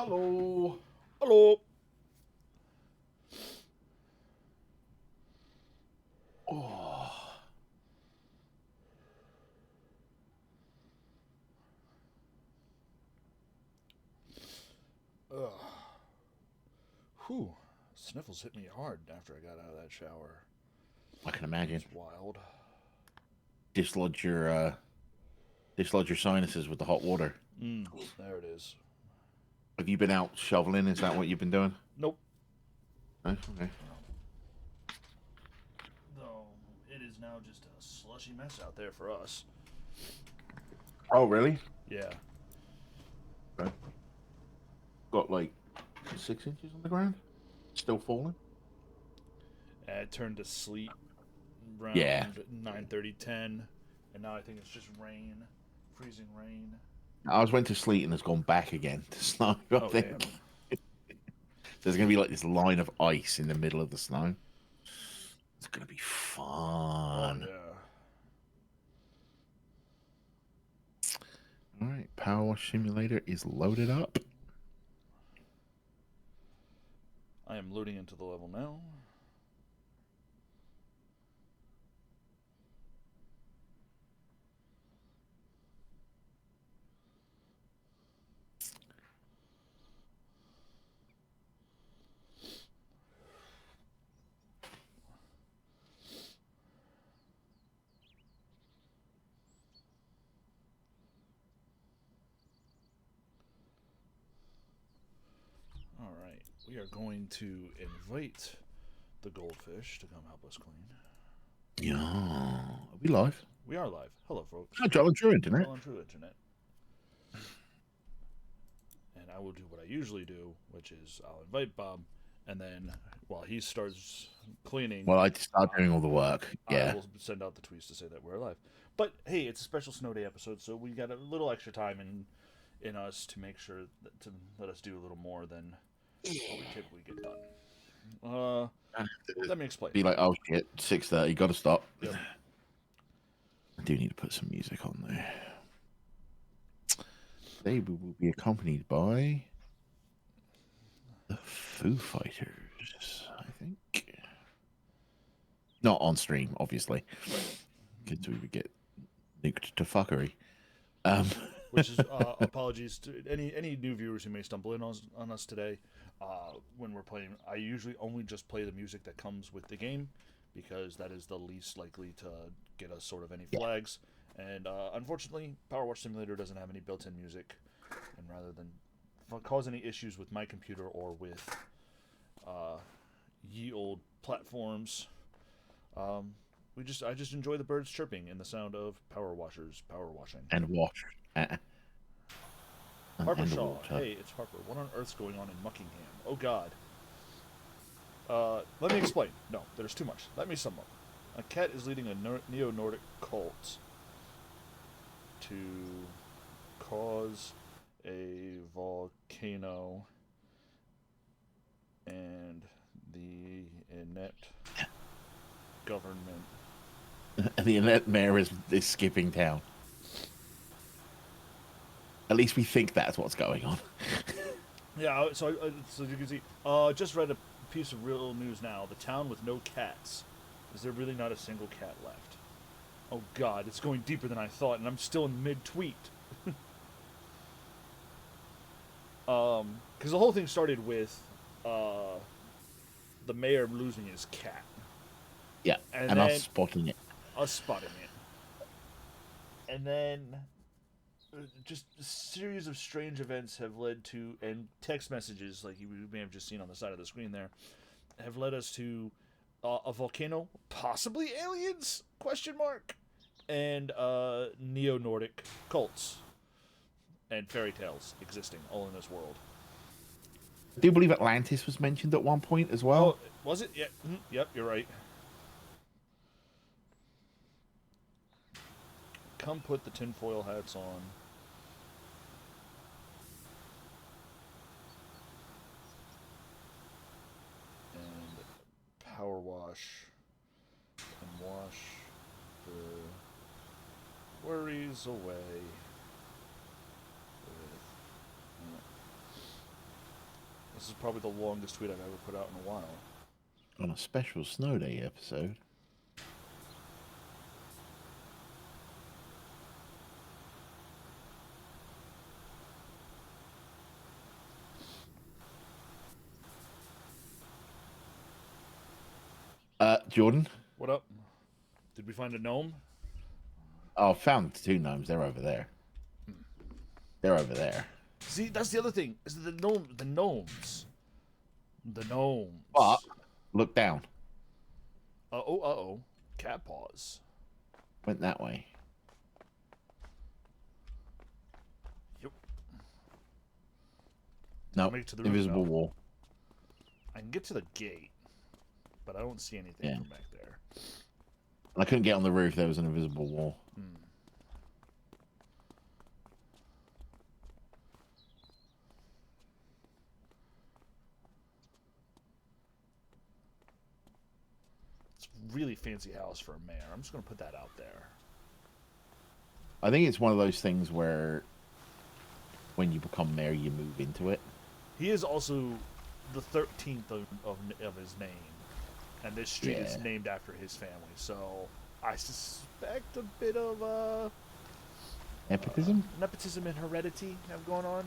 Hello. Hello. Oh, Ugh. Whew. Sniffles hit me hard after I got out of that shower. I can imagine. It's wild. Dislodge your sinuses with the hot water. There it is. Have you been out shoveling? Is that what you've been doing? Nope. No? Okay. Though it is now just a slushy mess out there for us. Oh, really? Yeah. Okay. Got like 6 inches on the ground. Still falling. It turned to sleet Yeah. around 9:30, 10, and now I think it's just rain, freezing rain. I was went to sleet and has gone back again to snow. I Oh damn. think there's gonna be like this line of ice in the middle of the snow. It's gonna be Oh fun. yeah. All right, Power Wash Simulator is loaded up. I am loading into the level now. All right. We are going to invite the goldfish to come help us clean. Yeah. Are we live? We are live. Hello, folks. Hi, John. True internet. Well and true internet. And I will do what I usually do, which is I'll invite Bob, and then while he starts cleaning, Well, I start doing all the work. I Yeah. will send out the tweets to say that we're live. But hey, it's a special snow day episode, so we got a little extra time in us to make sure to let us do a little more than what we typically get done. Let me explain. Be like, oh shit, 6:30. Got to stop. Yep. I do need to put some music on there. Today we will be accompanied by the Foo Fighters, I think. Not on stream, obviously, because we would get nuked to fuckery. Which is apologies to any new viewers who may stumble in on us today. When we're playing, I usually only just play the music that comes with the game because that is the least likely to get us sort of any Yeah. flags. And unfortunately, Power Wash Simulator doesn't have any built-in music, and rather than cause any issues with my computer or with ye old platforms, I just enjoy the birds chirping and the sound of power washers power washing. And wash. Harper And the Shaw. water. Hey, it's Harper. What on earth's going on in Muckingham? Oh God. Let me explain. No, there's too much. Let me sum up. A cat is leading a neo-Nordic cult to cause a volcano, and the inept government. And the internet mayor is skipping town. At least we think that's what's going on. Yeah, so you can see. Just read a piece of real news now. The town with no cats. Is there really not a single cat left? Oh God, it's going deeper than I thought, and I'm still in mid-tweet. Because the whole thing started with the mayor losing his cat, Yeah, and and then us spotting it. us spotting it, and then just a series of strange events have led to, and text messages like you may have just seen on the side of the screen there, have led us to a volcano, possibly aliens? Question mark. And neo-Nordic cults and fairy tales existing all in this world. I do believe Atlantis was mentioned at one point as Oh, well. was it? Yeah. Yep, you're right. Come put the tinfoil hats on. And power wash and wash the worries away with This is probably the longest tweet I've ever put out in a while. On a special snow day episode. Jordan. What up? Did we find a gnome? Oh, found 2 gnomes. They're over there. They're over there. See, that's the other thing. Is the gnomes. The gnomes. But look down. Uh-oh. Cat paws. Went that way. Yep. No, Make it to the roof invisible now. wall. I can get to the gate, but I don't see anything from back there. I couldn't get on the roof. There was an invisible wall. It's a really fancy house for a mayor. I'm just going to put that out there. I think it's one of those things where when you become mayor, you move into it. He is also the 13th of his name, and this street is named after his family. So I suspect a bit of nepotism, nepotism and heredity have gone on.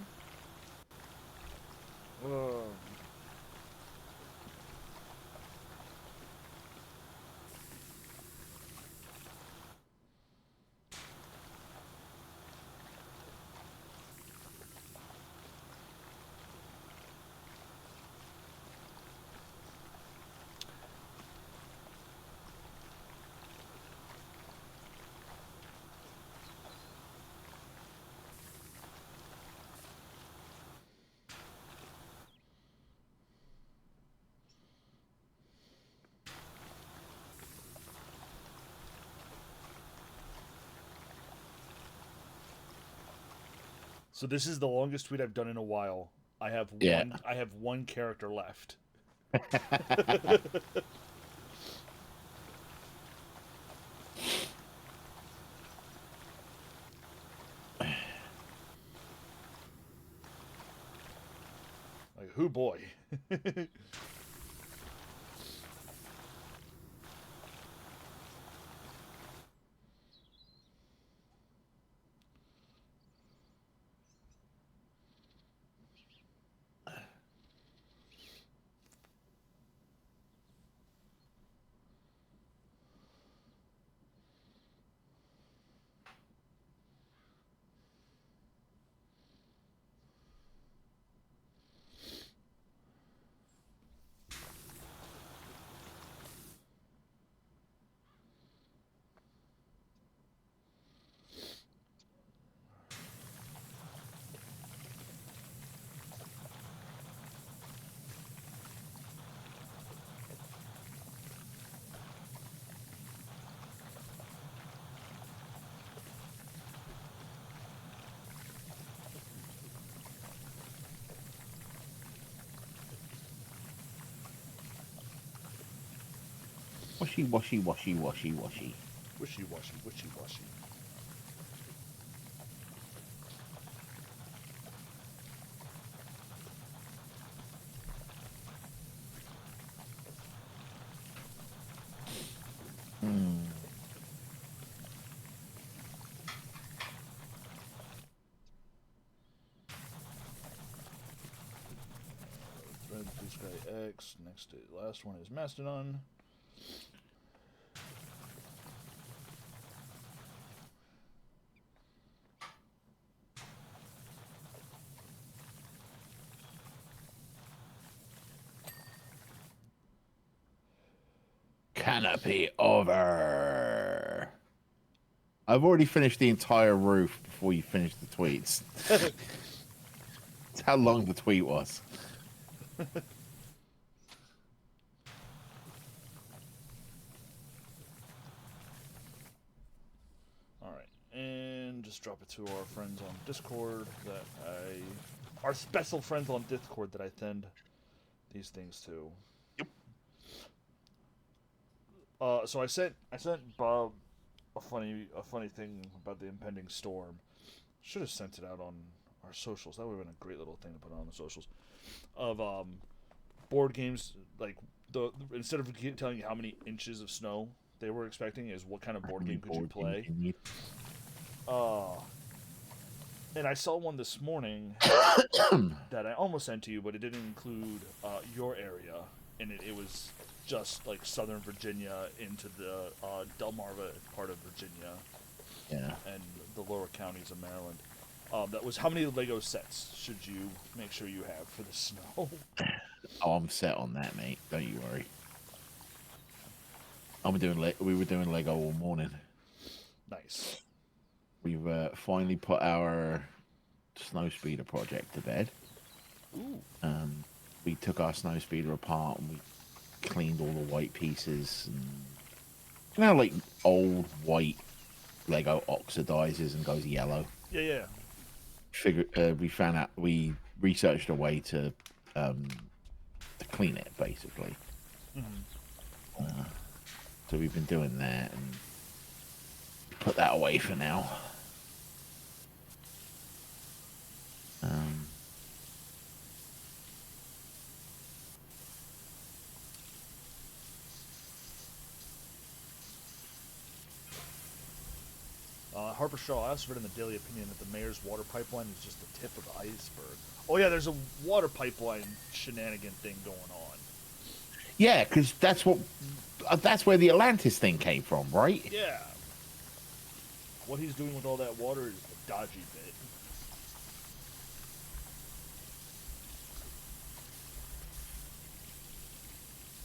So this is the longest tweet I've done in a while. I have one character left. Like, who boy? Washy, washy, washy, washy, washy. Wishy washy, wishy washy. Red Blue Sky X. Next to last one is Mastodon. Canopy over. I've already finished the entire roof before you finished the tweets. That's how long the tweet was. Alright, and just drop it to our friends on Discord our special friends on Discord that I send these things to. Yep. So I sent Bob a funny thing about the impending storm. Should have sent it out on our socials. That would have been a great little thing to put on the socials of board games. Like the instead of telling you how many inches of snow they were expecting, is what kind of board game could you play? Uh, and I saw one this morning that I almost sent to you, but it didn't include your area, and it was just like Southern Virginia into the Delmarva part of Virginia, Yeah. and the lower counties of Maryland. That was how many Lego sets should you make sure you have for the snow? Oh, I'm set on that, mate. Don't you worry. We were doing Lego all morning. Nice. We've finally put our snow speeder project to bed. Ooh. We took our snow speeder apart and we cleaned all the white pieces, and you know, like old white Lego oxidizes and goes yellow. Yeah. We researched a way to clean it, basically. Mm-hmm. So we've been doing that and put that away for now. Harper Shaw, I also read in the Daily Opinion that the mayor's water pipeline is just the tip of the iceberg. Oh yeah, there's a water pipeline shenanigan thing going on. Yeah, because that's where the Atlantis thing came from, right? Yeah. What he's doing with all that water is the dodgy bit.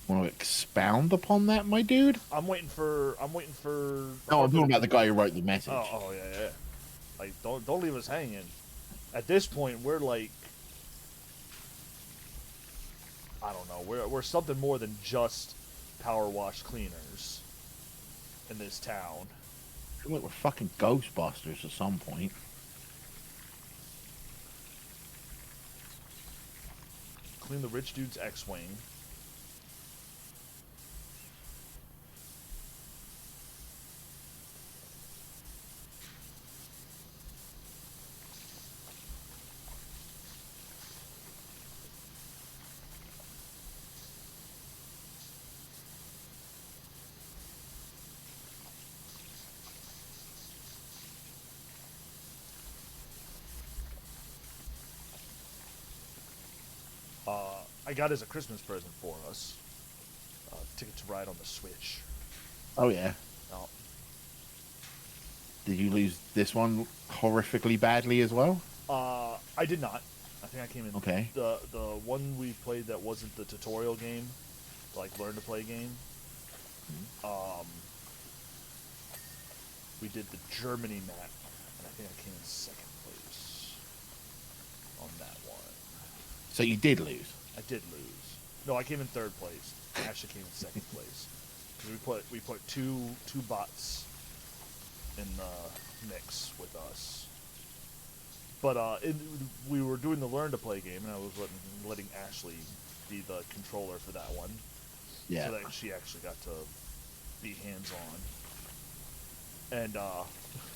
Want to expound upon that, my dude? I'm waiting for. No, I'm talking about the guy who wrote the message. Oh yeah. Like don't leave us hanging. At this point, we're like, I don't know. We're something more than just power wash cleaners in this town. I feel like we're fucking Ghostbusters at some point. Clean the rich dude's X-wing. I got as a Christmas present for us. Ticket to Ride on the Switch. Oh yeah. Oh, Did you lose this one horrifically badly as well? I did not. I think I came in. Okay. The one we played that wasn't the tutorial game, like learn to play game. We did the Germany map, and I think I came in second place on that one. So you did lose. I did lose. No, I came in third place. I actually came in second place. Because we put two bots in the mix with us. But we were doing the learn to play game, and I was letting Ashley be the controller for that one. Yeah. So that she actually got to be hands on. And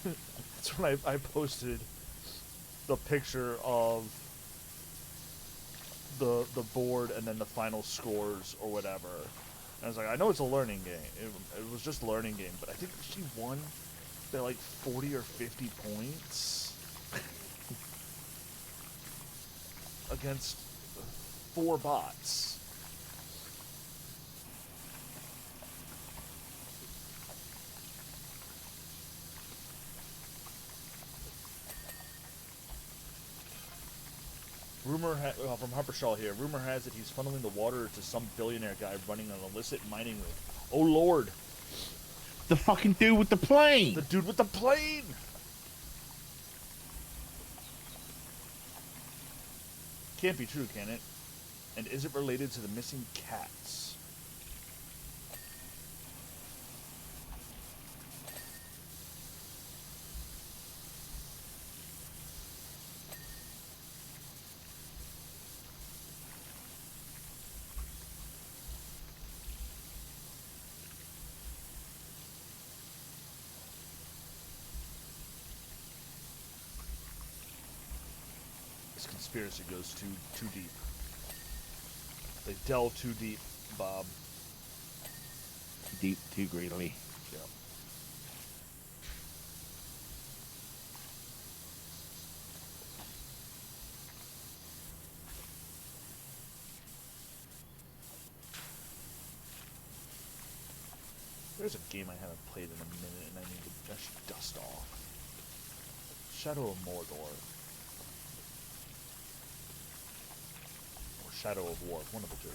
that's when I posted the picture of the board and then the final scores or whatever. And I was like, I know it's a learning game. It was just a learning game, but I think she won by like 40 or 50 points against 4 bots. From Harper Shaw here. Rumor has it he's funneling the water to some billionaire guy running an illicit mining rig. Oh lord! The fucking dude with the plane. The dude with the plane. Can't be true, can it? And is it related to the missing cats? this conspiracy goes too deep. They delve too deep, Bob. Deep, too greedily. Yeah. There's a game I haven't played in a minute, and I need to dust off. Shadow of Mordor. Or Shadow of War, one of the two.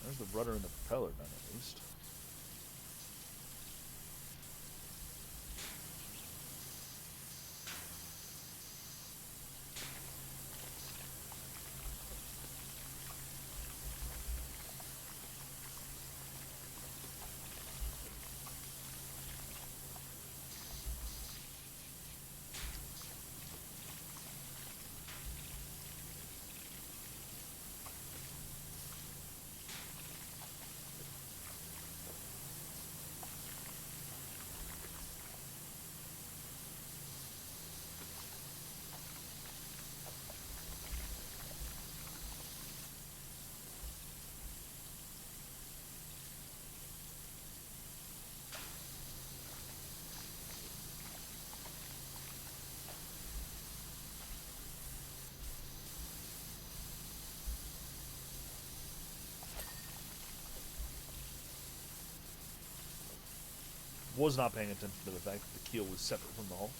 There's the rudder and the propeller done at least. Was not paying attention to the fact that the keel was separate from the hull.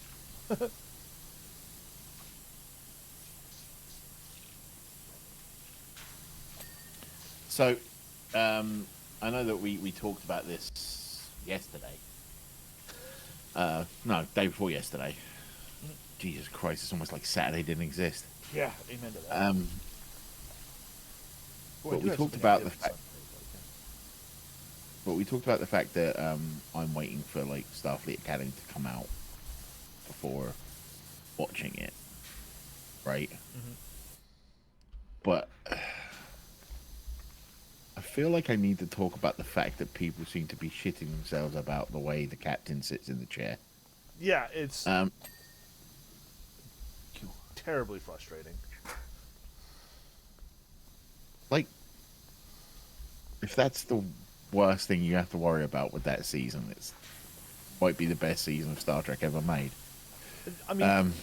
So, I know that we talked about this yesterday. No, day before yesterday. Jesus Christ, it's almost like Saturday didn't exist. Yeah, amen to that. Boy, But we talked about the fact. But we talked about the fact that I'm waiting for like Starfleet Academy to come out before watching it, right? Mm-hmm. But I feel like I need to talk about the fact that people seem to be shitting themselves about the way the captain sits in the chair. Yeah, it's terribly frustrating. Like, if that's the worst thing you have to worry about with that season, it's might be the best season of Star Trek ever made. I mean,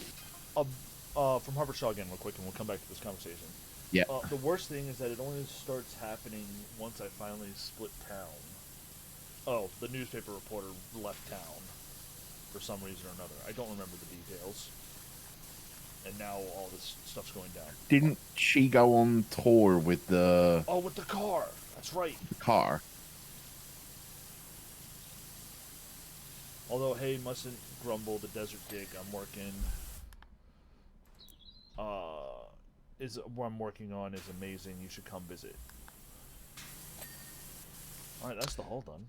from Harvard Shaw again, real quick, and we'll come back to this conversation. Yeah. The worst thing is that it only starts happening once I finally split town. Oh, the newspaper reporter left town for some reason or another. I don't remember the details. And now all this stuff's going down. Didn't she go on tour with the... Oh, with the car. That's right. The car. Although, hey, mustn't grumble, the desert dig I'm working... what I'm working on is amazing. You should come visit. Alright, that's the hull done.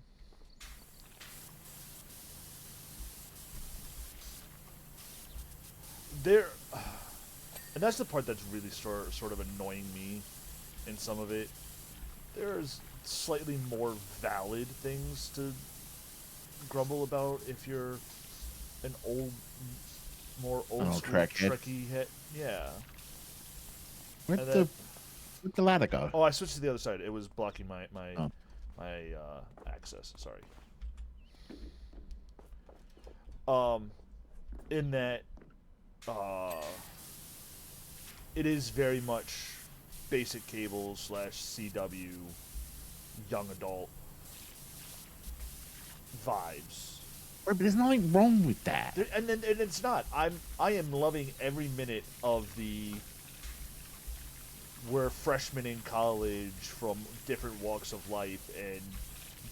And that's the part that's really sort of annoying me in some of it. There's slightly more valid things to grumble about if you're an more old school Trekkie head. Yeah. Where'd the ladder go? Oh, I switched to the other side. It was blocking my access. Sorry. In that, it is very much basic cable / CW young adult vibes. Right, but there's nothing wrong with that. And it's not. I am loving every minute of we're freshmen in college from different walks of life and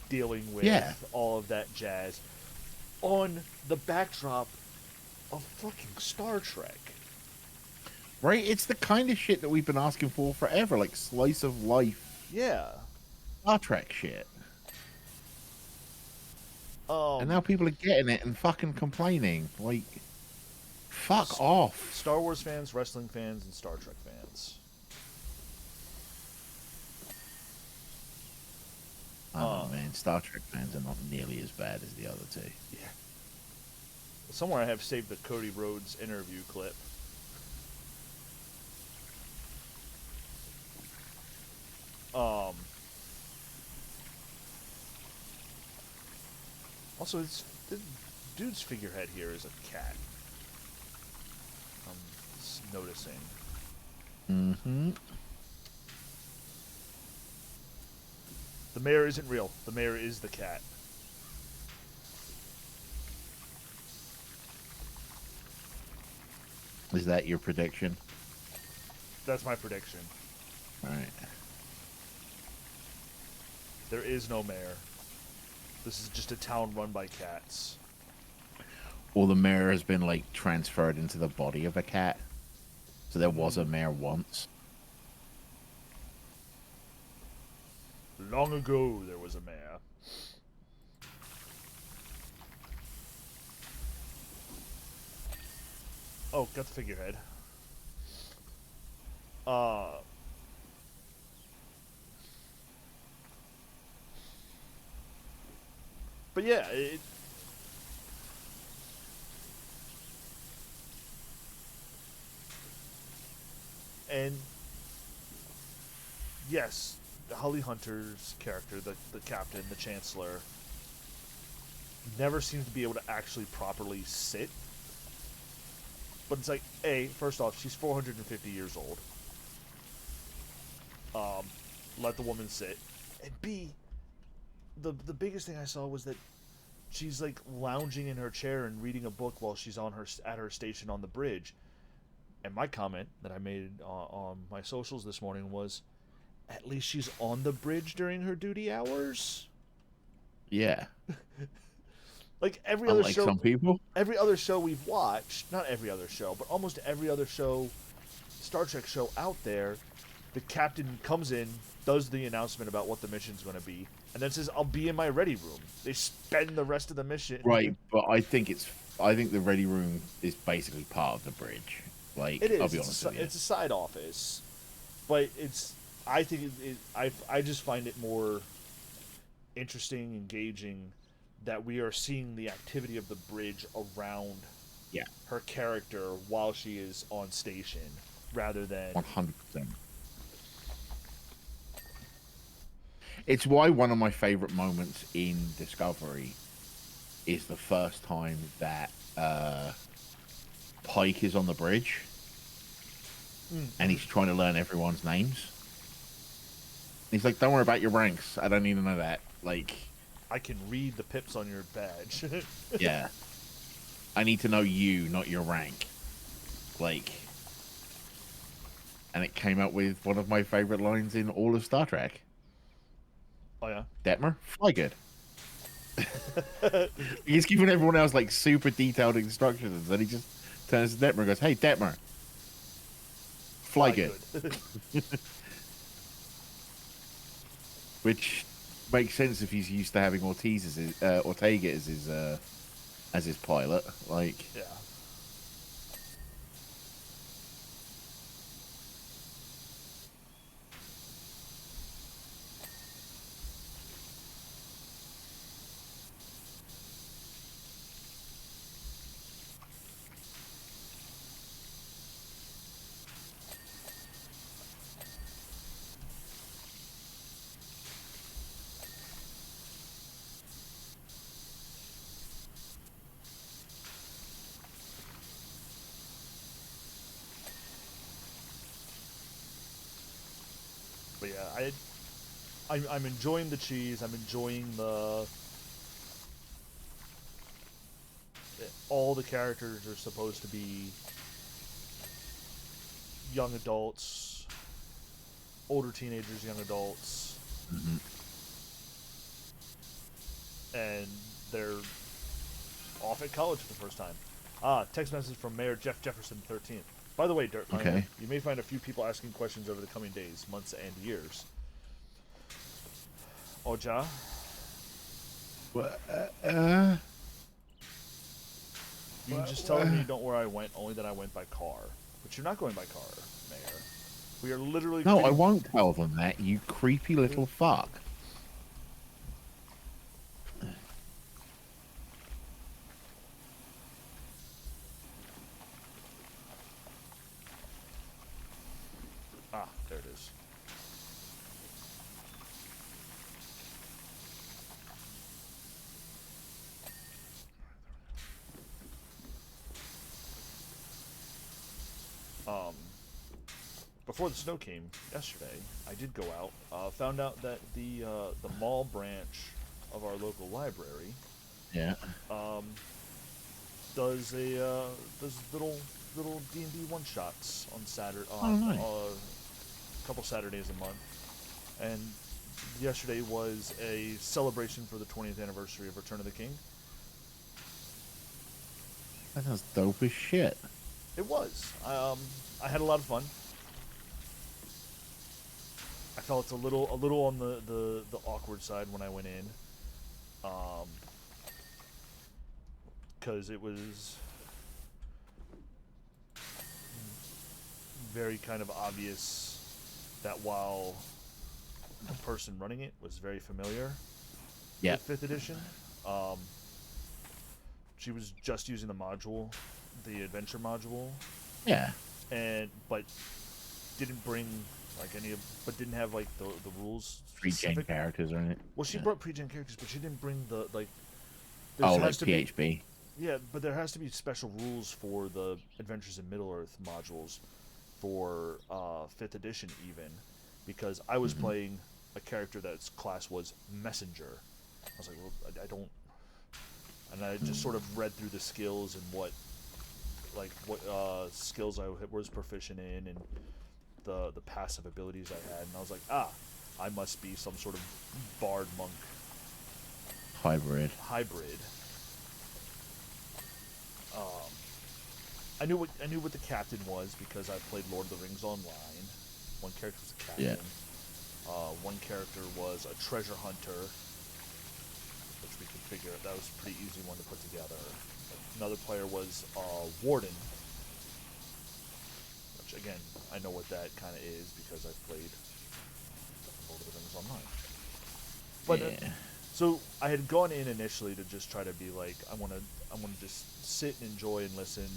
dealing with all of that jazz on the backdrop of fucking Star Trek. Right? It's the kind of shit that we've been asking for forever, like slice of life. Yeah. Star Trek shit. And now people are getting it and fucking complaining. Like, fuck off. Star Wars fans, wrestling fans, and Star Trek fans. Oh man, Star Trek fans are not nearly as bad as the other two. Yeah. Somewhere I have saved the Cody Rhodes interview clip. Also, the dude's figurehead here is a cat. I'm just noticing. Mm-hmm. The mayor isn't real. The mayor is the cat. Is that your prediction? That's my prediction. All right. There is no mayor. This is just a town run by cats. Or the mayor has been like transferred into the body of a cat. So there was a mayor once. Long ago, there was a mayor. Oh, got the figurehead. But yeah, and yes, Holly Hunter's character, the captain, the chancellor, never seems to be able to actually properly sit. But it's like, A, first off, she's 450 years old. Let the woman sit. And B, the biggest thing I saw was that she's like lounging in her chair and reading a book while she's at her station on the bridge. And my comment that I made on my socials this morning was, at least she's on the bridge during her duty hours. Yeah. Like every other show, some people. every other show we've watched, not every other show, but almost every other show, Star Trek show out there, the captain comes in, does the announcement about what the mission's going to be, and then says, "I'll be in my ready room." They spend the rest of the mission. Right, but I think the ready room is basically part of the bridge. Like, It is. I'll be honest with you. It's a side office, but it's. I think I just find it more interesting, engaging, that we are seeing the activity of the bridge around her character while she is on station, rather than 100%. It's why one of my favorite moments in Discovery is the first time that Pike is on the bridge and he's trying to learn everyone's names. He's like, "Don't worry about your ranks. I don't need to know that." Like, I can read the pips on your badge. yeah. I need to know you, not your rank. Like, and it came out with one of my favorite lines in all of Star Trek. Oh yeah. Detmer, fly good. He's giving everyone else like super detailed instructions, and he just turns to Detmer and goes, "Hey, Detmer, fly good." Which makes sense if he's used to having Ortega as his pilot. Like, Yeah. But yeah, I'm enjoying the cheese. I'm enjoying all the characters are supposed to be young adults, older teenagers, young adults, and they're off at college for the first time. Text message from Mayor Jeff Jefferson 13th. By the way, Dirt Okay. you may find a few people asking questions over the coming days, months, and years. Oja, Well, You can just tell them you don't where I went, only that I went by car. But you're not going by car, Mayor. We are literally. no, I creating- won't tell them that, you creepy little fuck. Ah, there it is. Before the snow came yesterday, I did go out. Found out that the mall branch of our local library Yeah. does little D&D one shots on Saturday, Oh, nice. a couple Saturdays a month, and yesterday was a celebration for the 20th anniversary of Return of the King. That sounds dope as shit. It was. I had a lot of fun. I felt a little on the awkward side when I went in, because it was very kind of obvious that while the person running it was very familiar Yeah. with 5th edition, she was just using the module, the adventure module, Yeah. but didn't bring like but didn't have like the rules Pre-gen specific. characters or anything. Well, she Yeah. brought pre-gen characters, but she didn't bring the like. Oh, has like to be- PHP. Yeah, but there has to be special rules for the Adventures in Middle Earth modules for 5th edition even, because I was playing a character that's class was Messenger. I was like, well, I don't, and I just sort of read through the skills and what skills I was proficient in and the passive abilities I had, and I was like, I must be some sort of bard monk Hybrid. I knew what the captain was because I played Lord of the Rings online. One character was a captain. Yeah. One character was a treasure hunter, which we could figure. That was a pretty easy one to put together. Another player was warden, which again I know what that kind of is because I've played Lord of the Rings online. But Yeah. so I had gone in initially to just try to be like, I want to just sit and enjoy and listen.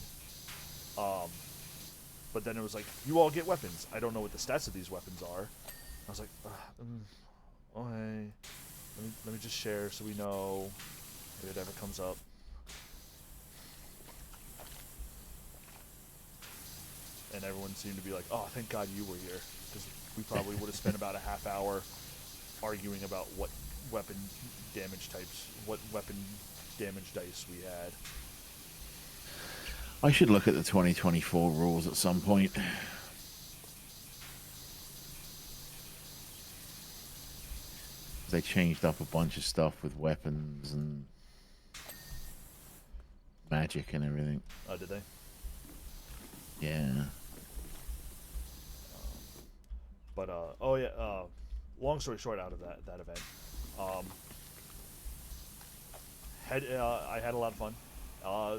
But then it was like, you all get weapons. I don't know what the stats of these weapons are. I was like, okay, let me just share so we know if it ever comes up. And everyone seemed to be like, oh, thank God you were here, because we probably would have spent about a half hour arguing about what weapon damage dice we had. I should look at the 2024 rules at some point. They changed up a bunch of stuff with weapons and magic and everything. Oh, did they? Yeah. But oh yeah. Long story short, out of that event, I had a lot of fun.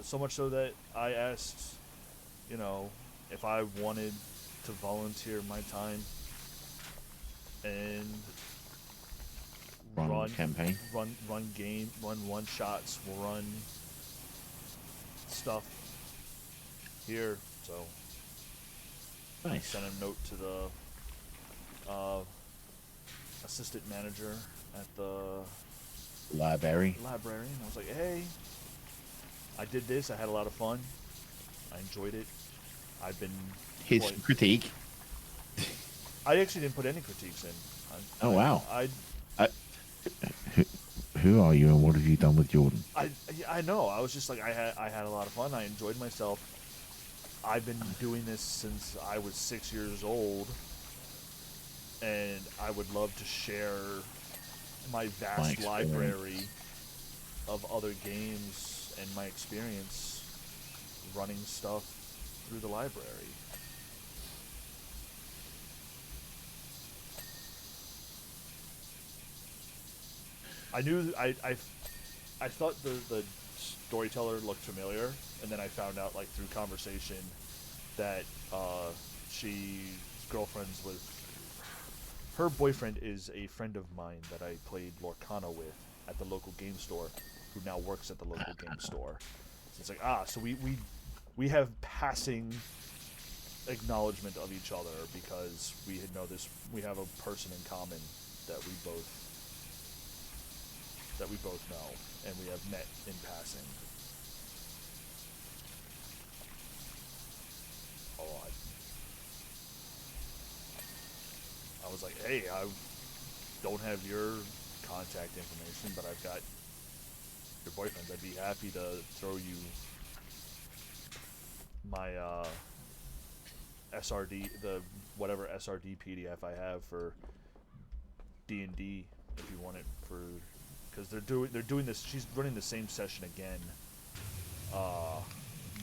So much so that I asked, if I wanted to volunteer my time and Run campaign. run one shots, run stuff here. So I Nice. sent a note to the assistant manager at the Library. library, and I was like, hey, I did this. I had a lot of fun. I enjoyed it. I've been. His critique. I actually didn't put any critiques in. Oh, wow. I Who are you and what have you done with Jordan? I know. I was just like, I had a lot of fun. I enjoyed myself. I've been doing this since I was 6 years old, and I would love to share my vast experience. library of other games and my experience running stuff through the library. I knew I thought the storyteller looked familiar, and then I found out like through conversation that she's girlfriends with her boyfriend is a friend of mine that I played Lorcana with at the local game store, who now works at the local game store. So it's like so we have passing acknowledgement of each other because we have a person in common that we both know, and we have met in passing. Oh, I was like, hey, I don't have your contact information, but I've got your boyfriend's. I'd be happy to throw you my SRD, the whatever SRD PDF I have for D&D if you want it for, because they're doing this. She's running the same session again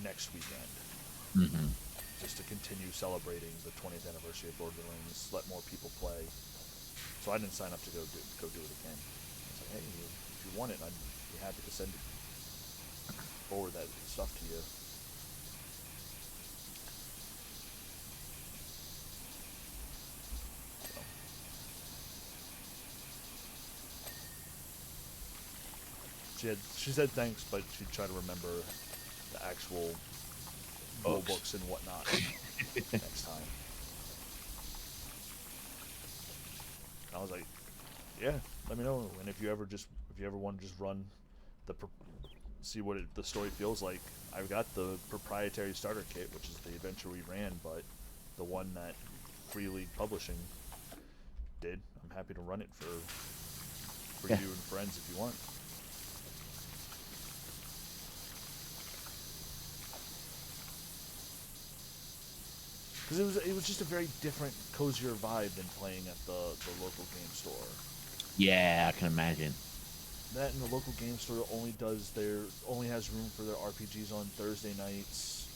next weekend. Mm-hmm. Just to continue celebrating the 20th anniversary of Lord of the Rings, let more people play. So I didn't sign up to go do it again. I was like, hey, if you want it, I'd be happy to forward that stuff to you. So she said thanks, but she'd try to remember the actual rule books and whatnot next time. I was like, yeah, let me know. And if you ever want to just run see what the story feels like, I've got the proprietary starter kit, which is the adventure we ran, but the one that Free League Publishing did. I'm happy to run it for you and friends if you want. Because it was just a very different, cozier vibe than playing at the local game store. Yeah, I can imagine. That and the local game store only has room for their RPGs on Thursday nights.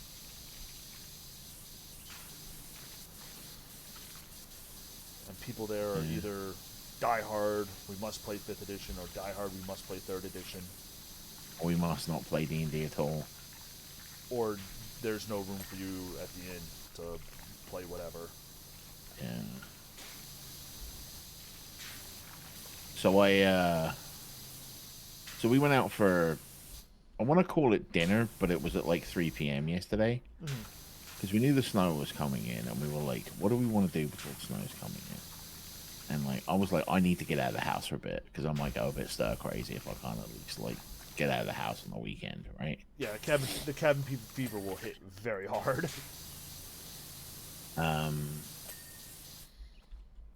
And people there are either diehard, we must play 5th edition, or diehard, we must play 3rd edition. Or we must not play D&D at all. Or there's no room for you at the end to play whatever. Yeah. So we went out for, I want to call it dinner, but it was at like 3 p.m. yesterday. Because we knew the snow was coming in, and we were like, what do we want to do before the snow's coming in? And like, I was like, I need to get out of the house for a bit, because I might go a bit stir crazy if I can't at least like get out of the house on the weekend, right? Yeah, the cabin fever will hit very hard.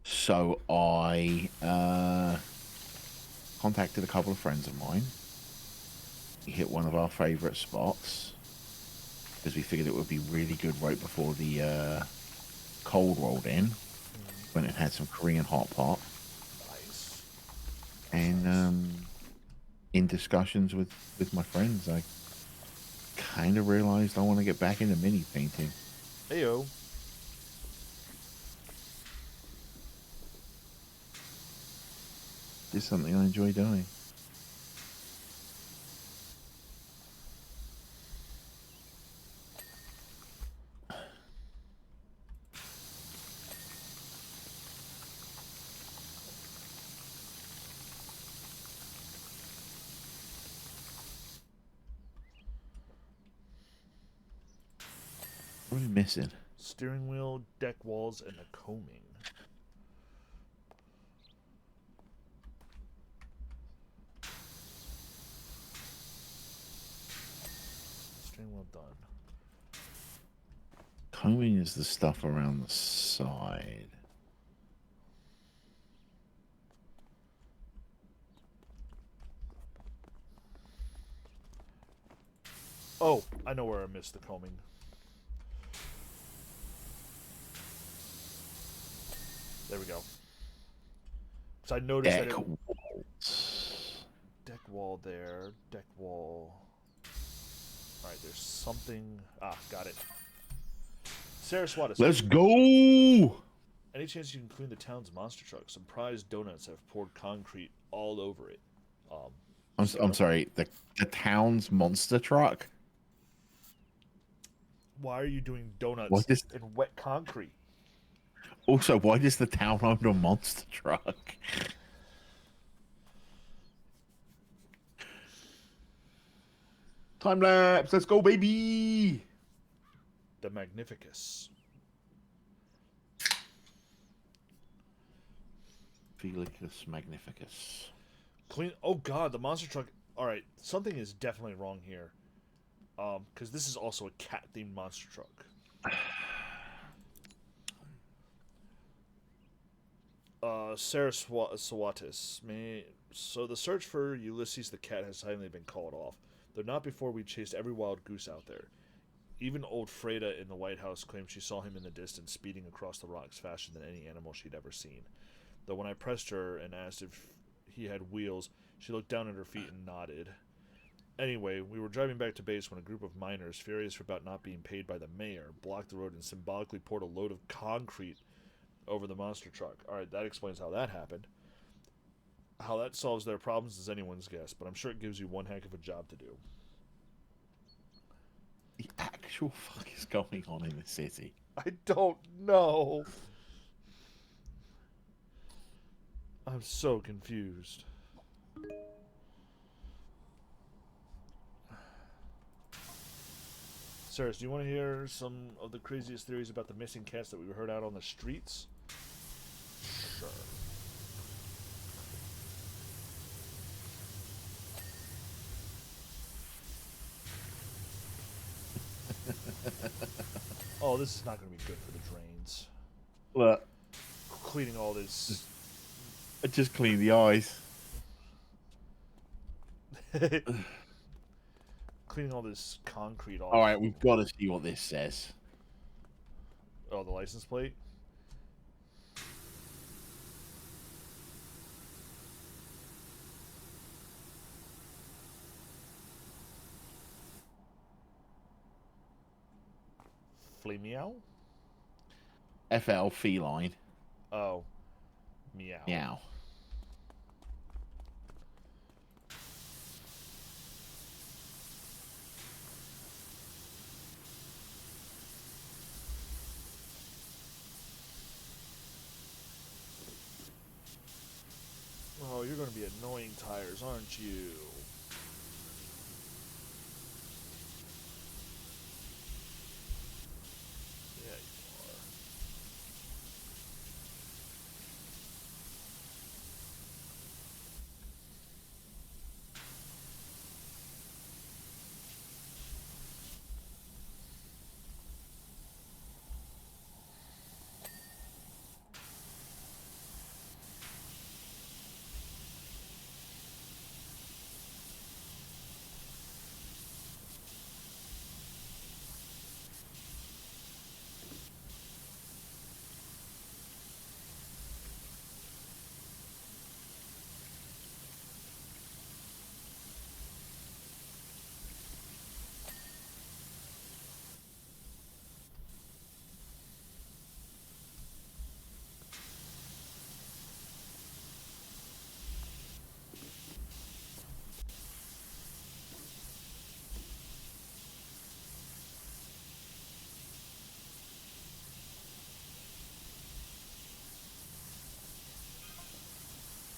So I contacted a couple of friends of mine. We hit one of our favorite spots because we figured it would be really good right before the cold rolled in, when it had some Korean hot pot. Nice. And in discussions with my friends, I kind of realized I want to get back into mini painting. Heyo. It's something I enjoy doing. What are we missing? Steering wheel, deck walls, and the combing. Steering wheel done. Combing is the stuff around the side. Oh, I know where I missed the combing. There we go. So I noticed Deck that walls. deck wall there, deck wall. All right, there's something. Got it. Saraswati. Let's go! Any chance you can clean the town's monster truck? Some prized donuts have poured concrete all over it. I'm sorry. The town's monster truck. Why are you doing donuts What is in wet concrete? also why does the town own a monster truck? Time lapse. Let's go, baby. The Magnificus. Felicus Magnificus. Clean. Oh God, the monster truck. All right, something is definitely wrong here. Because this is also a cat-themed monster truck. Saraswatis. So the search for Ulysses the cat has finally been called off. Though not before we chased every wild goose out there. Even old Freda in the White House claimed she saw him in the distance speeding across the rocks faster than any animal she'd ever seen. Though when I pressed her and asked if he had wheels, she looked down at her feet and nodded. Anyway, we were driving back to base when a group of miners, furious about not being paid by the mayor, blocked the road and symbolically poured a load of concrete over the monster truck. Alright, that explains how that happened. How that solves their problems is anyone's guess, but I'm sure it gives you one heck of a job to do. The actual fuck is going on in the city? I don't know. I'm so confused. Saris, do you want to hear some of the craziest theories about the missing cats that we heard out on the streets? Sure. Oh, this is not going to be good for the drains. Look, Cleaning all this. I just cleaned the eyes. Cleaning all this concrete off. All right, we've got to see what this says. Oh, the license plate? Meow? FL feline. Oh. Meow. Meow. Oh, you're going to be annoying tires, aren't you? Yeah, you are.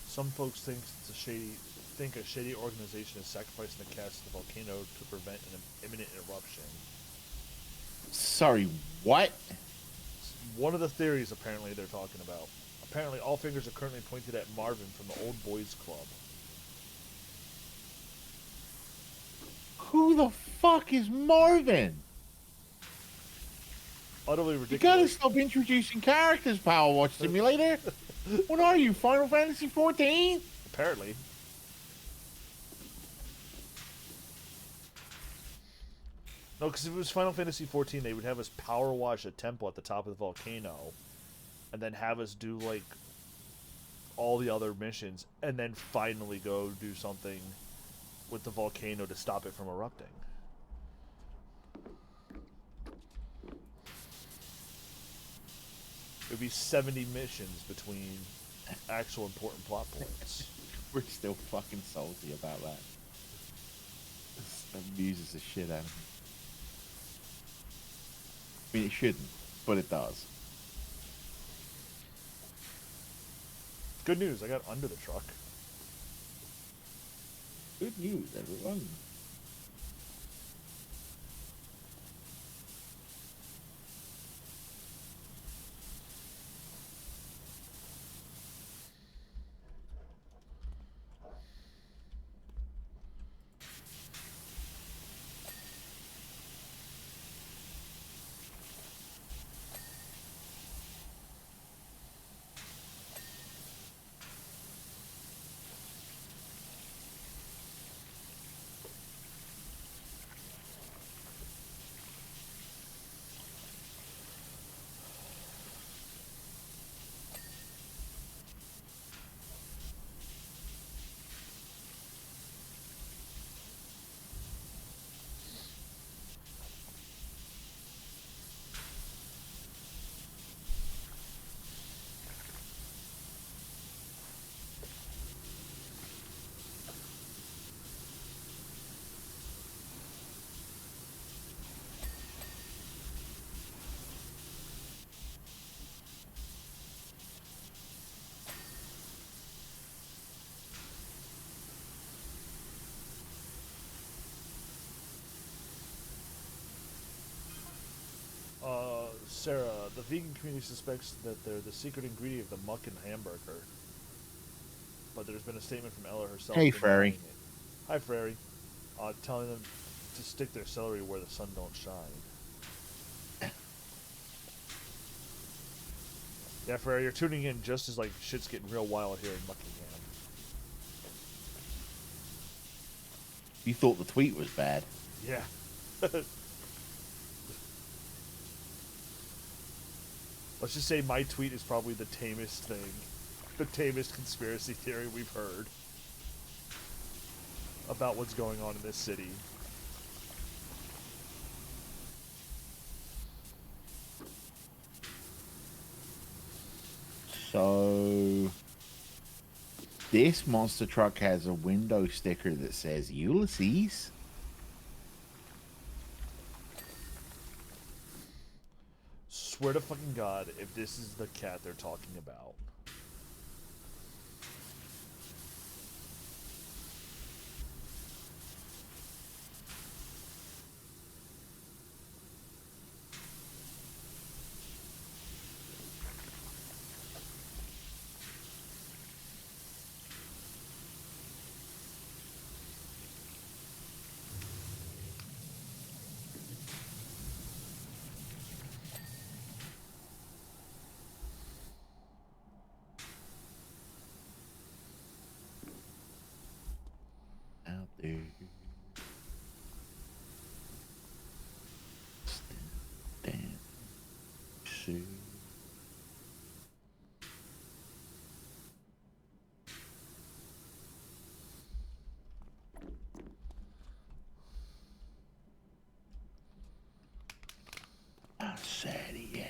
Some folks think a shady organization is sacrificing the cats to the volcano to prevent an imminent eruption. Sorry, what? One of the theories apparently they're talking about. Apparently all fingers are currently pointed at Marvin from the Old Boys Club. Who the fuck is Marvin? Utterly You ridiculous. gotta stop introducing characters, Power Watch Simulator. What are you, Final Fantasy 14? Apparently. No, because if it was Final Fantasy 14, they would have us power wash a temple at the top of the volcano, and then have us do like all the other missions, and then finally go do something with the volcano to stop it from erupting. It would be 70 missions between actual important plot points. We're still fucking salty about that. It amuses the shit out of me. I mean, it shouldn't, but it does. Good news, I got under the truck. Good news, everyone. Sarah, the vegan community suspects that they're the secret ingredient of the muck and hamburger. But there's been a statement from Ella herself Hey, denying Fairy. it. Hi, Frary. Telling them to stick their celery where the sun don't shine. Yeah, Frary, you're tuning in just as like shit's getting real wild here in Buckingham. You thought the tweet was bad. Yeah. Let's just say my tweet is probably the tamest thing, the tamest conspiracy theory we've heard about what's going on in this city. So, this monster truck has a window sticker that says Ulysses. Swear to fucking God, if this is the cat they're talking about. Out there. Damn. Shoot. I said yeah.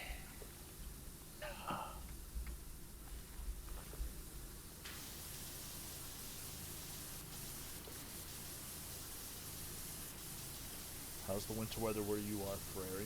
How's the winter weather where you are, Frary?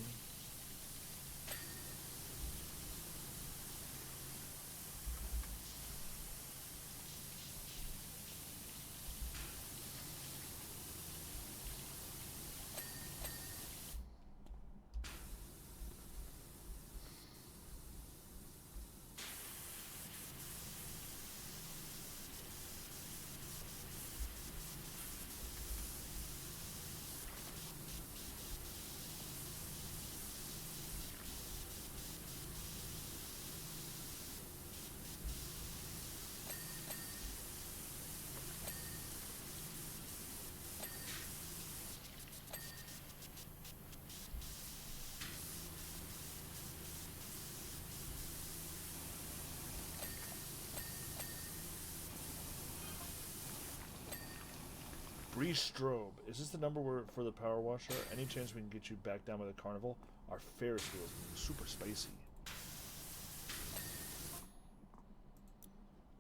Bree Strobe, is this the number for the power washer? Any chance we can get you back down by the carnival? Our Ferris wheel is super spicy.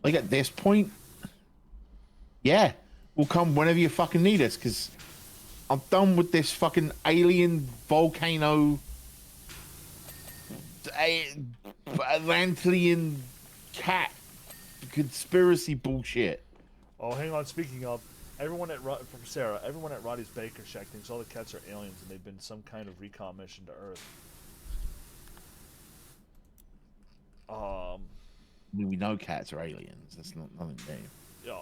Like at this point, Yeah, we'll come whenever you fucking need us, because I'm done with this fucking alien volcano, a- Atlantean cat conspiracy bullshit. Oh, hang on. Speaking of, from Sarah, everyone at Roddy's Baker Shack thinks all the cats are aliens and they've been some kind of recon mission to Earth. Um, I mean, we know cats are aliens. That's not nothing new. yeah.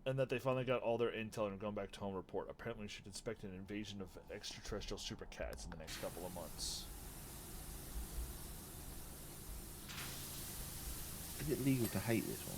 And that they finally got all their intel and are going back to home report. Apparently, we should expect an invasion of extraterrestrial super cats in the next couple of months. Is it legal to hate this one?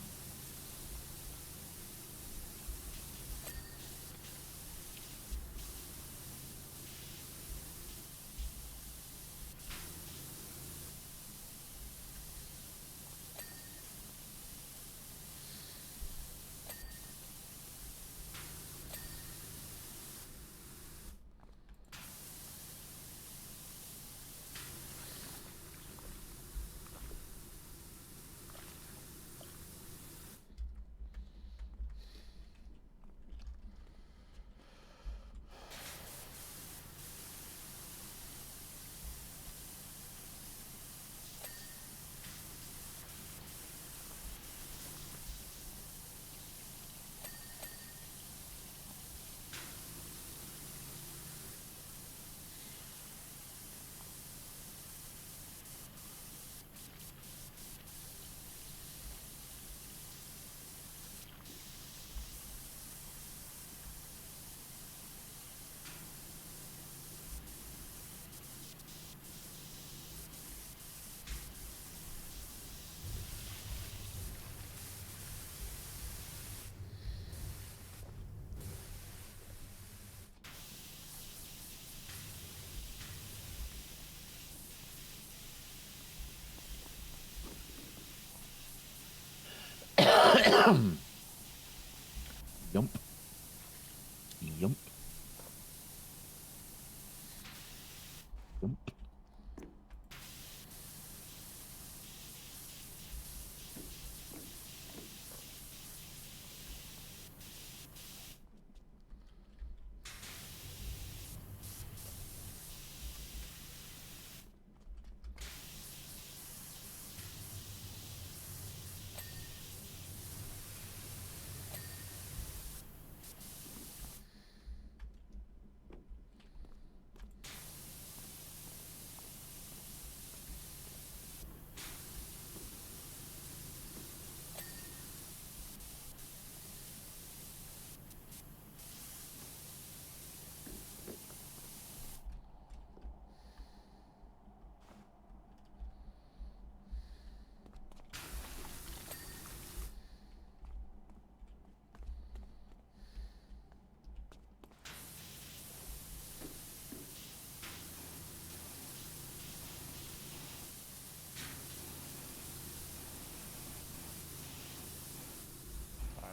Yump. Yump. Yump.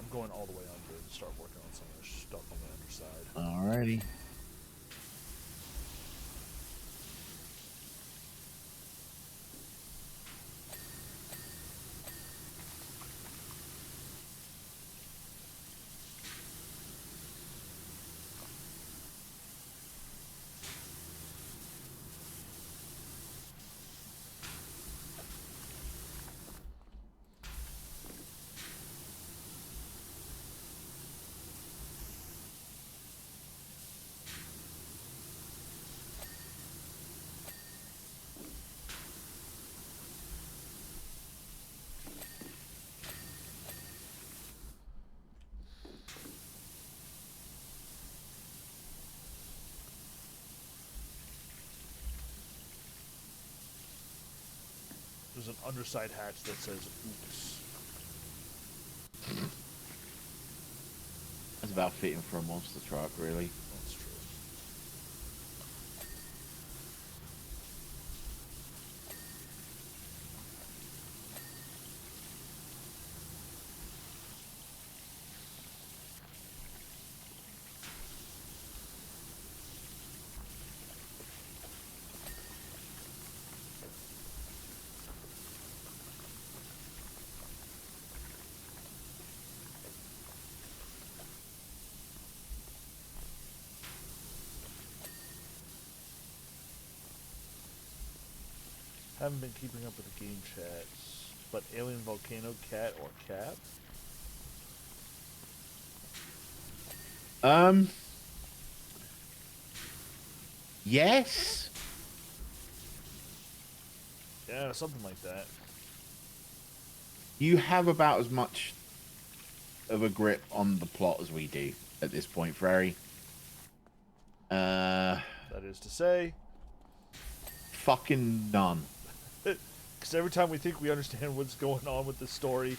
I'm going all the way under to start working on some of this stuff on the underside. Alrighty. There's an underside hatch that says "Oops." That's about fitting for a monster truck, really. That's true. Haven't been keeping up with the game chats, but Alien Volcano Cat or Cap? Yes. Yeah, something like that. You have about as much of a grip on the plot as we do at this point, Frary. That is to say, fucking none. because every time we think we understand what's going on with the story,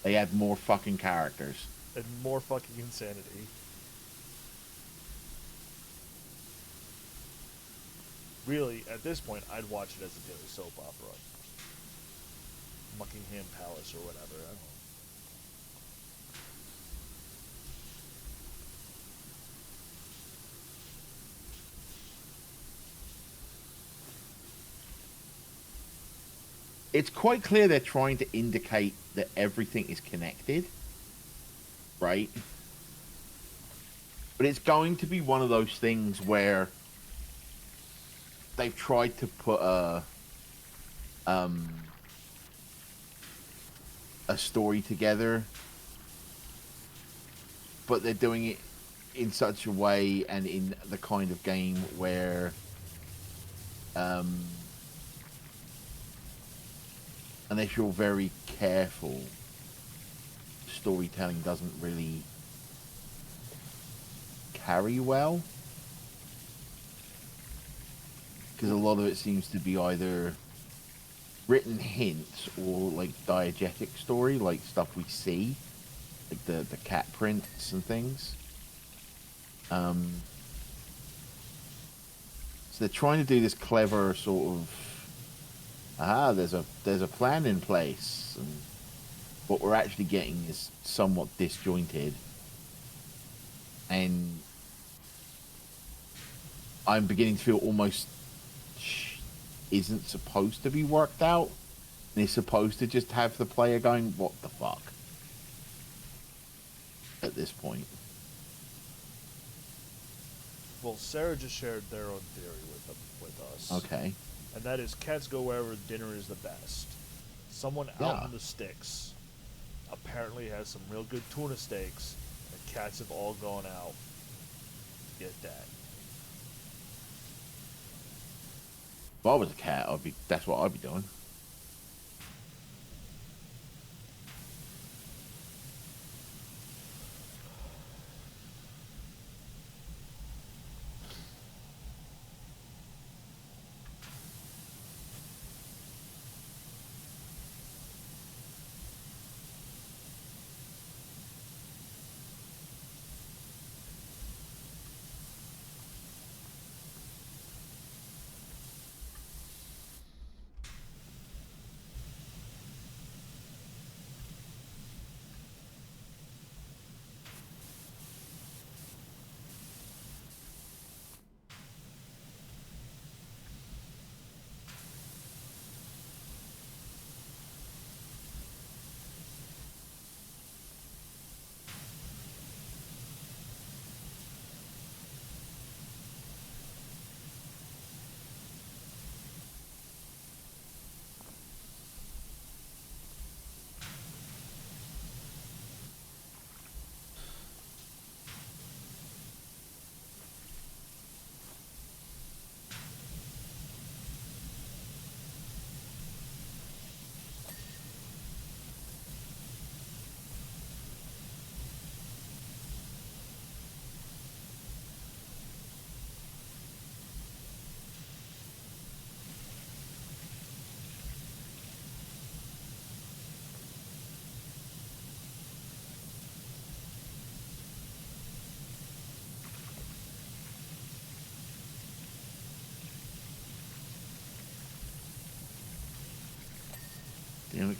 They add more fucking characters. and more fucking insanity. Really, at this point, I'd watch it as a daily soap opera. Buckingham Palace or whatever. I don't know. It's quite clear they're trying to indicate that everything is connected, right? But it's going to be one of those things where they've tried to put a story together, but they're doing it in such a way and in the kind of game where and they feel very careful. Storytelling doesn't really carry well, because a lot of it seems to be either written hints or like diegetic story, like stuff we see, like the cat prints and things. So they're trying to do this clever sort of, there's a plan in place, and what we're actually getting is somewhat disjointed, and I'm beginning to feel almost isn't supposed to be worked out, and it's supposed to just have the player going, what the fuck, at this point. Well, Sarah just shared their own theory with us. Okay. And that is cats go wherever dinner is the best. Someone out in the sticks apparently has some real good tuna steaks, and cats have all gone out to get that. If I was a cat, that's what I'd be doing.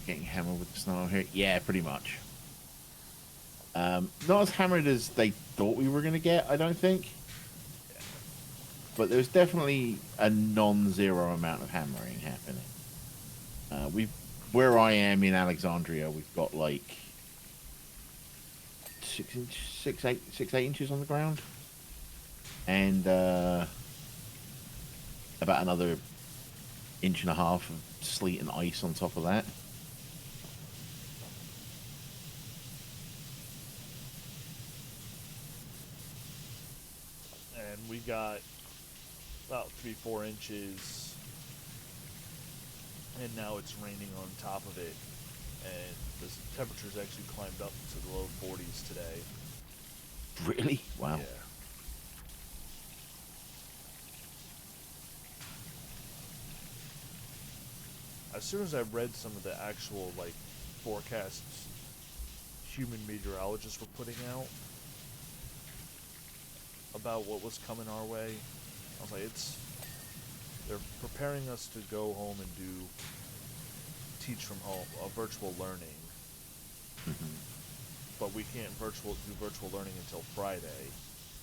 Getting hammered with the snow here. Yeah, pretty much. Not as hammered as they thought we were going to get, I don't think. But there's definitely a non-zero amount of hammering happening. Where I am in Alexandria, we've got like 6, 8 inches on the ground, and about another inch and a half of sleet and ice on top of that. And we got about 3-4 inches, and now it's raining on top of it, and the temperature's actually climbed up to the low 40s today. Really? Wow. Yeah. As soon as I read some of the actual like forecasts human meteorologists were putting out about what was coming our way, I was like, they're preparing us to go home and teach from home, virtual learning. But we can't do virtual learning until Friday,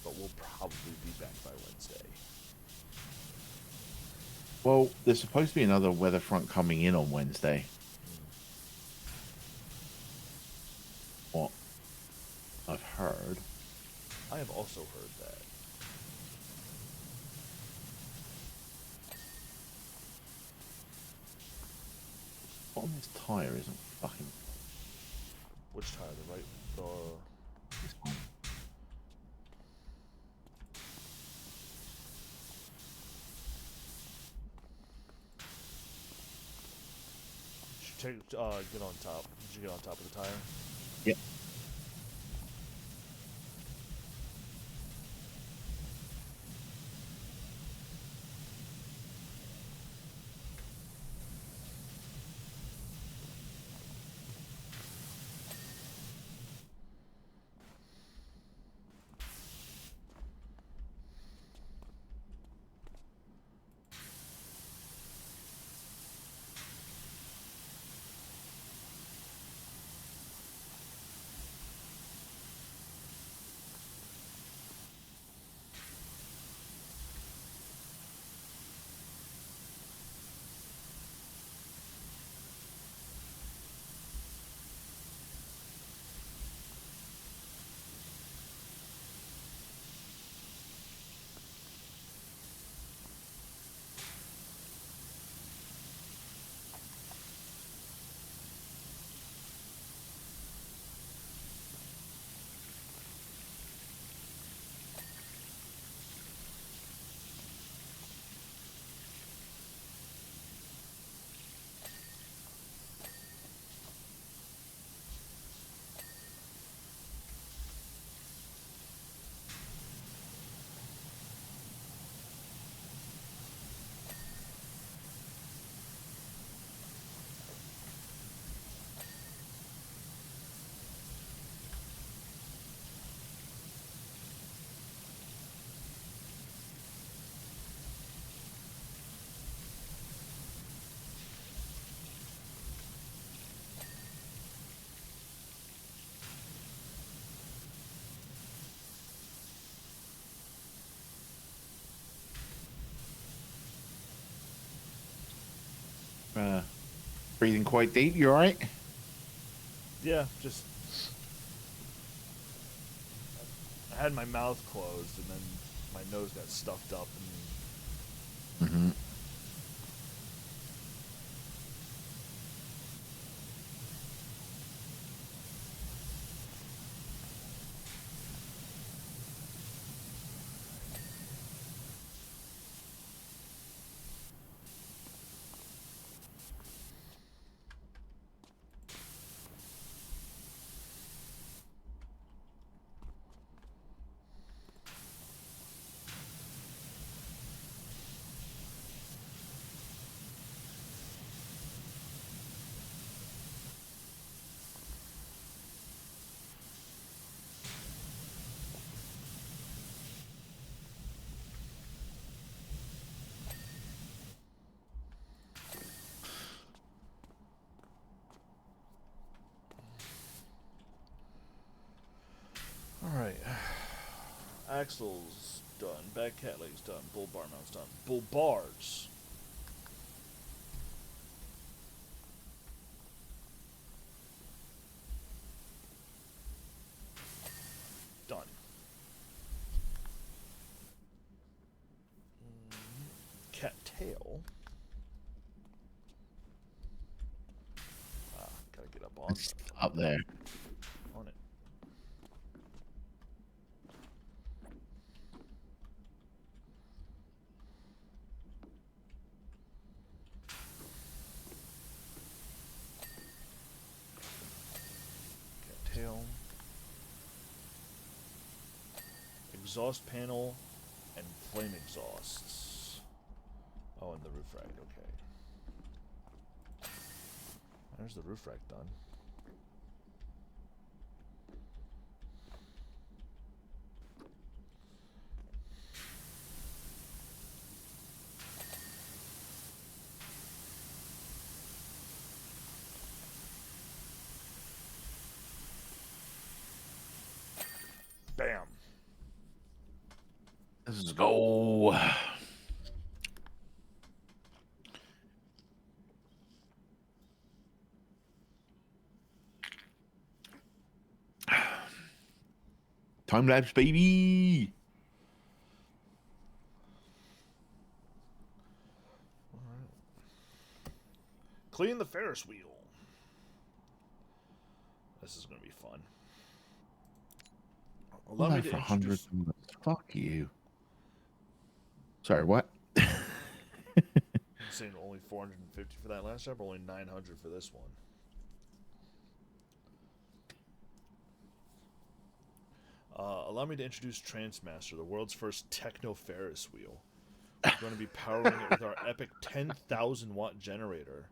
but we'll probably be back by Wednesday. Well, there's supposed to be another weather front coming in on Wednesday. What I've heard. I have also heard that. What on this tire isn't fucking Which tire? The right? this one. Get on top. Did you get on top of the tire? Yep. Breathing quite deep. You all right? Yeah, just I had my mouth closed and then my nose got stuffed up and Mm-hmm. Alright. Axles done. Back cat legs done. Bull bar mounts done. Bull bars. Done. Cat tail. It's up there. On it. Okay, tail. Exhaust panel and flame exhausts. Oh, and the roof rack, okay. There's the roof rack done. Bam. Let's go. Time lapse, baby. Alright. Clean the Ferris wheel. This is going to be fun. Allow me to for introduce... 100. Fuck you. Sorry, what? I'm saying only 450 for that last job, or only 900 for this one. Allow me to introduce Transmaster, the world's first techno Ferris wheel. We're going to be powering it with our epic 10,000 watt generator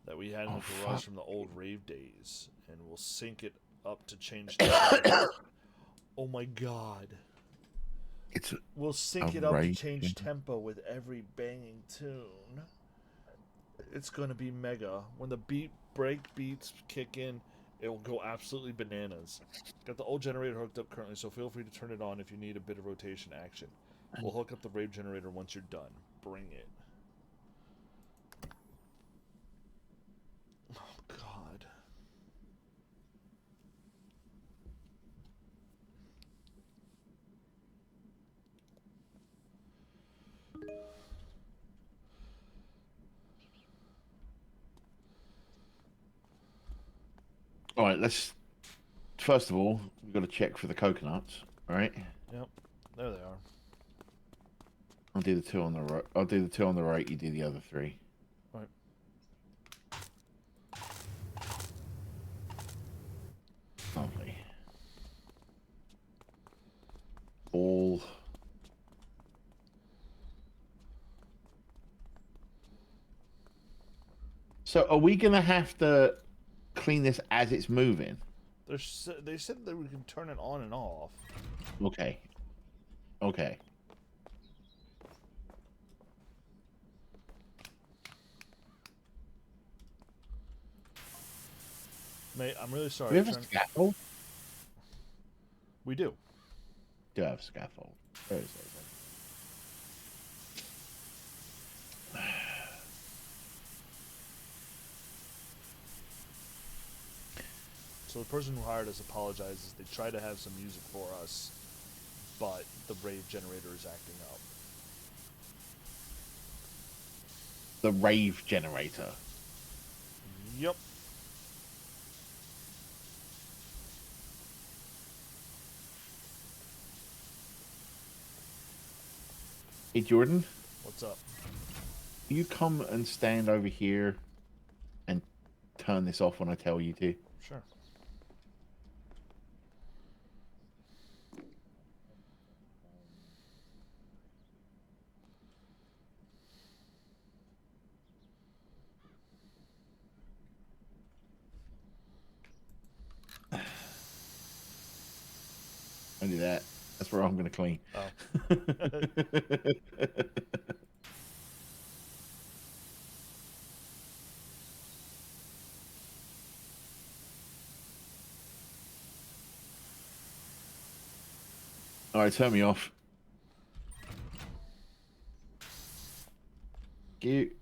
that we had in the garage from the old rave days, and we'll sync it up to change tempo. Oh my god. We'll sync it up to change tempo with every banging tune. It's going to be mega. When the break beats kick in, it will go absolutely bananas. Got the old generator hooked up currently, so feel free to turn it on if you need a bit of rotation action. We'll hook up the rave generator once you're done. Bring it. Oh, God. All right, let's... First of all, we've got to check for the coconuts, all right? Yep, there they are. I'll do the two on the right. I'll do the two on the right. You do the other three. Right. Lovely. All. So, are we gonna have to clean this as it's moving? They said that we can turn it on and off. Okay. Okay. Mate, I'm really sorry. Do we have a scaffold? We do. Do have a scaffold. There is. So the person who hired us apologizes. They try to have some music for us, but the rave generator is acting up. The rave generator. Yep. Hey, Jordan. What's up? You come and stand over here and turn this off when I tell you to. Sure. I do that. That's where I'm going to clean. Oh. All right, turn me off. Cute.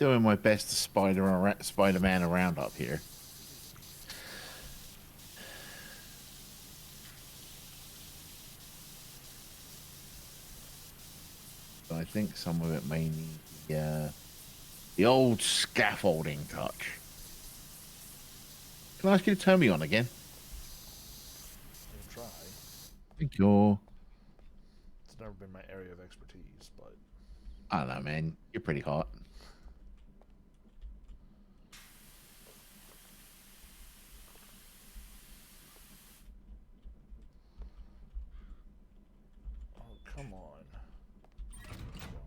doing my best to Spider-Man around up here. But I think some of it may need the old scaffolding touch. Can I ask you to turn me on again? I can try. Thank you. It's never been my area of expertise, but I don't know, man. You're pretty hot. oh, come on. There we go.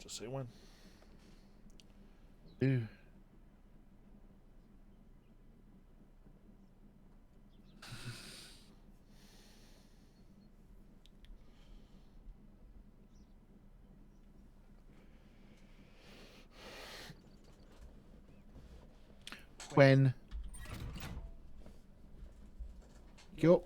Just say when. Ew. When? Yo.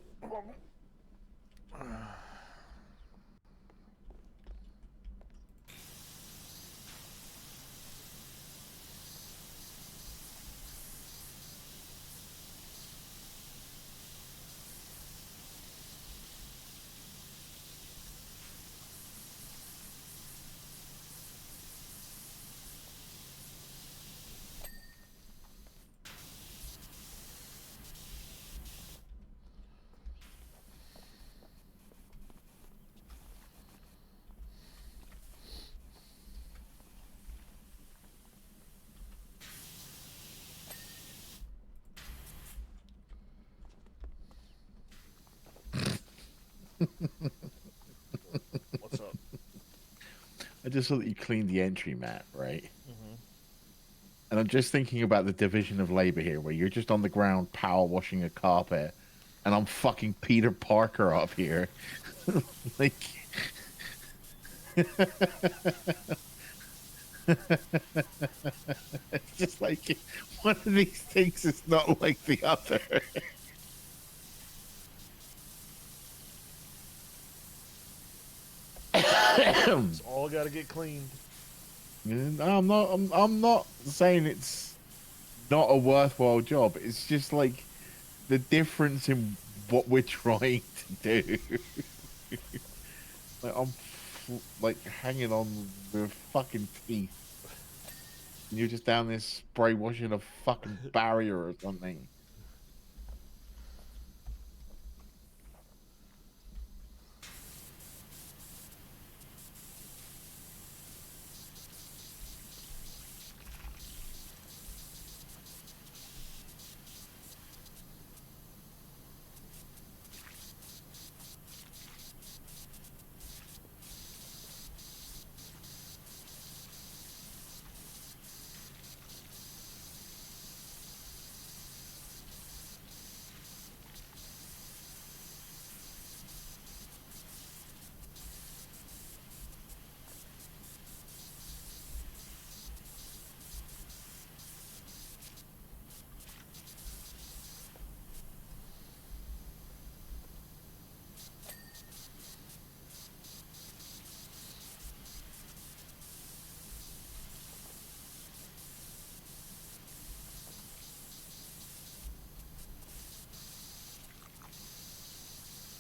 What's up? I just saw that you cleaned the entry mat, right? Mm-hmm. And I'm just thinking about the division of labor here, where you're just on the ground power washing a carpet, and I'm fucking Peter Parker up here. Like, it's just like one of these things is not like the other. It's all got to get cleaned. I'm not saying it's not a worthwhile job. It's just like the difference in what we're trying to do. Like like hanging on with fucking teeth. And you're just down there spray washing a fucking barrier or something.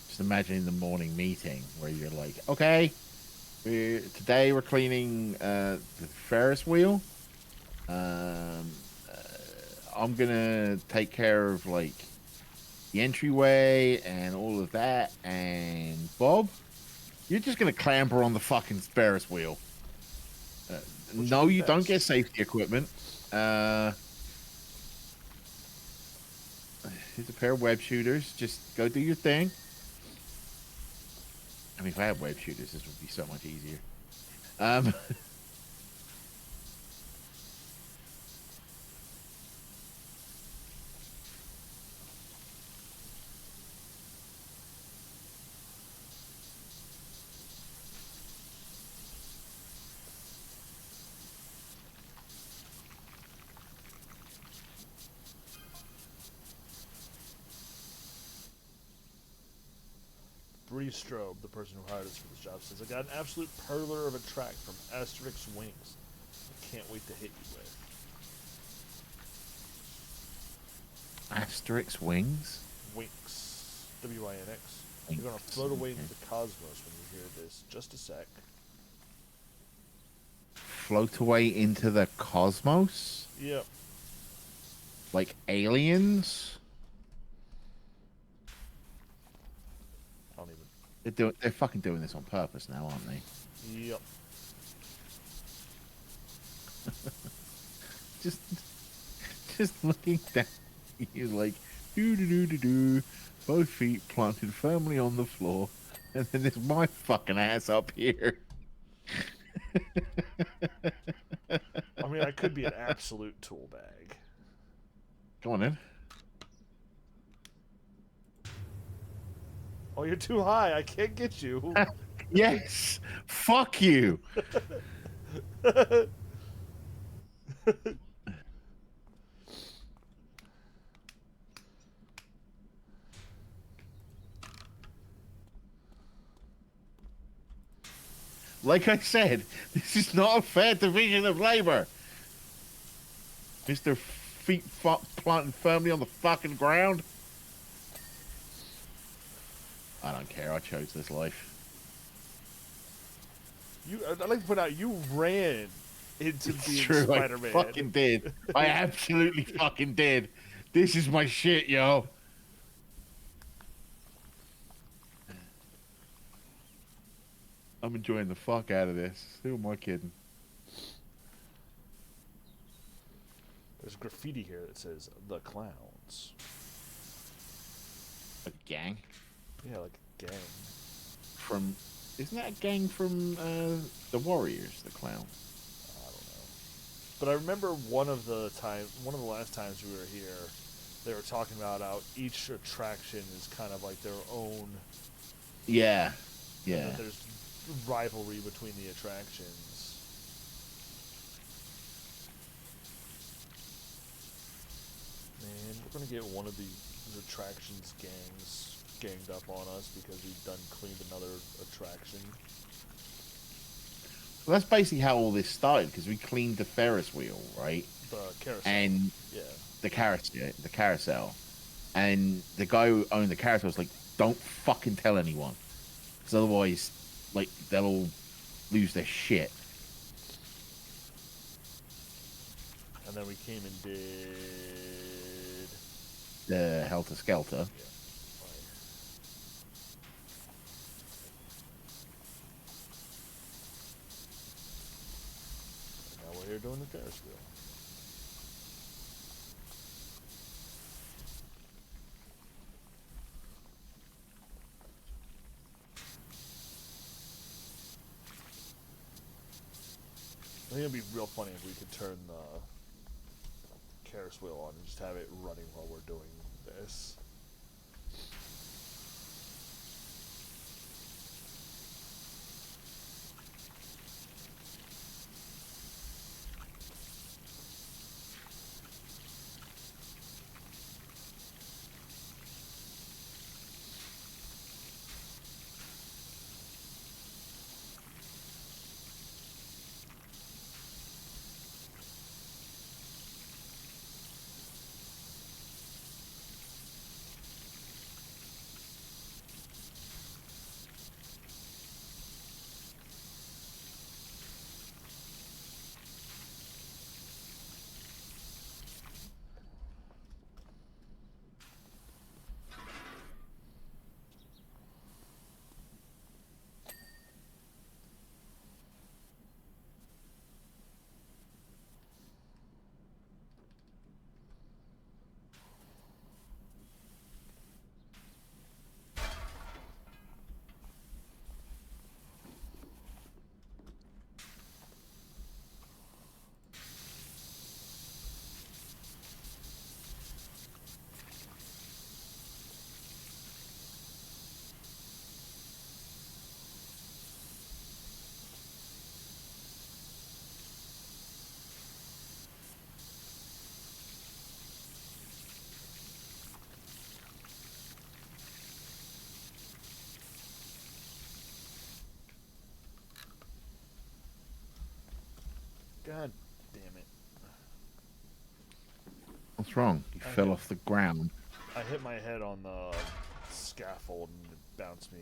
Just imagining the morning meeting where you're like, okay, today we're cleaning the Ferris wheel. Um, I'm gonna take care of like the entryway and all of that. And Bob, you're just gonna clamber on the fucking Ferris wheel. No, you don't get safety equipment. Here's a pair of web shooters. Just go do your thing. I mean, if I had web shooters, this would be so much easier. Maurice Strobe, the person who hired us for this job, says, I got an absolute perler of a track from Asterix Wings. I can't wait to hit you with. Asterix Wings? Winx. W-I-N-X. Winx. You're going to float away into the cosmos when you hear this. Just a sec. Float away into the cosmos? Yep. Like aliens? I don't even... They're fucking doing this on purpose now, aren't they? Yep. just looking down, you're like, do, both feet planted firmly on the floor, and then there's my fucking ass up here. I mean, I could be an absolute tool bag. Come on in. Oh, you're too high. I can't get you. Yes! Fuck you! Like I said, this is not a fair division of labor. Mr. Feet planted firmly on the fucking ground. I don't care. I chose this life. I'd like to point out, you ran into It's being true. Spider-Man. I fucking did. I absolutely fucking did. This is my shit, yo. I'm enjoying the fuck out of this. Who am I kidding? There's graffiti here that says, The Clowns. A gang? Yeah, like a gang. From... Isn't that a gang from the Warriors, the Clowns? I don't know. But I remember one of the last times we were here, they were talking about how each attraction is kind of like their own... Yeah. Yeah. That there's rivalry between the attractions. Man, we're gonna get one of these attractions ganged up on us because we've cleaned another attraction. Well, that's basically how all this started, because we cleaned the Ferris wheel, right? The carousel. And yeah. the carousel. And the guy who owned the carousel was like, don't fucking tell anyone. Because otherwise, like, they'll all lose their shit. And then we came and did... The Helter Skelter. Yeah. Now we're here doing the Ferris wheel. I think it'd be real funny if we could turn the Ferris wheel on and just have it running while we're doing this. God damn it. What's wrong? You fell off the ground. I hit my head on the scaffold and it bounced me.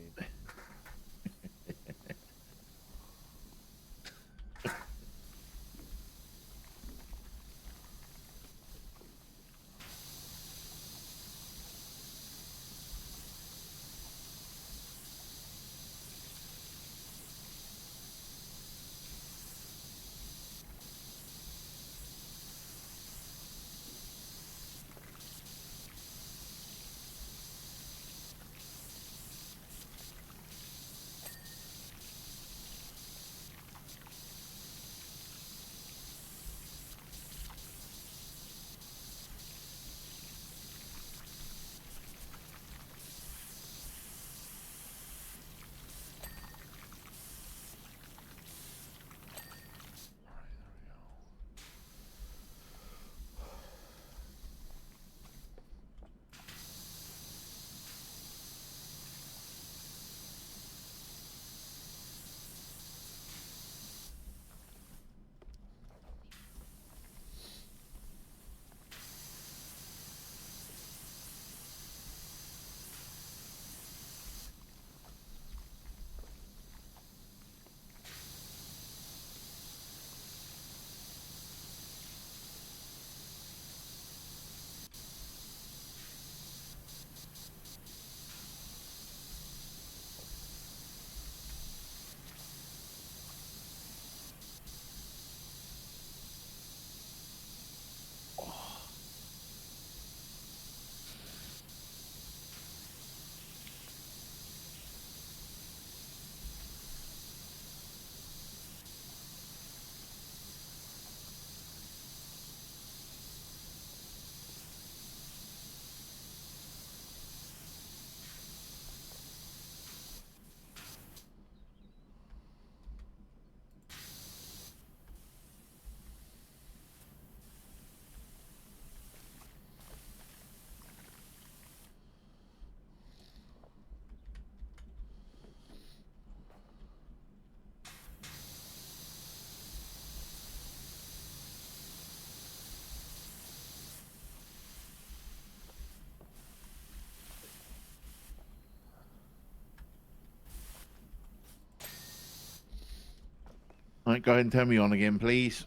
Right, go ahead and turn me on again, please.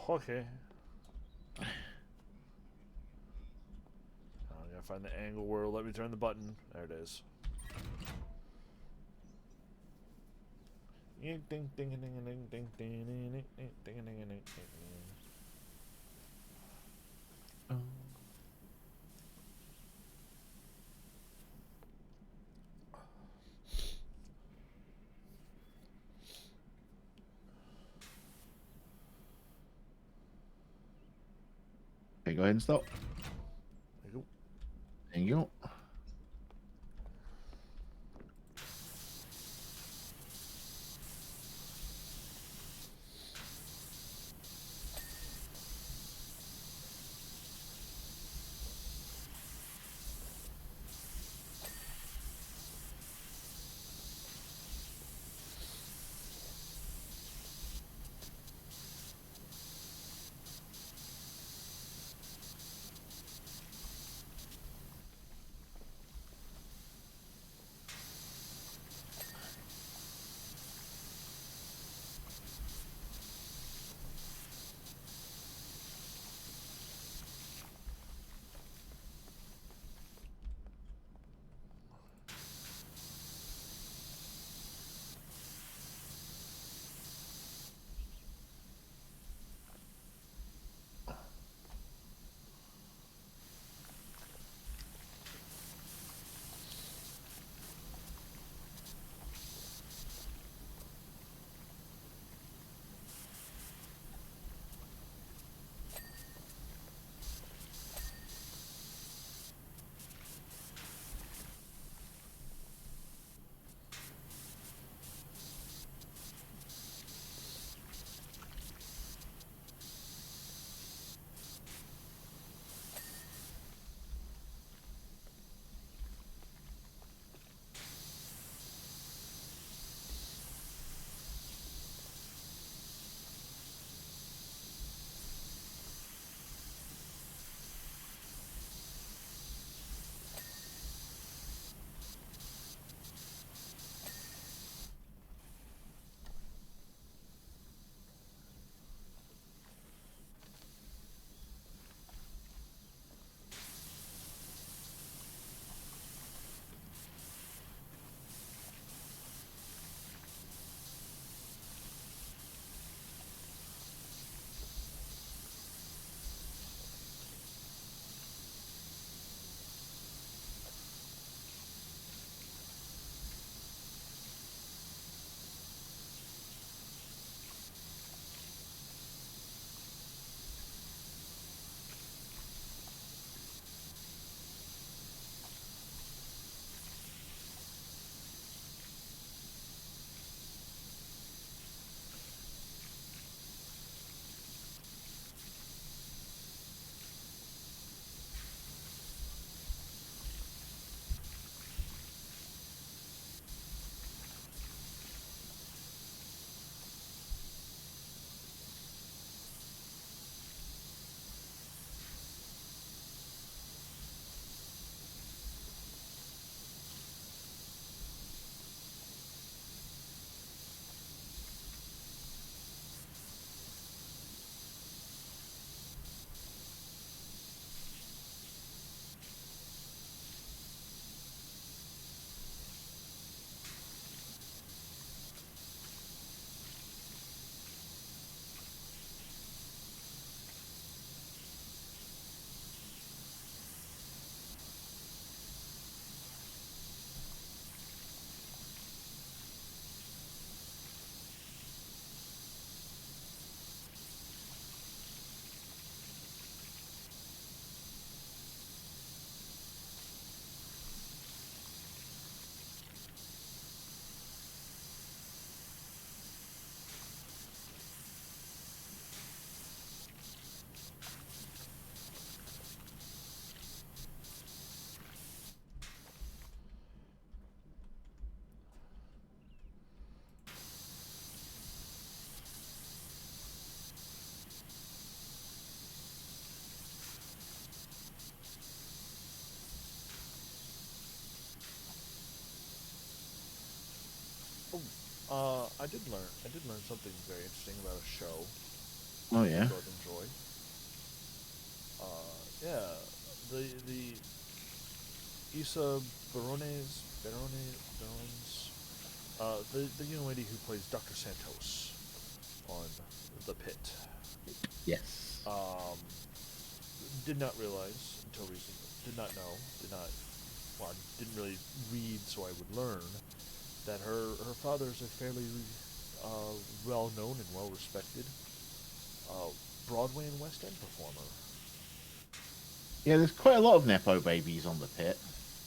Okay. I gotta find the angle where it'll let me turn the button. There it is. Ding ding ding ding ding ding ding ding ding ding ding ding. Okay, go ahead and stop. There you go. There you go. I did learn something very interesting about a show Oh you yeah. both enjoy. Yeah, the Isa Barones, the young lady who plays Dr. Santos on The Pit. Yes. Um, did not realize until recently. Did not know. Did not. Well, I didn't really read, so I would learn that her father is a fairly well known and well respected uh, Broadway and West End performer. Yeah, there's quite a lot of nepo babies on the pit.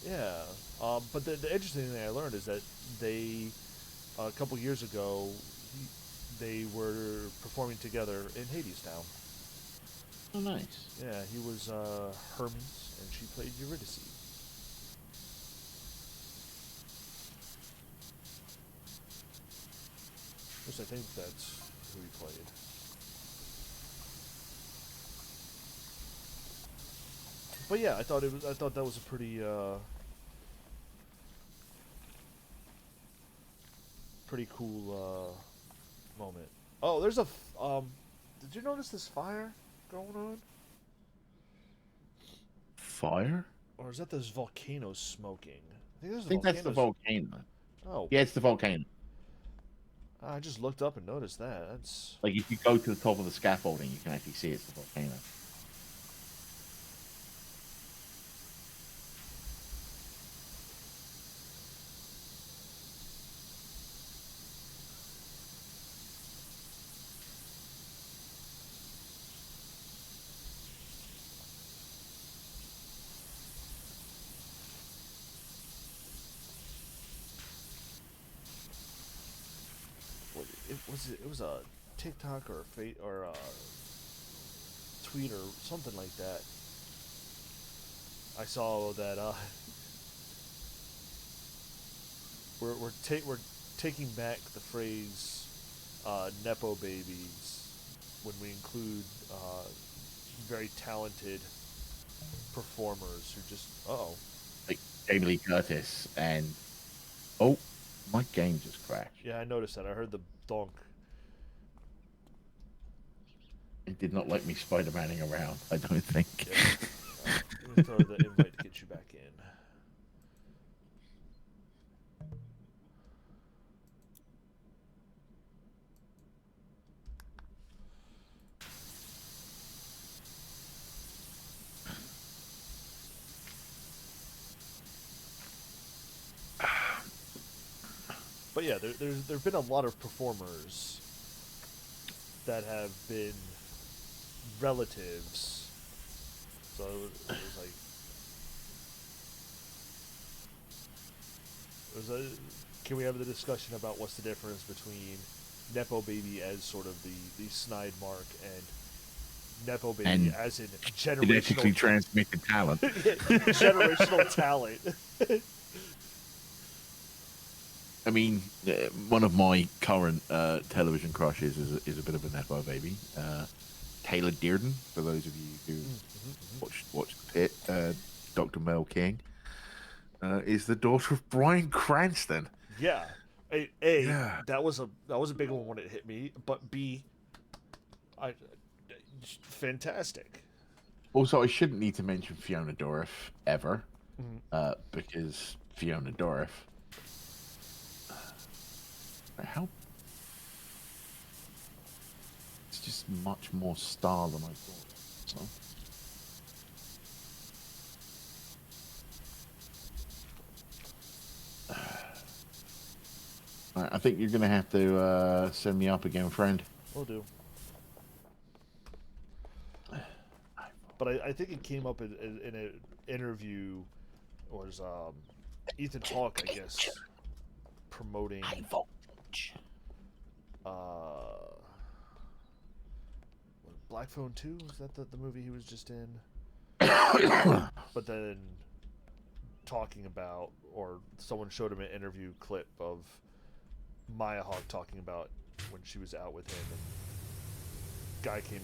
Yeah, but the interesting thing I learned is that they a couple years ago they were performing together in Hadestown. Oh, nice. Yeah, he was Hermes and she played Eurydice. Which I think that's who he played. But yeah, I thought that was a pretty cool moment. Oh, there's a did you notice this fire going on? Fire? Or is that this volcano smoking? I think there's I a think that's the volcano. volcano. Oh, Yeah, it's the volcano. I just looked up and noticed that. That's Like if you go to the top of the scaffolding, you can actually see it's the volcano. what it was. It was a TikTok or a tweet or something like that. I saw that we're taking back the phrase nepo babies when we include very talented performers who just oh Like Jamie Lee Curtis and oh, my game just crashed. yeah I noticed that I heard the donk. It did not like me Spider-Manning around. I don't think. Yeah. Let me throw the invite to get you back in. But yeah, there've been a lot of performers that have been relatives. So it was like it was a. Can we have the discussion about what's the difference between nepo baby as sort of the snide mark and nepo baby And as in genetically generational transmitted talent. generational talent? I mean, one of my current television crushes is a bit of a nepo baby. Taylor Dearden, for those of you who watched The Pit, Dr. Mel King, is the daughter of Bryan Cranston. Yeah. Yeah. That was a big one when it hit me, but B, I fantastic. Also, I shouldn't need to mention Fiona Dourif ever, Mhm. because Fiona Dourif, how it's just much more star than I thought. So. All right, I think you're gonna have to send me up again, friend. Will do. But I think it came up in an interview, was Ethan Hawke, I guess, promoting High voltage. uh, Black Phone 2? Is that the movie he was just in? But then talking about, or someone showed him an interview clip of Maya Hawke talking about when she was out with him, and guy came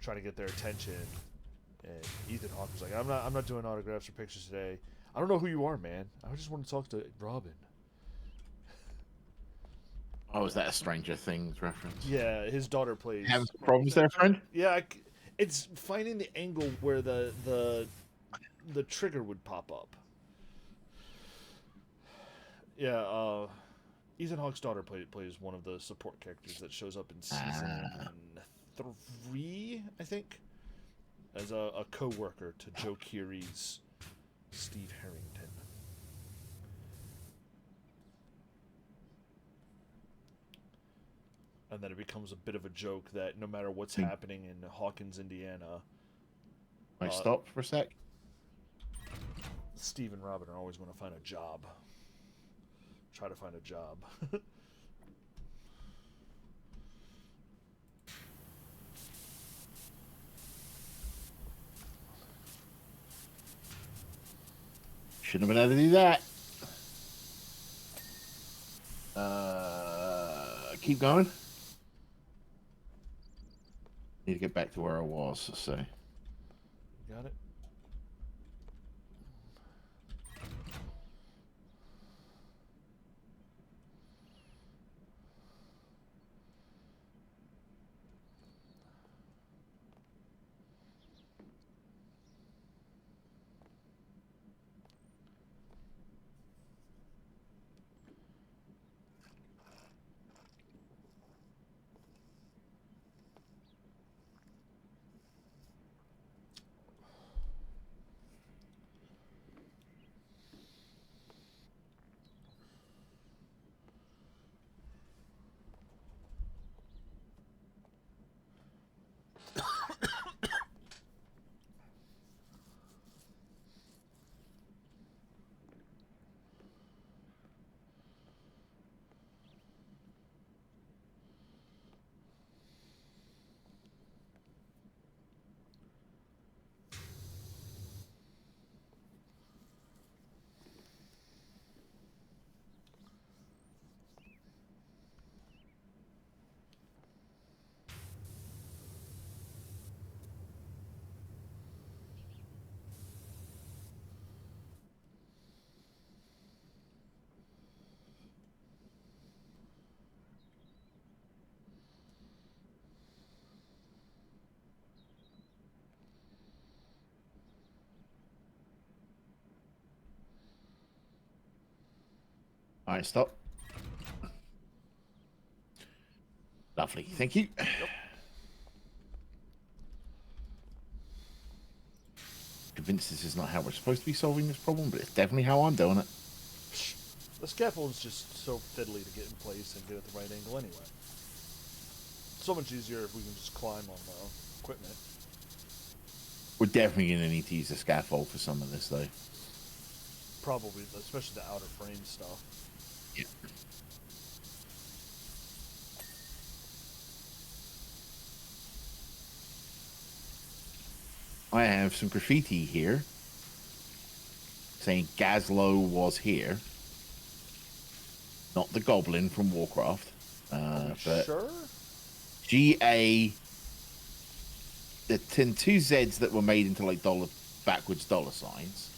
trying to get their attention, and Ethan Hawke was like, I'm not doing autographs or pictures today. I don't know who you are, man. I just want to talk to Robin." Oh, is that a Stranger Things reference? Yeah, his daughter plays. Having some problems there, friend? Yeah, it's finding the angle where the trigger would pop up. Yeah, Ethan Hawke's daughter plays one of the support characters that shows up in season 3, I think, as a co-worker to Joe Keery's Steve Harrington. And then it becomes a bit of a joke that no matter what's happening in Hawkins, Indiana, I stopped for a sec. Steve and Robin are always going to find a job. Try to find a job. Shouldn't have been able to do that. Keep going. Need to get back to where I was, so. Got it? All right, stop. Lovely. Thank you. Yep. Convinced this is not how we're supposed to be solving this problem, but it's definitely how I'm doing it. The scaffold's just so fiddly to get in place and get at the right angle anyway. So much easier if we can just climb on the equipment. We're definitely going to need to use the scaffold for some of this, though. Probably, especially the outer frame stuff. Yeah. I have some graffiti here saying Gazlowe was here. Not the goblin from Warcraft. But Sure? G-A... The two Z's that were made into like backwards dollar signs.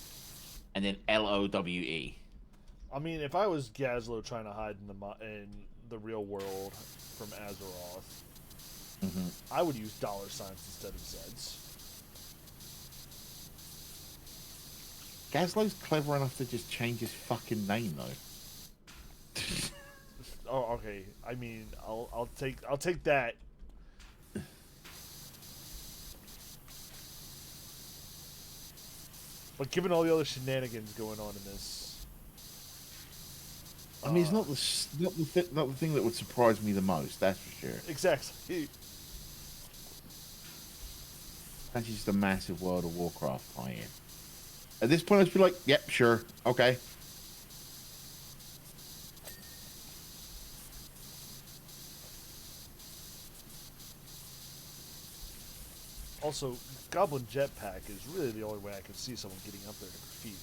And then L-O-W-E. I mean, if I was Gazlowe trying to hide in the real world from Azeroth, I would use dollar signs instead of Z's. Gazlowe's clever enough to just change his fucking name, though. Oh, okay. I mean, I'll take that. But given all the other shenanigans going on in this, I mean, it's not the thing that would surprise me the most. That's for sure. exactly. That's just a massive World of Warcraft tie-in. At this point, I'd be like, "Yep, sure, okay." Also, Goblin Jetpack is really the only way I could see someone getting up there to graffiti.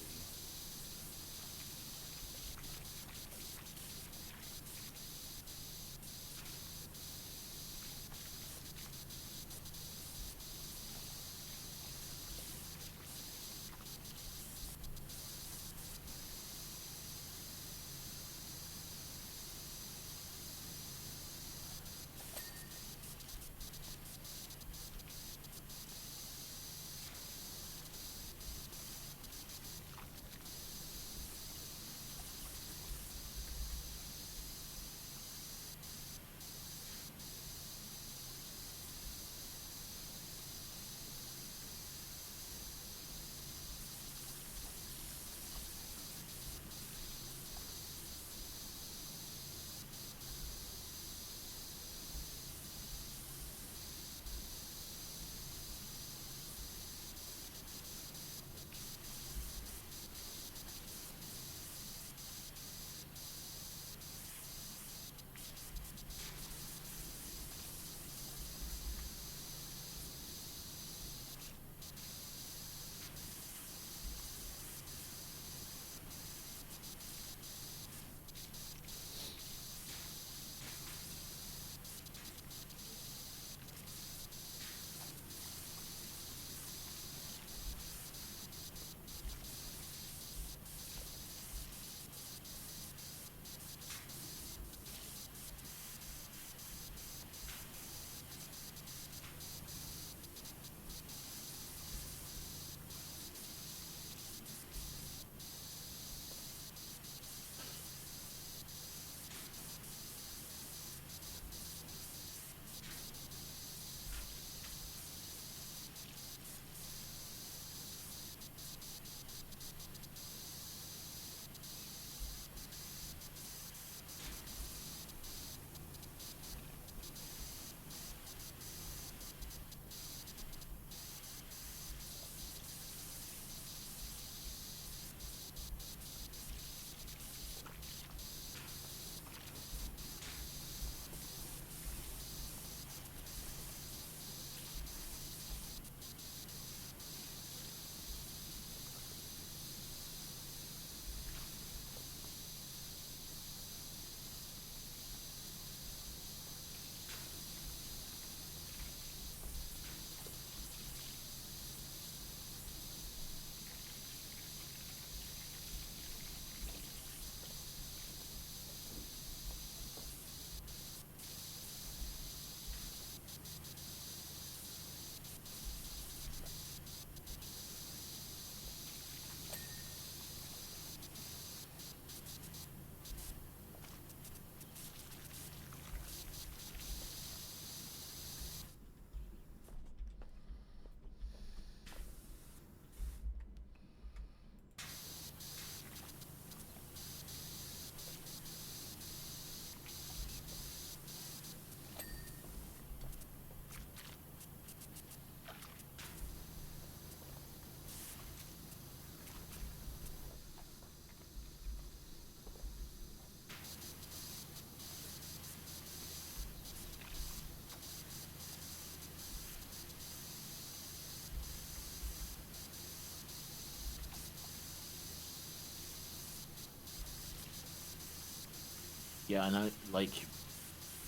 Yeah, I know. Like,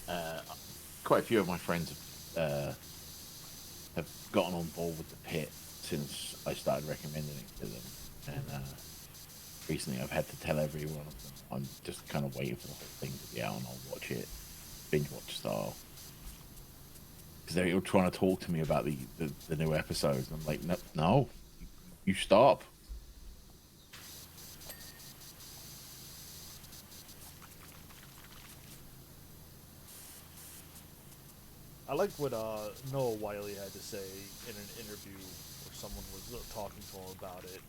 uh, quite a few of my friends have gotten on board with the pit since I started recommending it to them, and recently I've had to tell every one of them I'm just kind of waiting for the whole thing to be out, and I'll watch it, binge watch style. Because they're all trying to talk to me about the new episodes, and I'm like, no, no, you stop. I like what Noah Wiley had to say in an interview where someone was talking to him about it.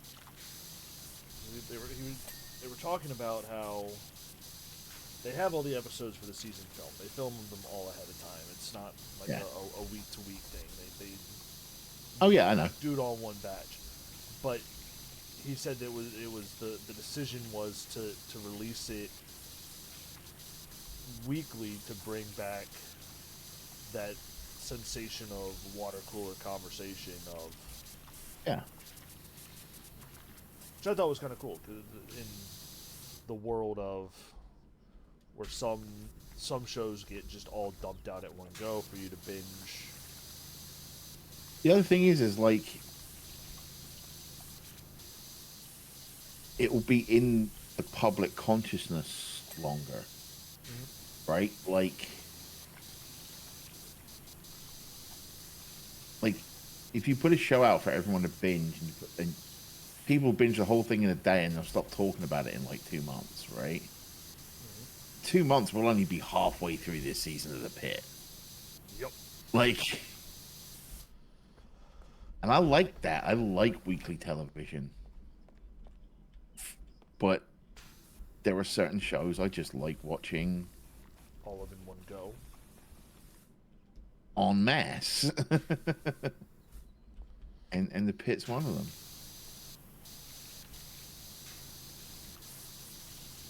They were talking about how they have all the episodes for the season film. They film them all ahead of time. It's not like Yeah. a week to week thing. They Oh yeah, I know. do it all in one batch. But he said that it was the decision was to release it weekly to bring back that sensation of water cooler conversation of, Yeah. which I thought was kind of cool, cause in the world of where some shows get just all dumped out at one go for you to binge. The other thing is like it will be in the public consciousness longer, right? Like if you put a show out for everyone to binge, and people binge the whole thing in a day, and they'll stop talking about it in like 2 months, right? 2 months will only be halfway through this season of the pit. Yep. Like, and I like that. I like weekly television, but there are certain shows I just like watching All of in one go. en masse. And the pit's one of them.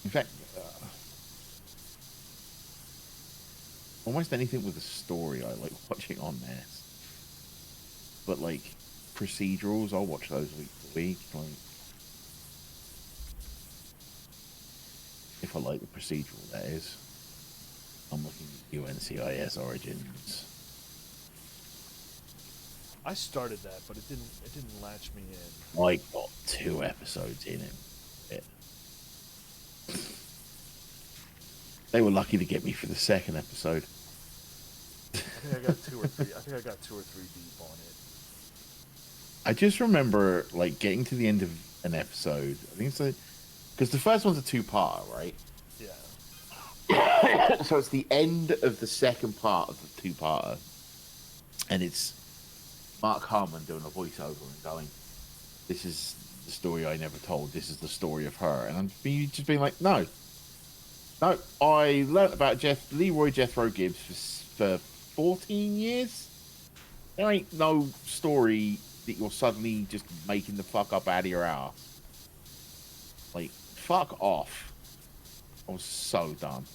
In fact, almost anything with a story I like watching en masse. But like procedurals, I'll watch those week to week. Like if I like the procedural, that is. I'm looking at UNCIS Origins. I started that, but it didn't latch me in. I got 2 episodes in it. They were lucky to get me for the second episode. I think I got 2 or 3. I think I got 2 or 3 deep on it. I just remember like getting to the end of an episode. I think it's like because the first one's a 2-part, right? Yeah. So it's the end of the second part of the 2-parter, and it's Mark Harmon doing a voiceover and going, "This is the story I never told. This is the story of her." And I'm just being like, "No, no." I learnt about Leroy Jethro Gibbs for 14 years. There ain't no story that you're suddenly just making the fuck up out of your ass. Like, fuck off. I was so done.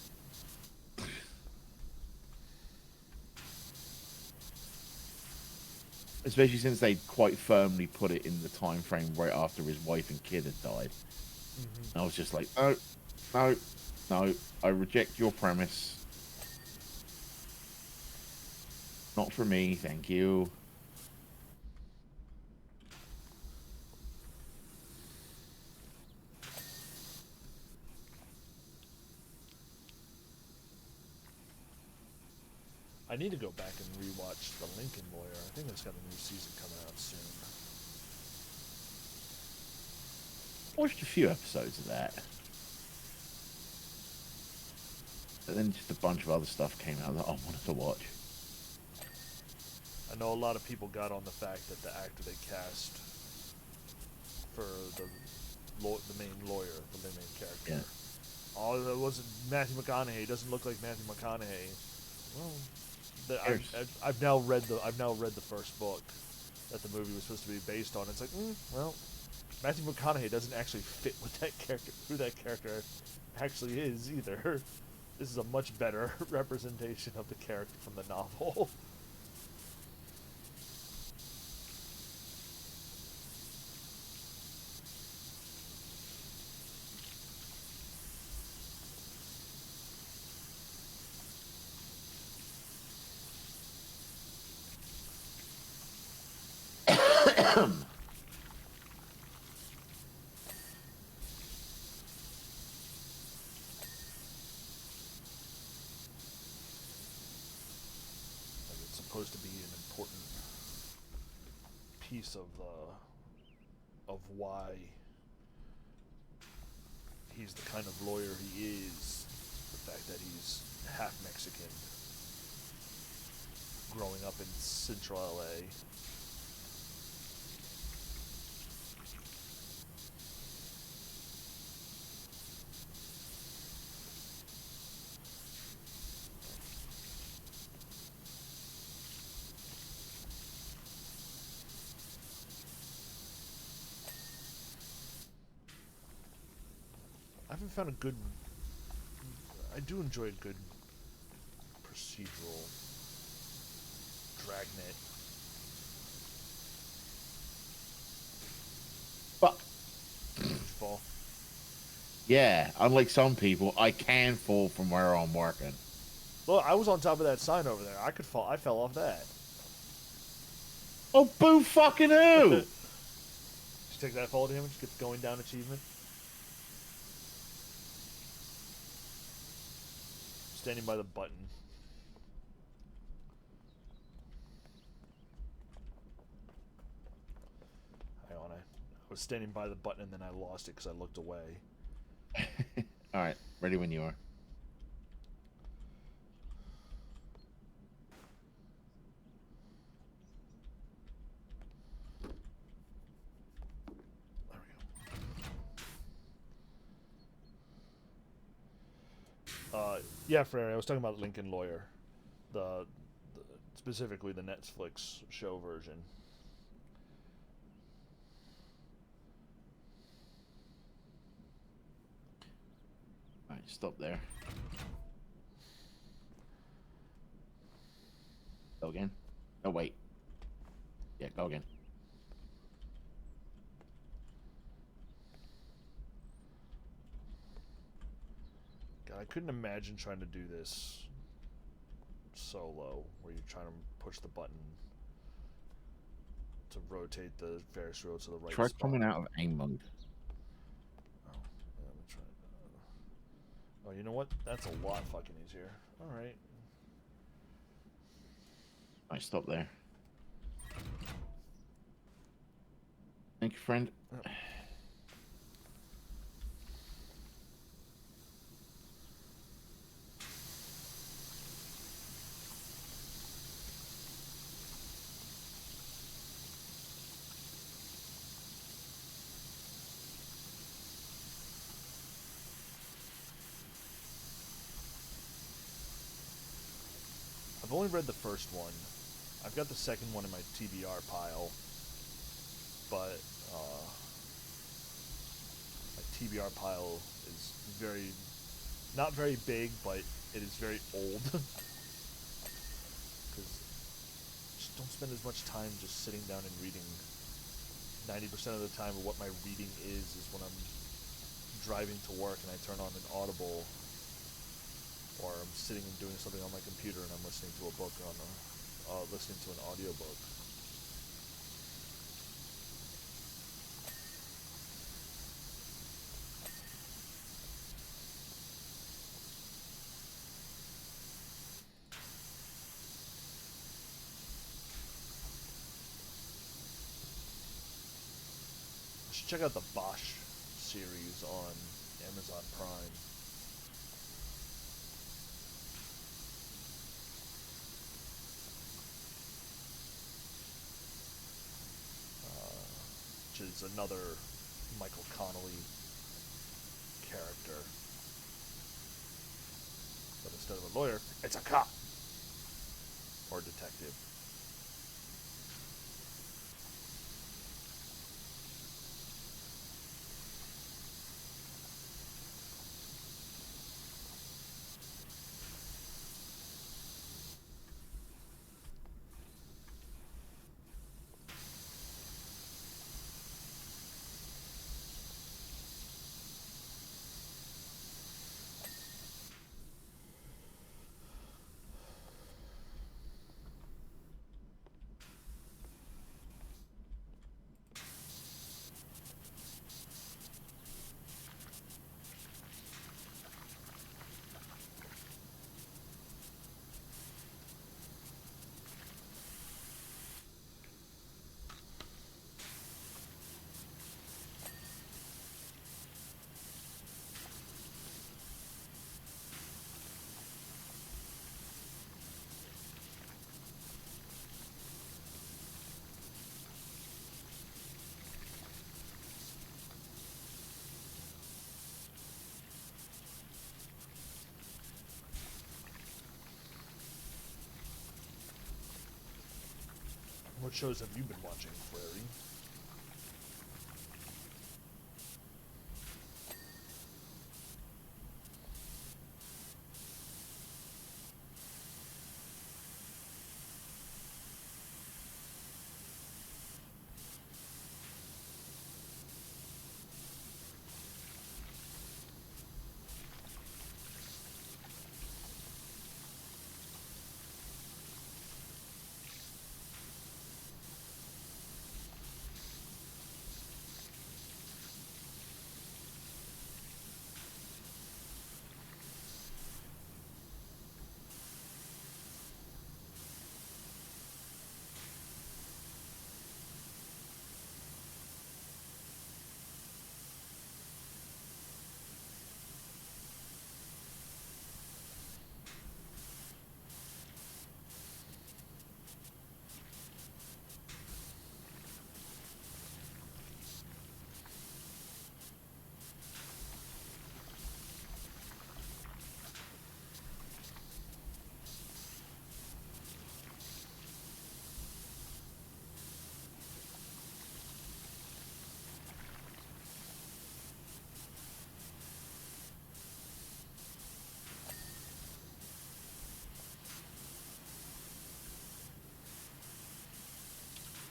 Especially since they quite firmly put it in the time frame right after his wife and kid had died. Mm-hmm. I was just like, no, no, no. I reject your premise. Not for me, thank you. I need to go back and rewatch The Lincoln Lawyer. I think it's got a new season coming out soon. Watched a few episodes of that. But then just a bunch of other stuff came out that I wanted to watch. I know a lot of people got on the fact that the actor they cast for the main lawyer, the main character. Yeah. Oh, that wasn't Matthew McConaughey. He doesn't look like Matthew McConaughey. Well, I've now read the first book that the movie was supposed to be based on. It's like, well, Matthew McConaughey doesn't actually fit with that character, who that character actually is either. This is a much better representation of the character from the novel. Like it's supposed to be an important piece of why he's the kind of lawyer he is. The fact that he's half Mexican, growing up in Central LA. I haven't found a good. I do enjoy a good procedural Dragnet. But Did you fall? yeah, unlike some people, I can fall from where I'm working. Well, I was on top of that sign over there. I could fall. I fell off that. Oh, boo fucking who? Did you take that fall damage? Get the going down achievement. Standing by the button. Hang on, I was standing by the button and then I lost it because I looked away. Alright, ready when you are. There we go. Yeah, Frere, I was talking about Lincoln Lawyer. The specifically the Netflix show version. Alright, stop there. Go again. Oh, wait. Yeah, go again. God, I couldn't imagine trying to do this solo, where you're trying to push the button to rotate the Ferris wheel to the right Try spot. coming out of aim mode. Oh, yeah, let me try. Oh, you know what? That's a lot fucking easier. All right. Alright, stop there. Thank you, friend. Oh. I've only read the first one. I've got the second one in my TBR pile, but my TBR pile is not very big, but it is very old. Because just don't spend as much time just sitting down and reading. 90% of the time of what my reading is when I'm driving to work and I turn on an Audible, or I'm sitting and doing something on my computer and I'm listening to a book listening to an audiobook. You should check out the Bosch series on Amazon Prime. Which is another Michael Connelly character. But instead of a lawyer, it's a cop. Or detective. What shows have you been watching, Prairie?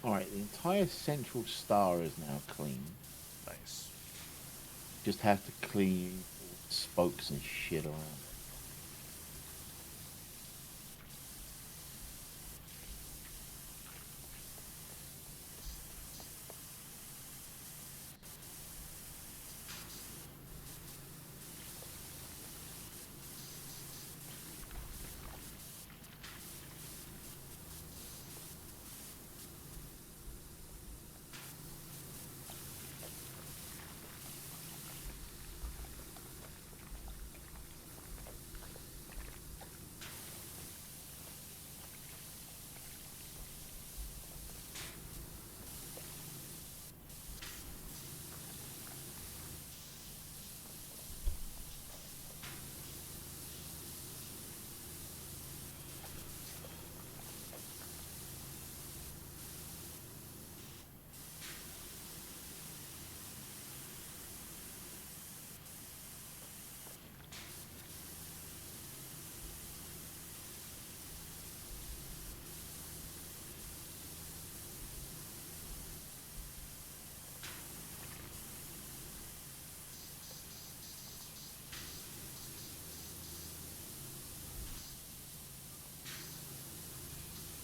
All right, the entire central star is now clean. Nice. Just have to clean all the spokes and shit around it.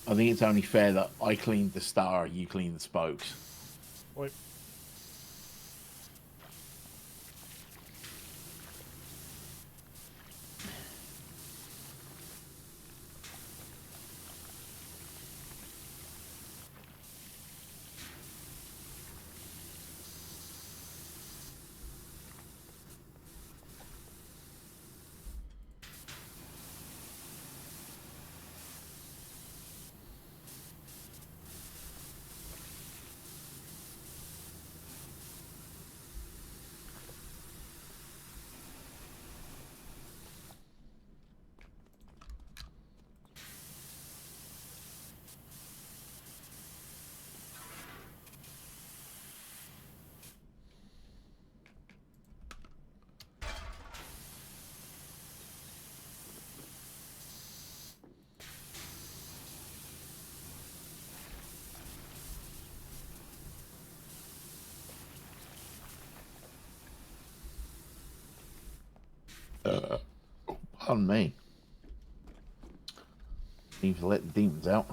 I think it's only fair that I cleaned the star, you clean the spokes. Wait. Pardon me. Need to let the demons out.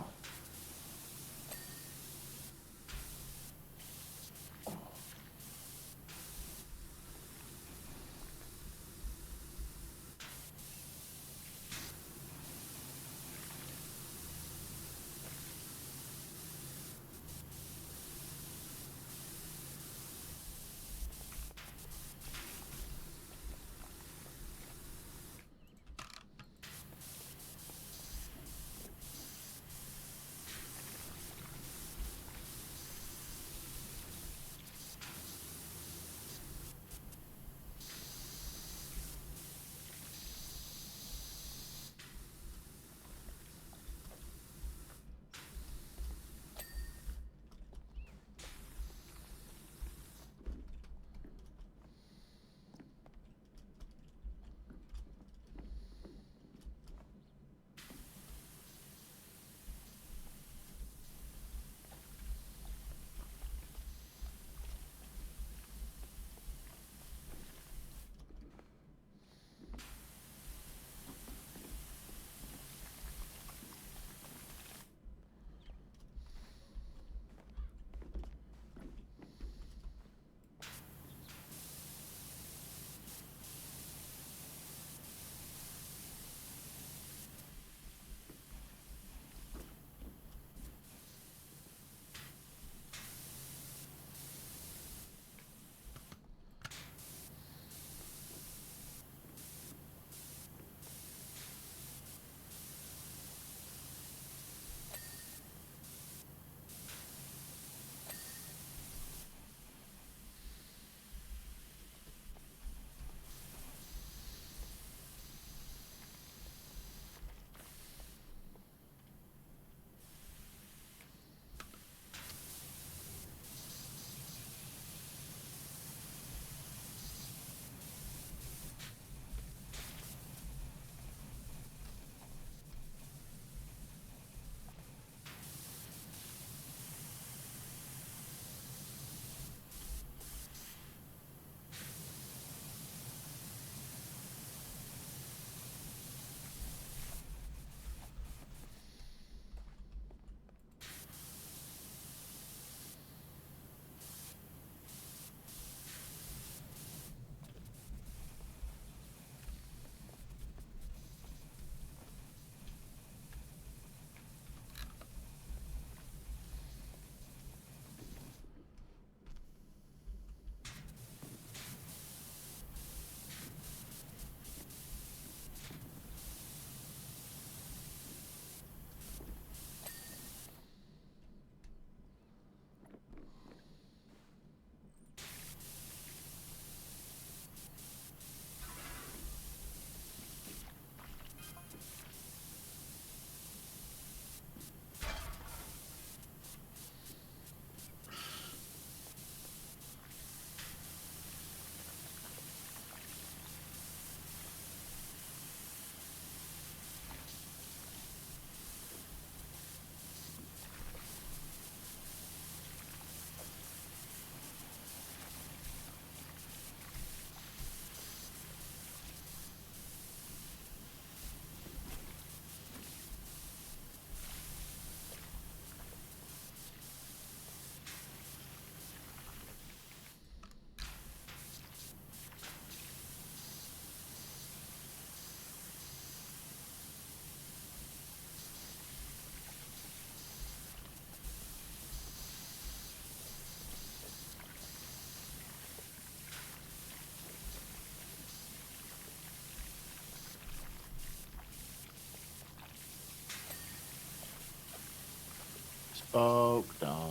Spoke down.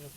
Yep.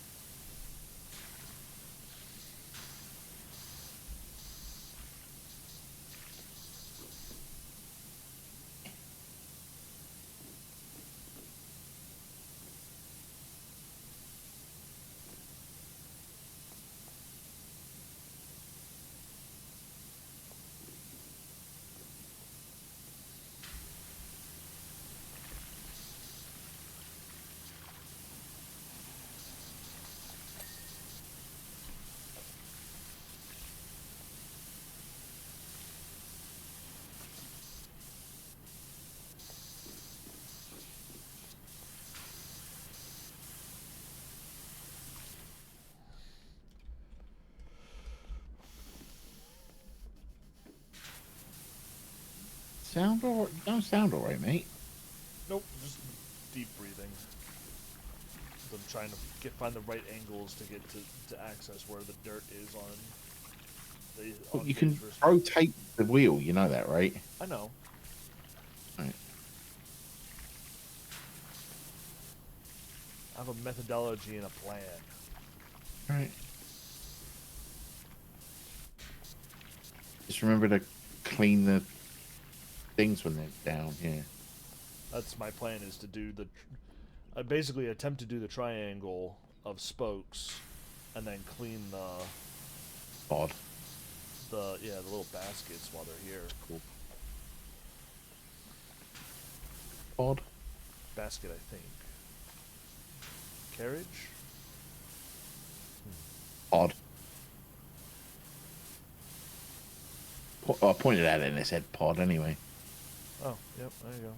Sound all right? Don't sound all right, mate. Nope, just deep breathing. I'm trying to find the right angles to get to access where the dirt is on the Well, on you page can versus. rotate the wheel. You know that, right? I know. Right. I have a methodology and a plan. Right. Just remember to clean the things when they're down. Yeah. That's my plan. Is to do the. I basically attempt to do the triangle of spokes, and then clean Odd. the little baskets while they're here. Cool. Odd. Basket, I think. Carriage. Odd. I pointed at it and it said pod anyway. Oh, yep. There you go.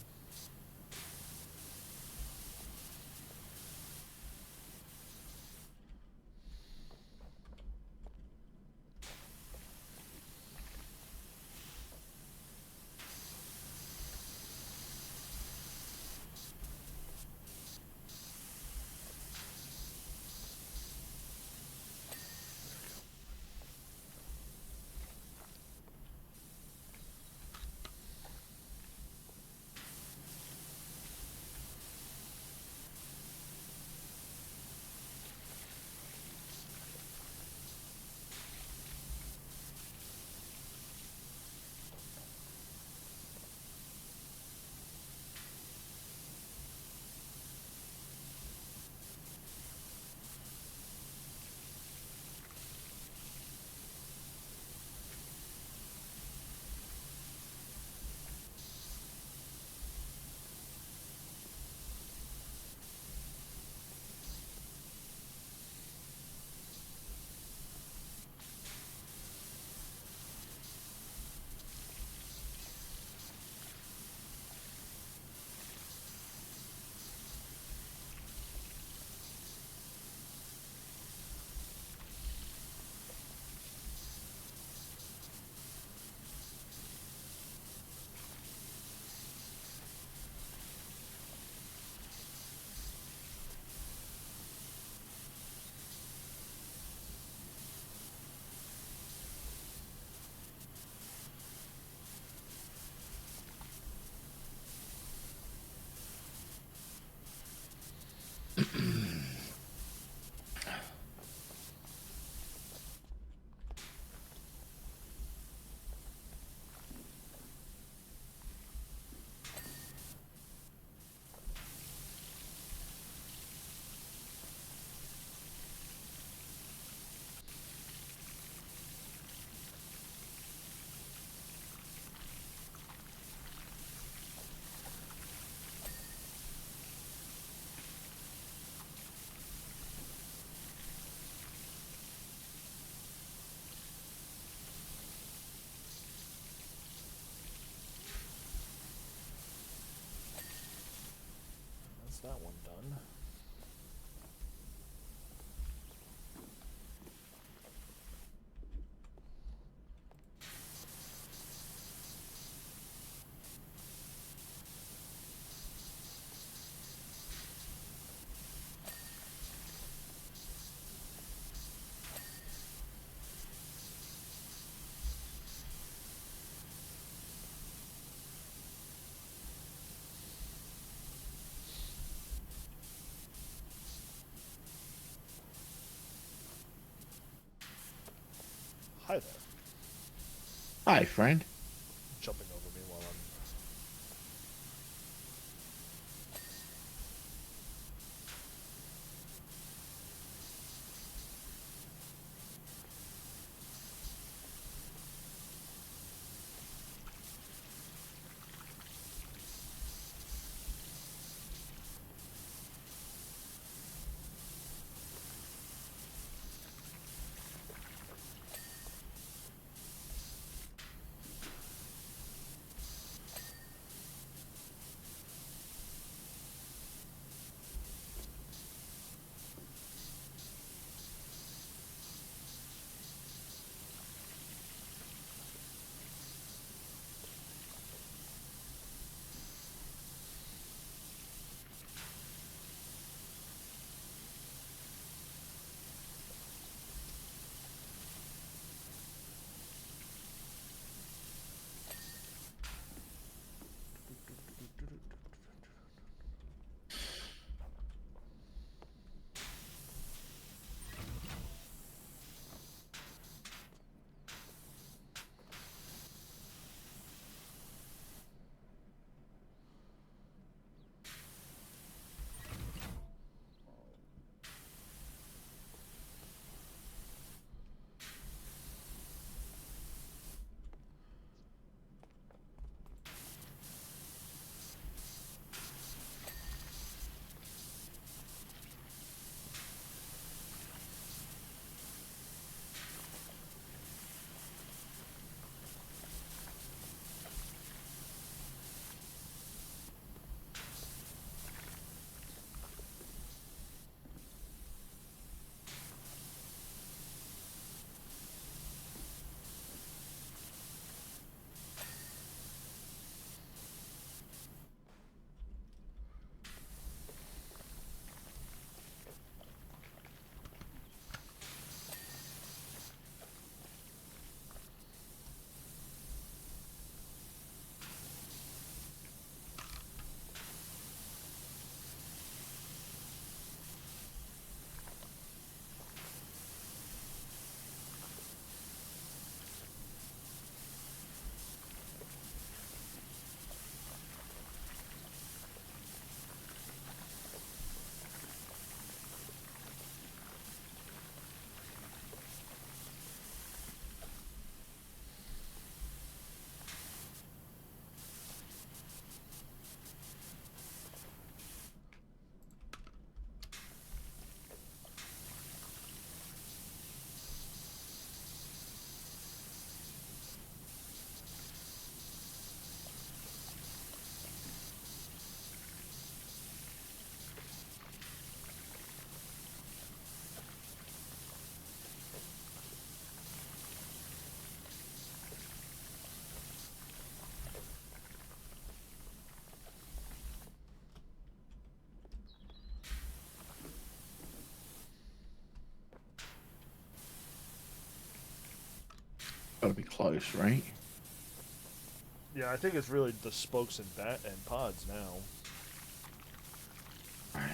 That's that one done. Hi there. Hi, friend. Jumping over me while I'm. Gotta be close, right? Yeah, I think it's really the spokes and pods now. Alright.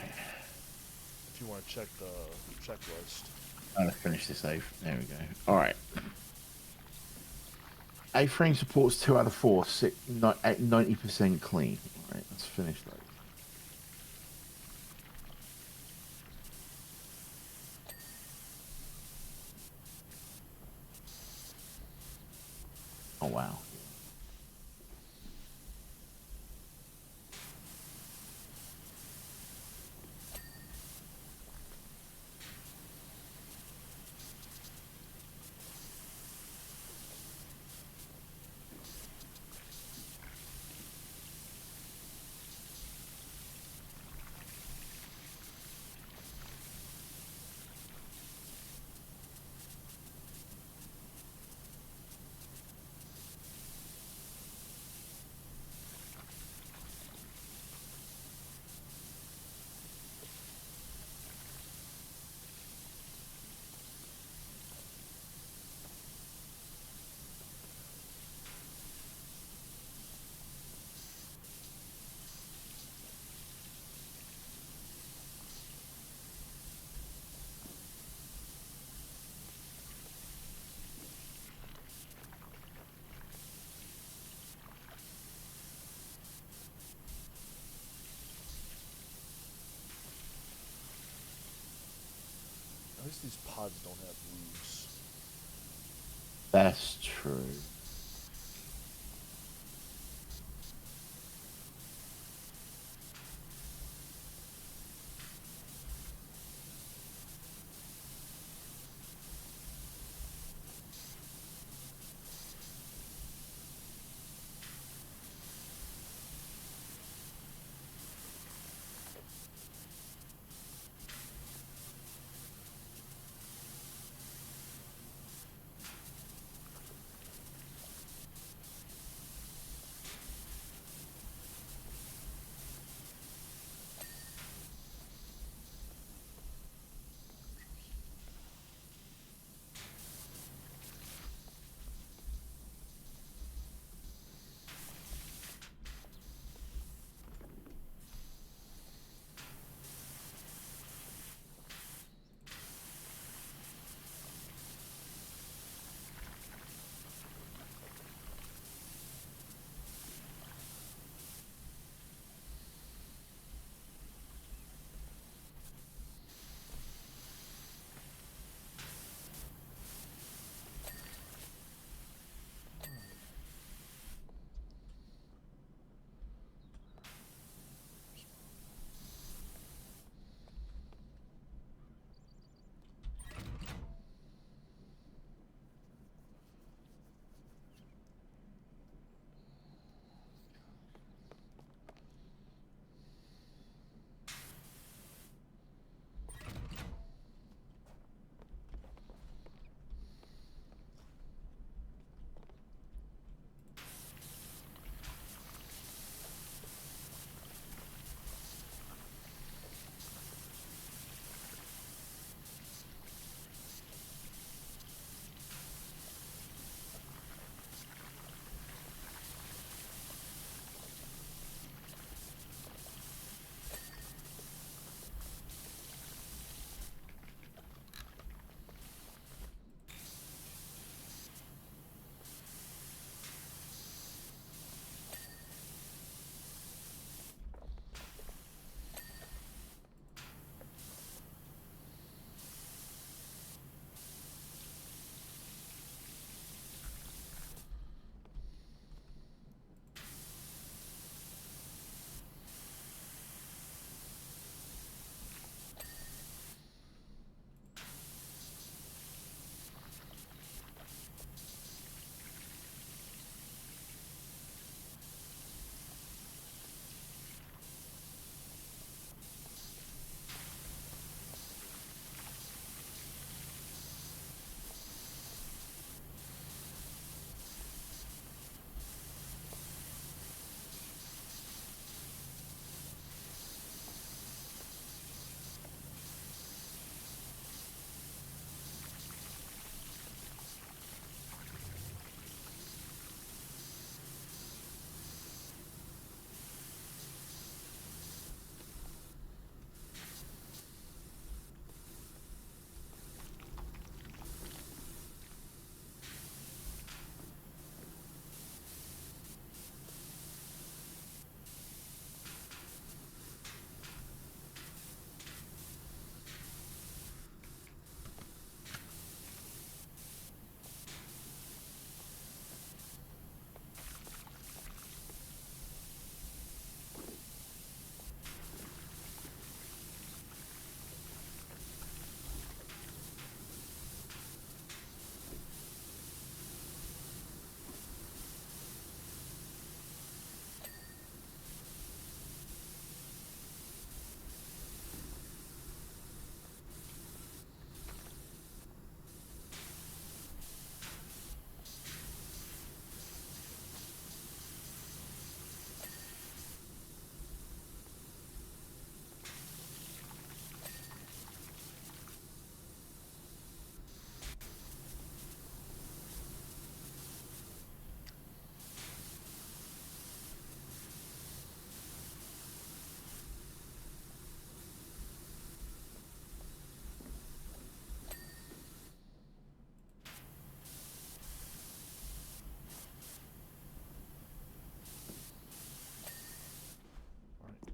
If you want to check the checklist. Let's finish this save. There we go. Alright. A-frame supports 2 out of 4, at 90% clean. Alright, let's finish those. Oh, wow. least these pods don't have roofs. That's true.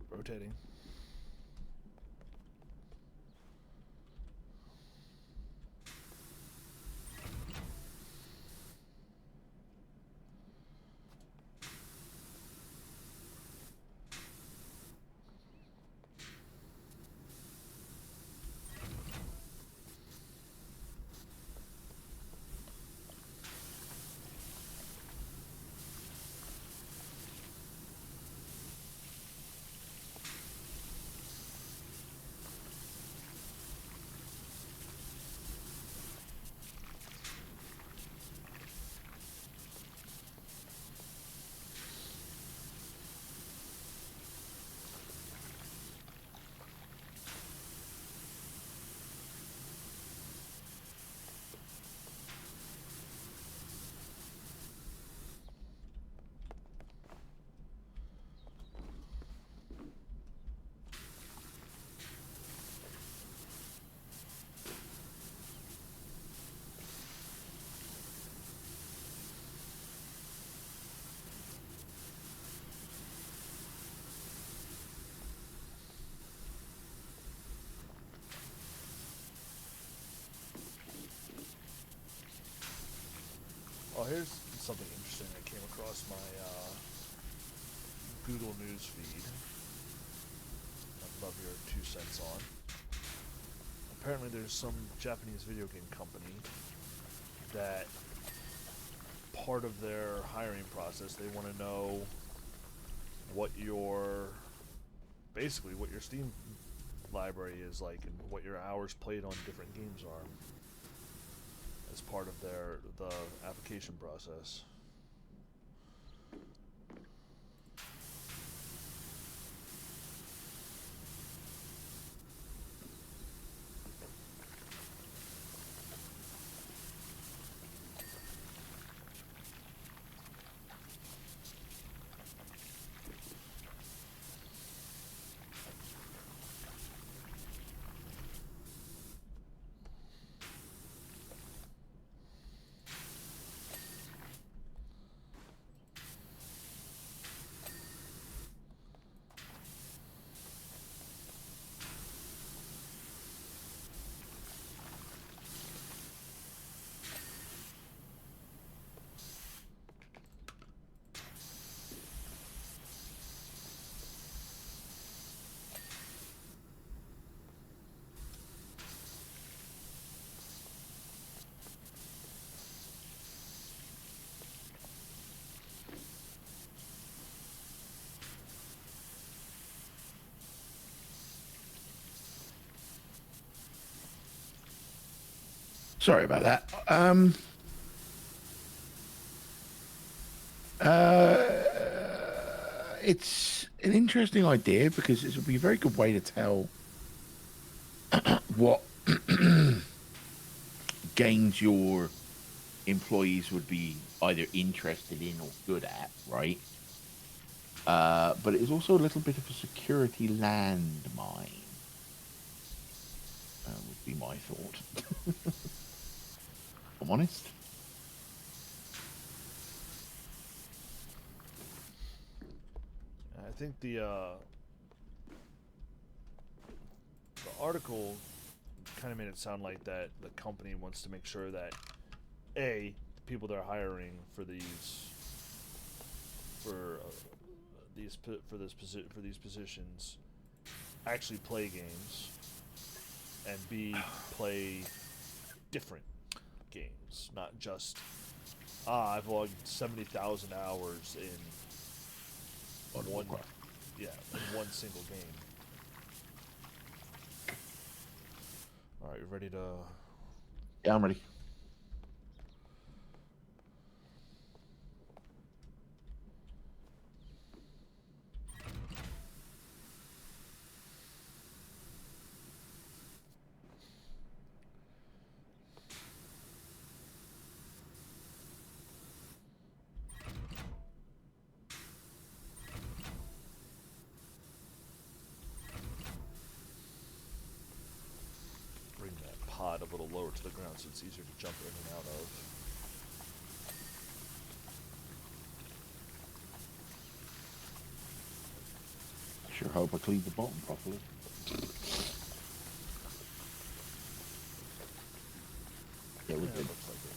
Rotating. here's something interesting I came across my Google News feed. I'd love your 2 cents on. Apparently, there's some Japanese video game company that part of their hiring process, they want to know what your basically what your Steam library is like and what your hours played on different games are as part of the application process. Sorry about that. Uh, it's an interesting idea because it would be a very good way to tell what games your employees would be either interested in or good at, right? But it is also a little bit of a security landmine, would be my thought. I'm honest. I think the article kind of made it sound like that the company wants to make sure that the people they're hiring for these positions actually play games, and B, play different games, not just I've logged 70,000 hours in one in one single game. All right, you ready to? Yeah, I'm ready. Bring that pod a little lower to the ground so it's easier to jump in and out of. Sure hope I cleaned the bottom properly. Yeah, we did. Looks like it.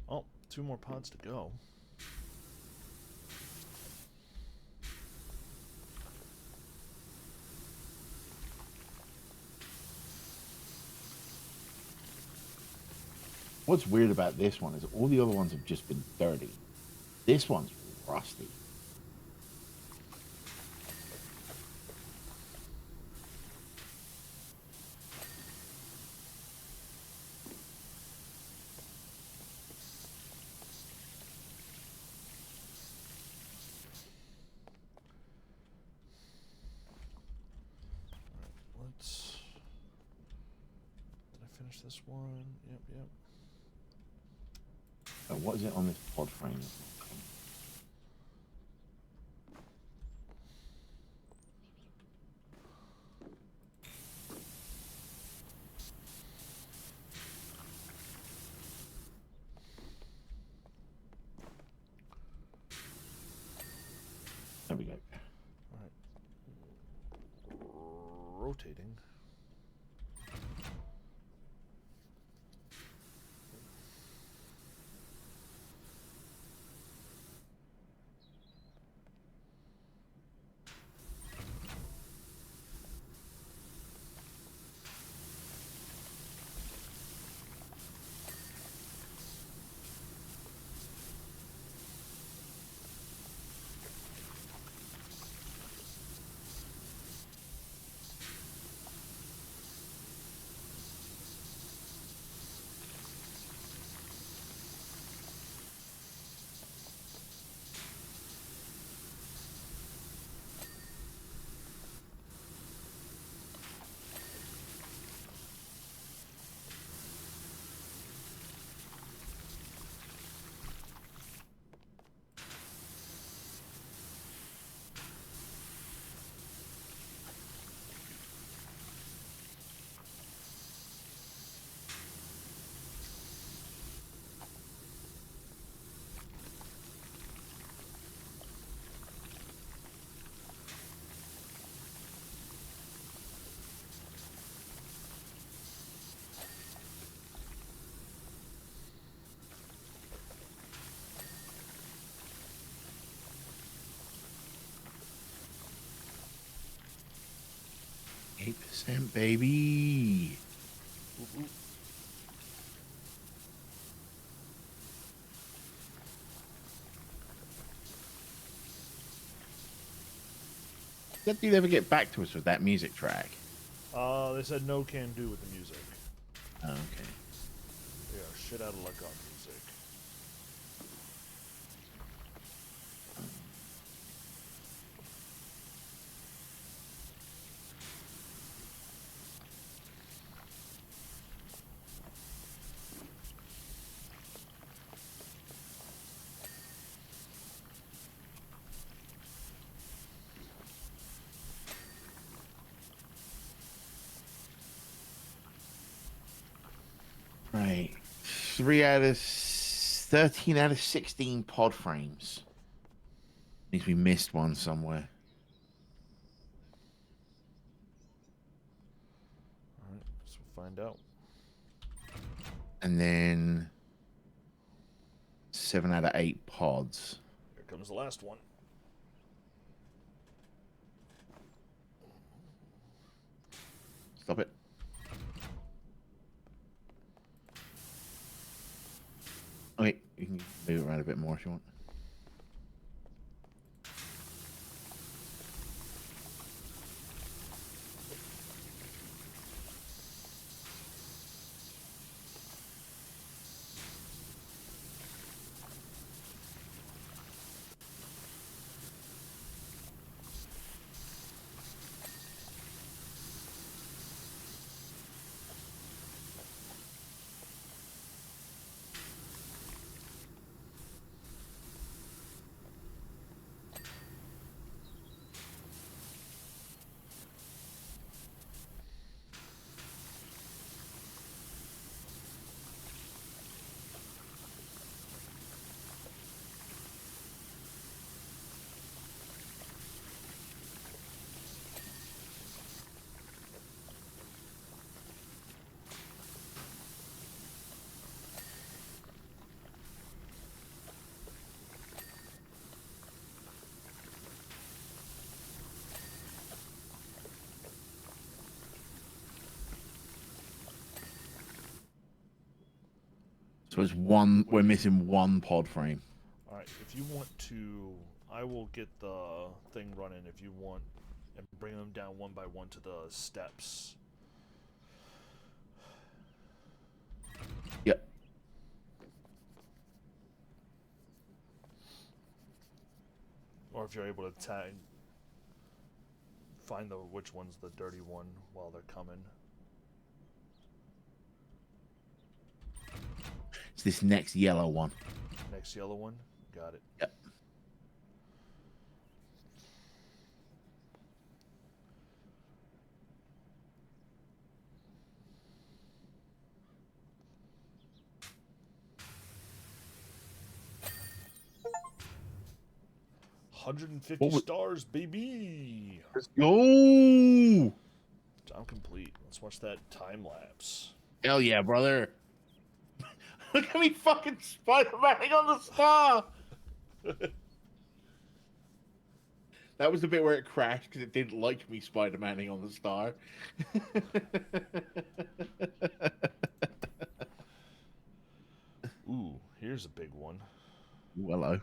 Oh, 2 more pods to go. What's weird about this one is all the other ones have just been dirty. This one's rusty. finish this one. Yep, yep. What is it on this pod frame? There we go. All right. Rotating. %, baby. Ooh, ooh. Did you ever get back to us with that music track? They said no can do with the music. Oh, okay. They are shit out of luck on music. Right. 13 out of 16 pod frames. Means we missed one somewhere. All right, so we'll find out. And then 7 out of 8 pods. Here comes the last one. Stop it. Okay, you can move it around a bit more if you want. So it's one. We're missing one pod frame. All right, if you want to, I will get the thing running if you want, and bring them down one by one to the steps. Yep. Or if you're able to tag, find the which one's the dirty one while they're coming. It's this next yellow one. Next yellow one. Got it. Yep. $150 stars, baby. Let's go. I'm complete. Let's watch that time lapse. Hell yeah, brother. Look at me fucking Spider-Man on the star. That was the bit where it crashed because it didn't like me Spider-Maning on the star. Ooh, here's a big one. Ooh, hello.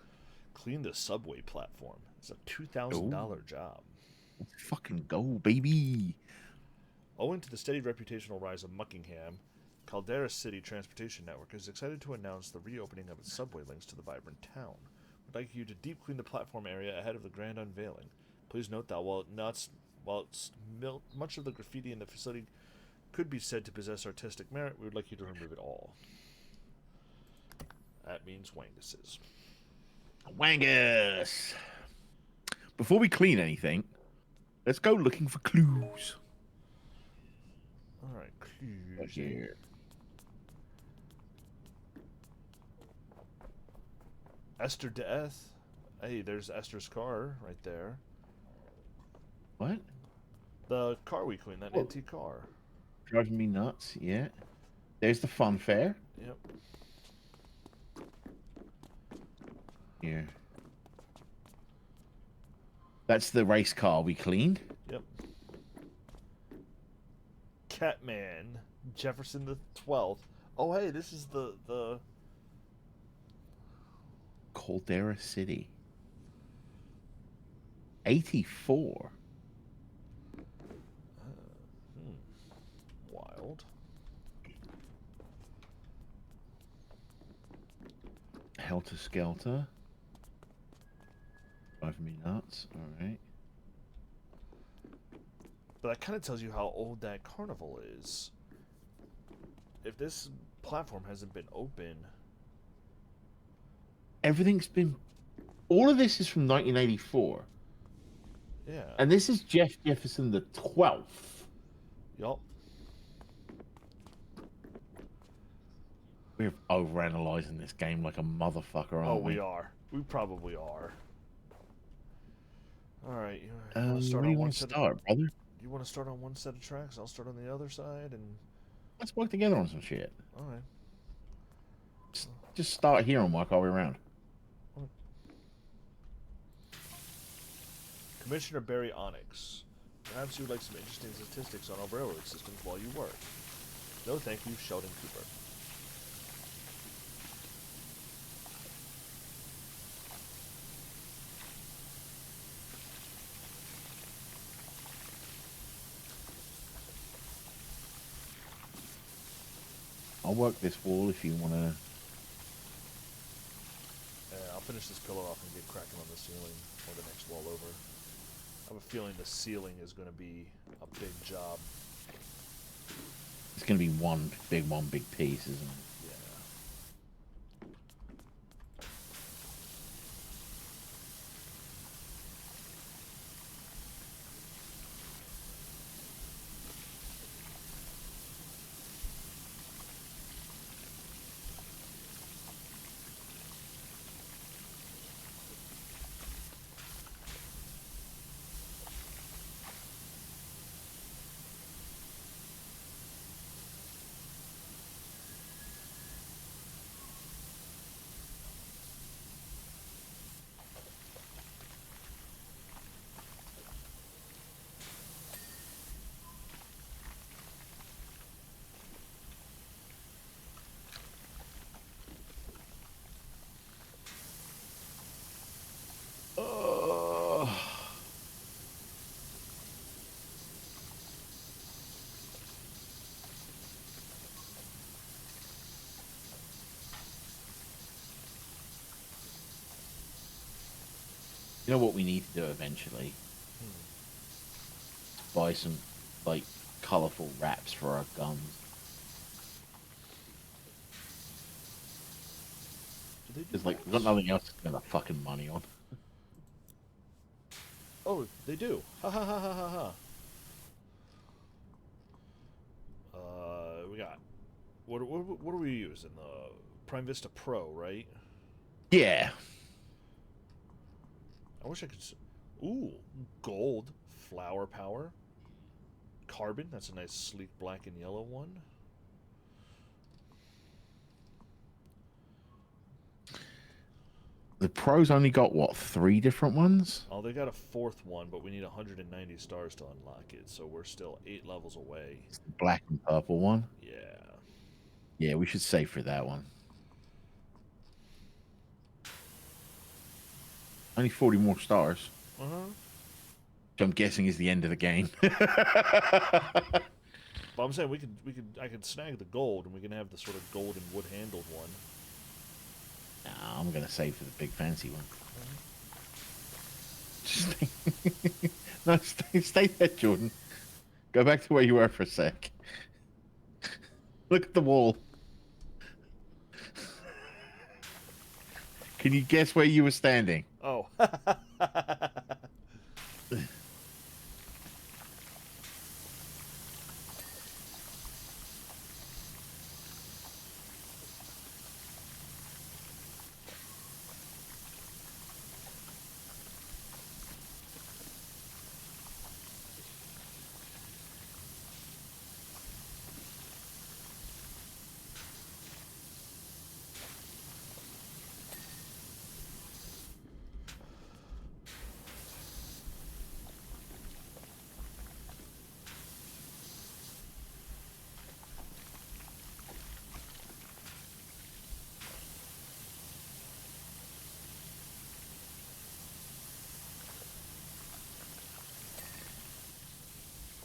Clean the subway platform. It's a $2,000 job. Let's fucking go, baby. Owing to the steady reputational rise of Muckingham, Caldera City Transportation Network is excited to announce the reopening of its subway links to the vibrant town. We'd like you to deep clean the platform area ahead of the grand unveiling. Please note that while much of the graffiti in the facility could be said to possess artistic merit, we would like you to remove it all. That means Wangus's. Wangus. Before we clean anything, let's go looking for clues. Alright, clues. Here. Esther Death. Hey, there's Esther's car right there. What? The car we cleaned, that antique car. Driving me nuts, yeah. There's the fun fair. Yep. Here. That's the race car we cleaned. Yep. Catman. Jefferson the 12th. Oh, hey, this is the... Caldera City. 84. Wild. Helter Skelter. Driving me nuts. Alright. But that kind of tells you how old that carnival is. If this platform hasn't been open... Everything's been... All of this is from 1984. Yeah. And this is Jefferson the 12th. Yup. We're overanalyzing this game like a motherfucker, aren't Oh, we? we are. We probably are. Alright, you want to start where do on you one want to set start, brother? You want to start on one set of tracks? I'll start on the other side, and... Let's work together on some shit. Alright. Just start here and work our way around. Commissioner Barry Onyx. Perhaps you would like some interesting statistics on our railroad systems while you work. No thank you, Sheldon Cooper. I'll work this wall if you want to... I'll finish this pillar off and get cracking on the ceiling or the next wall over. I have a feeling the ceiling is going to be a big job. It's going to be one big piece, isn't it? Yeah. You know what we need to do eventually? Buy some, like, colourful wraps for our guns. Do they do It's like we've got maps? nothing else to spend our fucking money on. Oh, they do. Ha ha ha ha ha ha. We got what are we using? The Prime Vista Pro, right? Yeah. I wish I could. Ooh, gold, flower power, carbon. That's a nice sleek black and yellow one. The pros only got what, 3 different ones? Oh, they got a fourth one, but we need 190 stars to unlock it, so we're still 8 levels away. It's the black and purple one. Yeah. Yeah, we should save for that one. Only 40 more stars. Uh huh. Which I'm guessing is the end of the game. But I'm saying I could snag the gold, and we can have the sort of gold and wood handled one. Nah, I'm gonna save for the big fancy one. No, stay there, Jordan. Go back to where you were for a sec. Look at the wall. Can you guess where you were standing? Oh.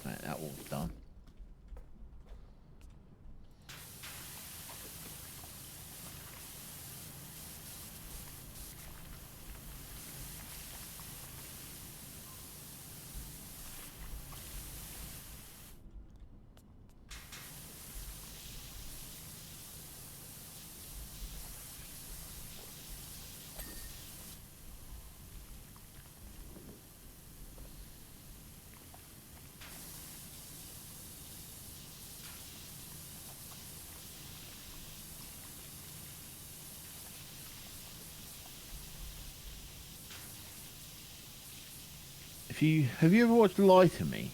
Right, that wall's done. Have you ever watched Lie to Me?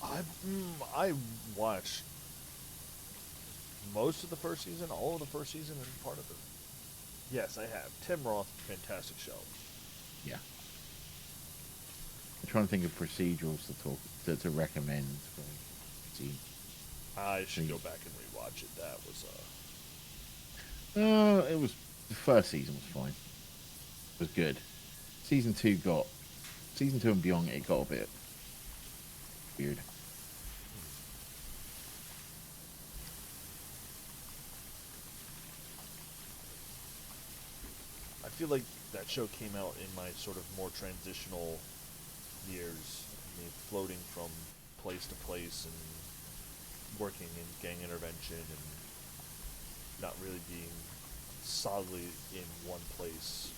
I watched most of the first season, all of the first season, and part of it. Yes, I have. Tim Roth, fantastic show. Yeah. I'm trying to think of procedurals to recommend for see. I should go back and rewatch it. That was It was the first season was fine. It was good. Season two and beyond. It got a bit weird. I feel like that show came out in my sort of more transitional years. I mean, floating from place to place and working in gang intervention and not really being solidly in one place.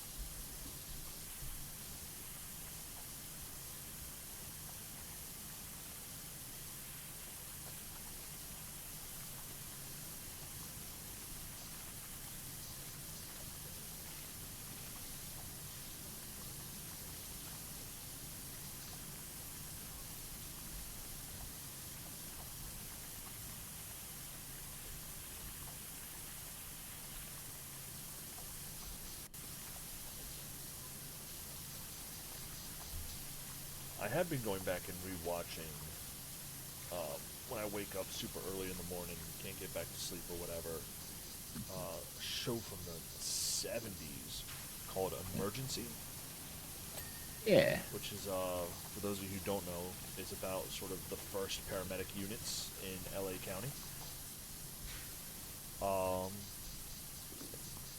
I have been going back and rewatching when I wake up super early in the morning, can't get back to sleep or whatever. A show from the 70s called Emergency, Yeah. which is, for those of you who don't know, is about sort of the first paramedic units in LA County.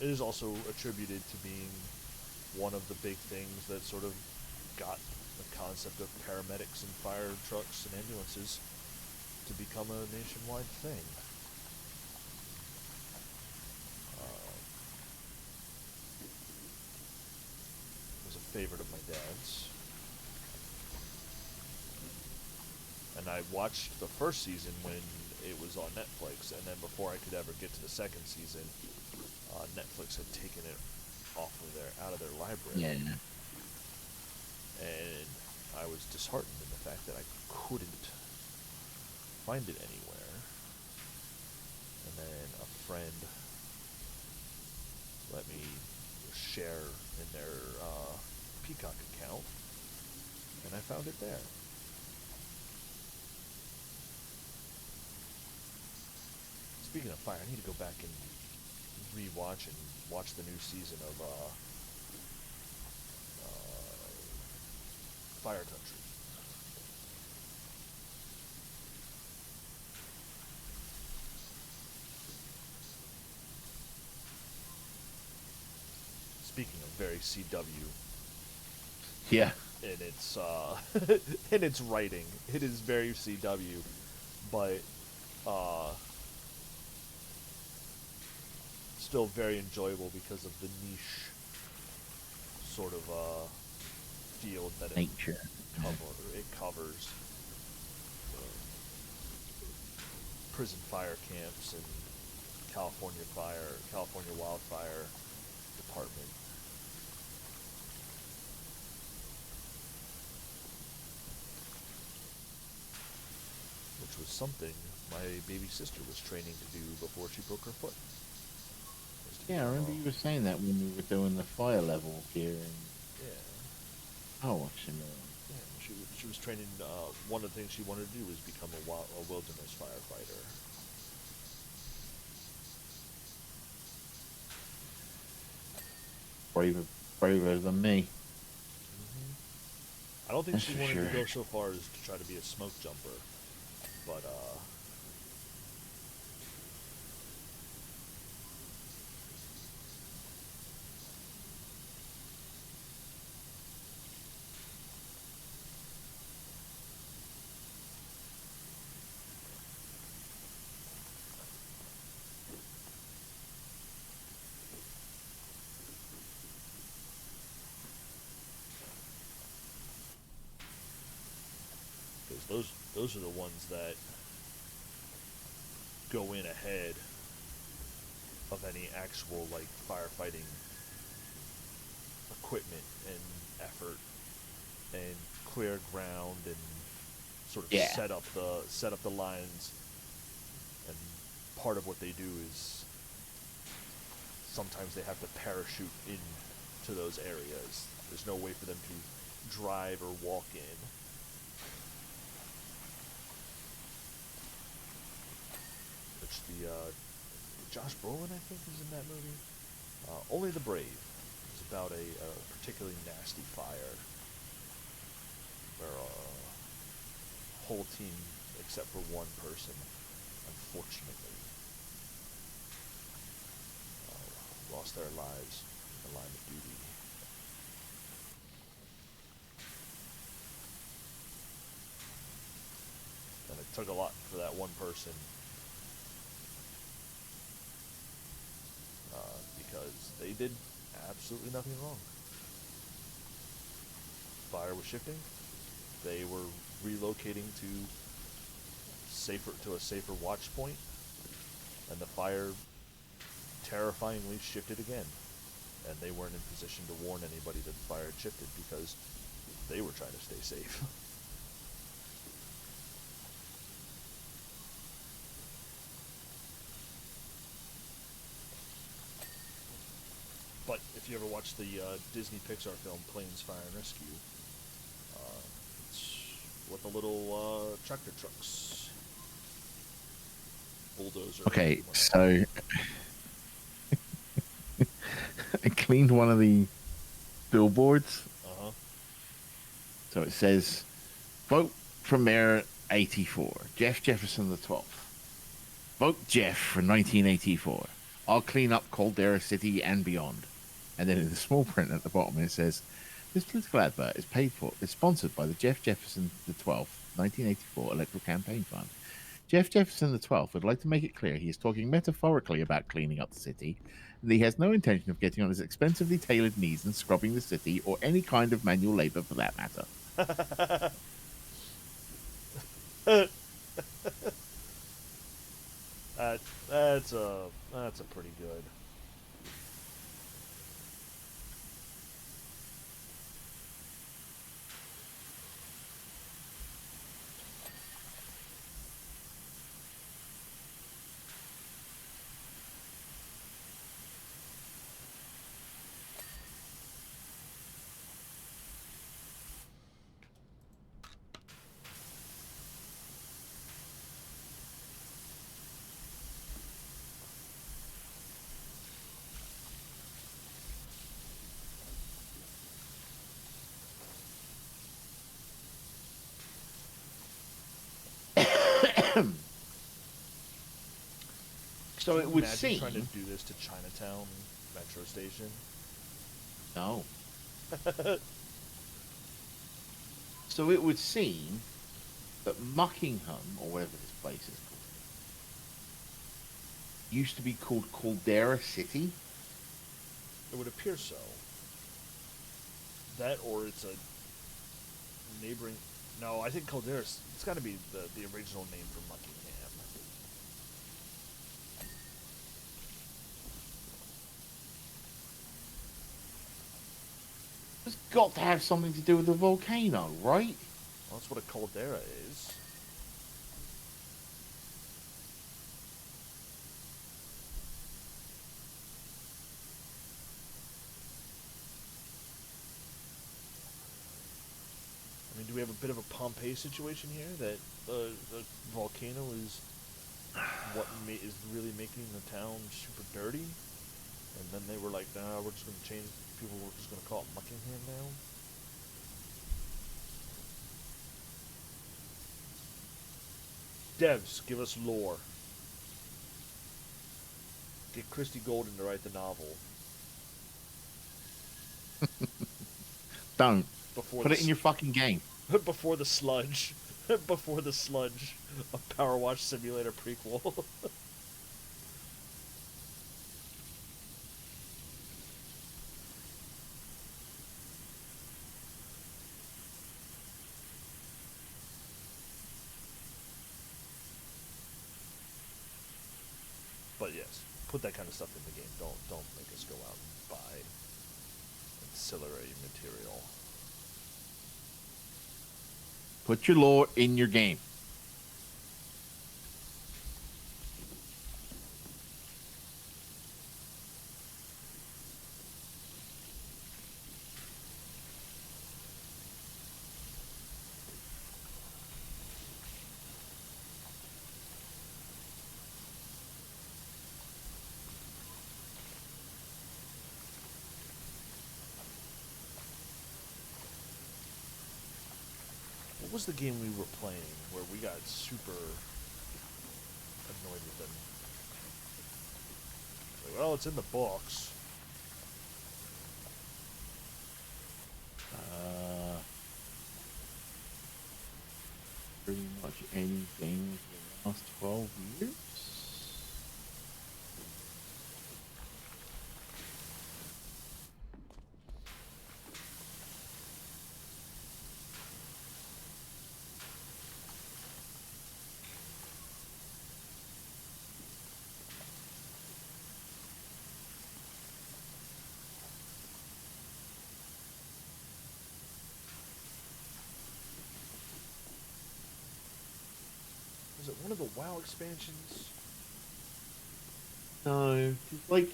It is also attributed to being one of the big things that sort of got the concept of paramedics and fire trucks and ambulances to become a nationwide thing. favorite of my dad's. And I watched the first season when it was on Netflix, and then before I could ever get to the second season, Netflix had taken it out of their library. Yeah. And I was disheartened in the fact that I couldn't find it anywhere. And then a friend let me share in their Peacock account, and I found it there. Speaking of fire, I need to go back and rewatch and watch the new season of Fire Country. Speaking of very CW, Yeah. in its in its writing, it is very CW, but still very enjoyable because of the niche sort of field that Nature. it covers. Prison fire camps and California wildfire department. Which was something my baby sister was training to do before she broke her foot. Yeah, I remember you were saying that when we were doing the fire level here in... Yeah. Oh, what's in Yeah, she was training. One of the things she wanted to do was become a wilderness firefighter. braver than me. I don't think That's she for wanted sure. to go so far as to try to be a smoke jumper, but because those are the ones that go in ahead of any actual like firefighting equipment and effort and clear ground and sort of Yeah. set up the lines. And part of what they do is sometimes they have to parachute into those areas. There's no way for them to drive or walk in. Which the Josh Brolin, I think, is in that movie. Only the Brave is about a particularly nasty fire where a whole team, except for one person, unfortunately, lost their lives in the line of duty. And it took a lot for that one person, because they did absolutely nothing wrong. Fire was shifting. They were relocating to a safer watch point, and the fire terrifyingly shifted again. And they weren't in position to warn anybody that the fire had shifted because they were trying to stay safe. But if you ever watch the Disney Pixar film Planes, Fire and Rescue, it's with the little tractor trucks, bulldozer. Okay, so I cleaned one of the billboards. Uh-huh. So it says, vote for Mayor 84, Jeff Jefferson the 12th. Vote Jeff for 1984. I'll clean up Caldera City and beyond. And then in the small print at the bottom it says, this political advert is sponsored by the Jeff Jefferson the 12th, 1984 Electoral Campaign Fund. Jeff Jefferson the 12th would like to make it clear he is talking metaphorically about cleaning up the city, and he has no intention of getting on his expensively tailored knees and scrubbing the city or any kind of manual labor for that matter. That's a pretty good. So Can it you would imagine seem. trying to do this to Chinatown Metro Station. No. So it would seem that Muckingham, or whatever this place is called, used to be called Caldera City. It would appear so. That or it's a neighboring. No, I think Caldera's. It's got to be the original name for Muckingham. It's got to have something to do with the volcano, right? Well, that's what a caldera is. I mean, do we have a bit of a Pompeii situation here that the volcano is what is really making the town super dirty? And then they were like, nah, we're just going to change. People were just going to call it Muckingham now. Devs, give us lore. Get Christy Golden to write the novel. Don't. Before Put it in your fucking game. before the sludge. Before the sludge. A Power Wash Simulator prequel. But yes, put that kind of stuff in the game. Don't make us go out and buy ancillary material. Put your lore in your game. What was the game we were playing where we got super annoyed with them? Like, well, it's in the books. Pretty much anything for the last 12 years. Was it one of the WoW expansions? No, like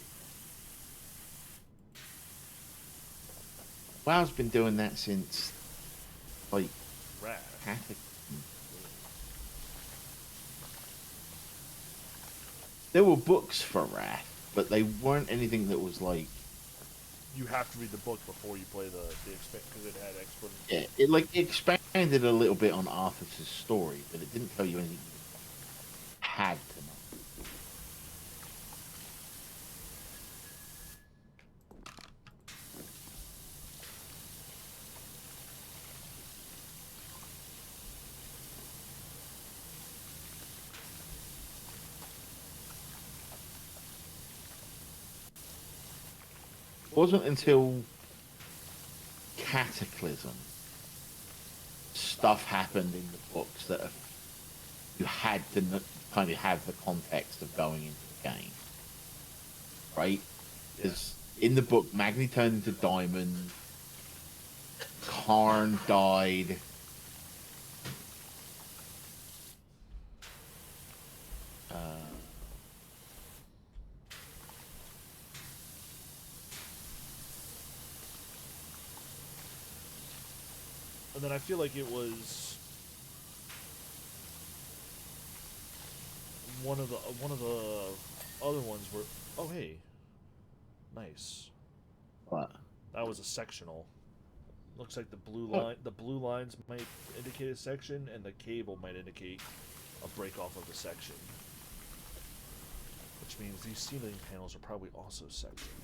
WoW's been doing that since like Wrath. Cataclysm. There were books for Wrath, but they weren't anything that was like You have to read the book before you play the because it had expert. yeah, it like expanded a little bit on Arthur's story, but it didn't tell you anything you had to know. wasn't until Cataclysm stuff happened in the books that you had to kind of have the context of going into the game, right? Because in the book, Magni turned into Diamond, Karn died. And then I feel like it was one of the other ones where, oh hey, nice. What? That was a sectional. Looks like Oh, the blue lines might indicate a section, and the cable might indicate a break off of the section. Which means these ceiling panels are probably also sectioned.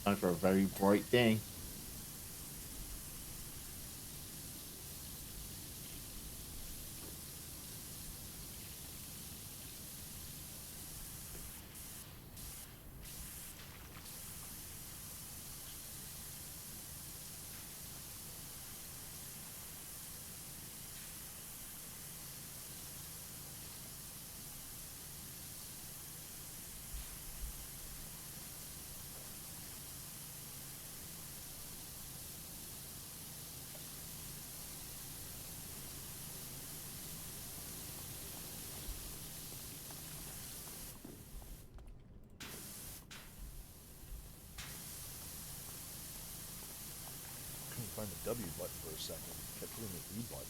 time for a very bright day. Couldn't find the W button for a second. Kept hitting the E button.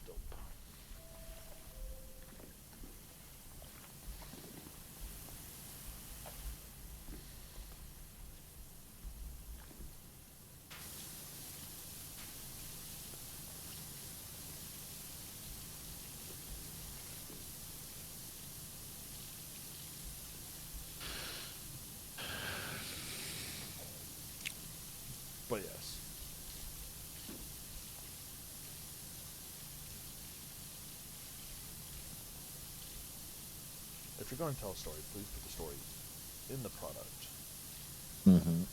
Dope. But yes. If you're going to tell a story, please put the story in the product. Mm-hmm.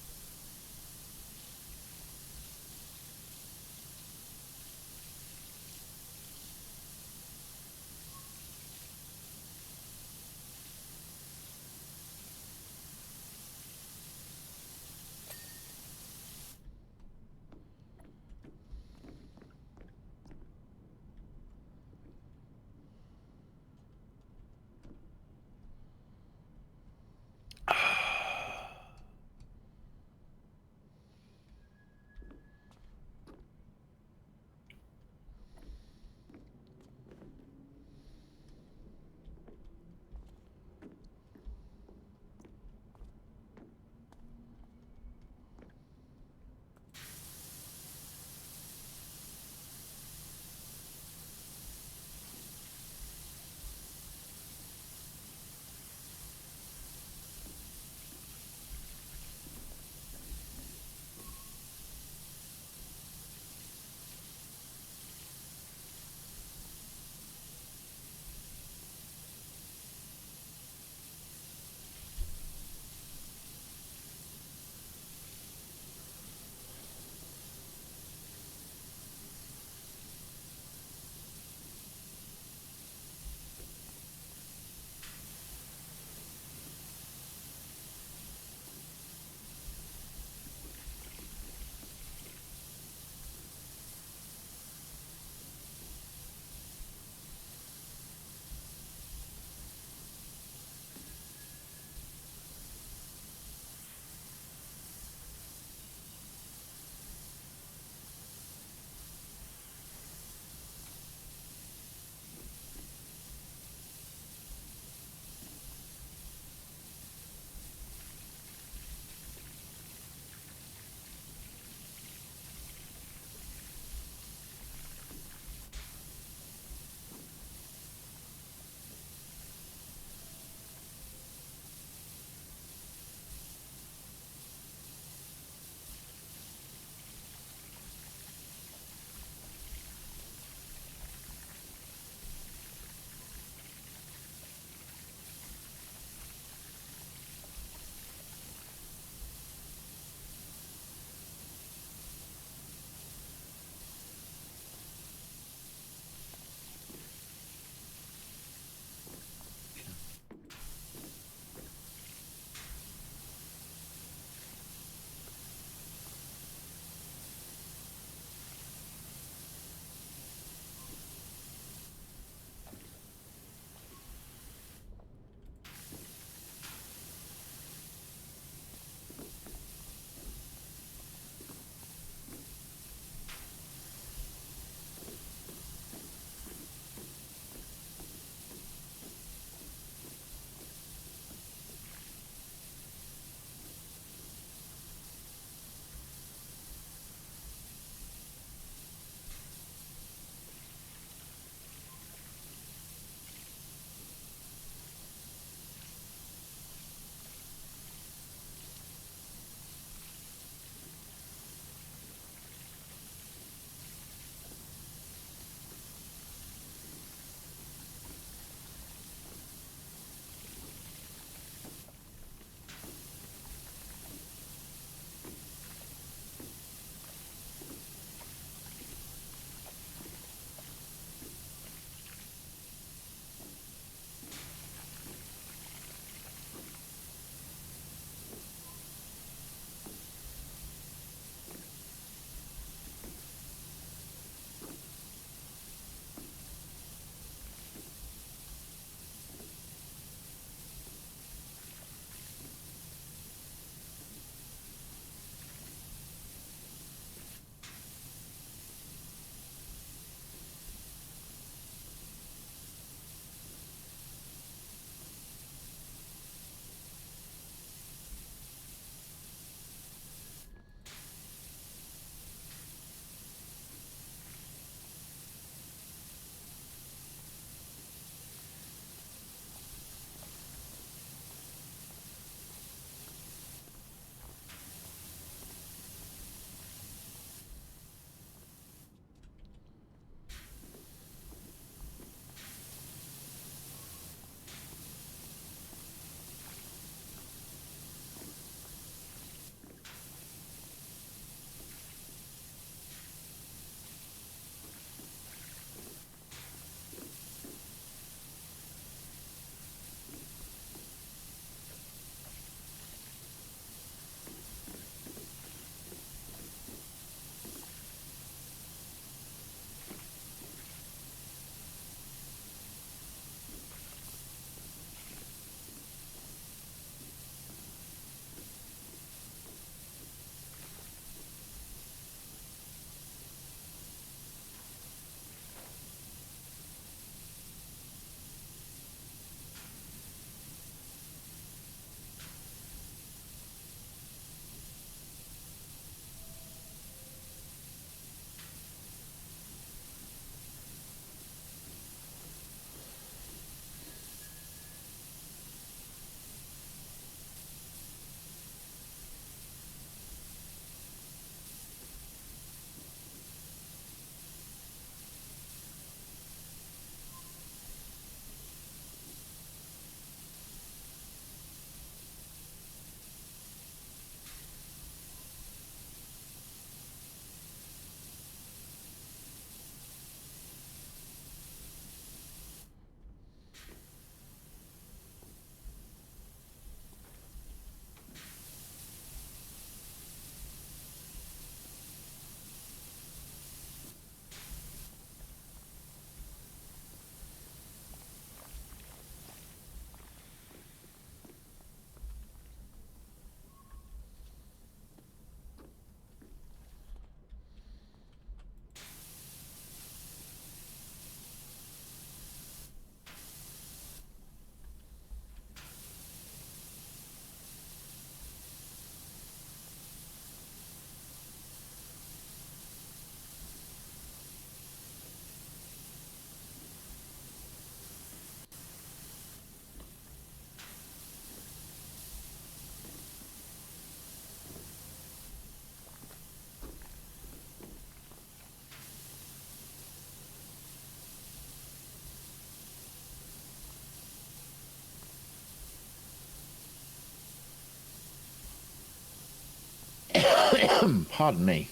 Pardon me.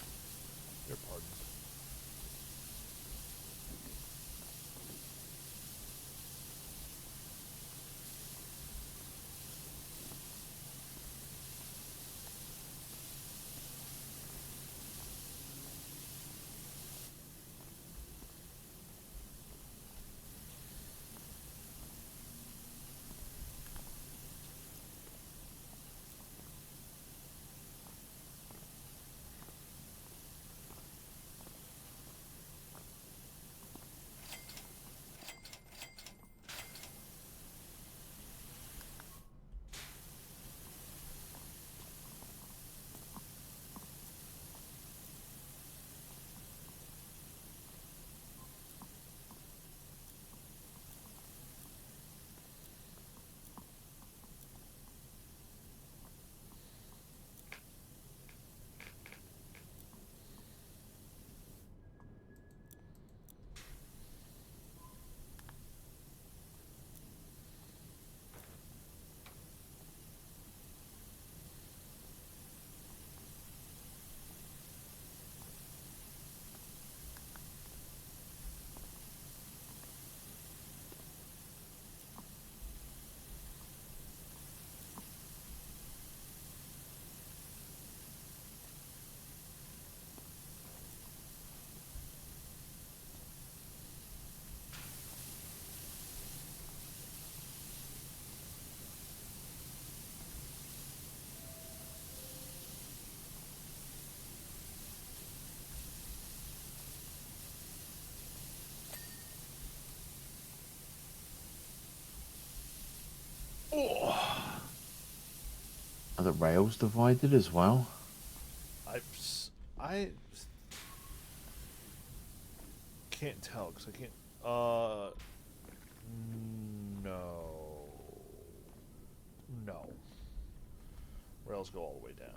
Your pardon. Are the rails divided as well? I can't tell because I can't. No, no. Rails go all the way down.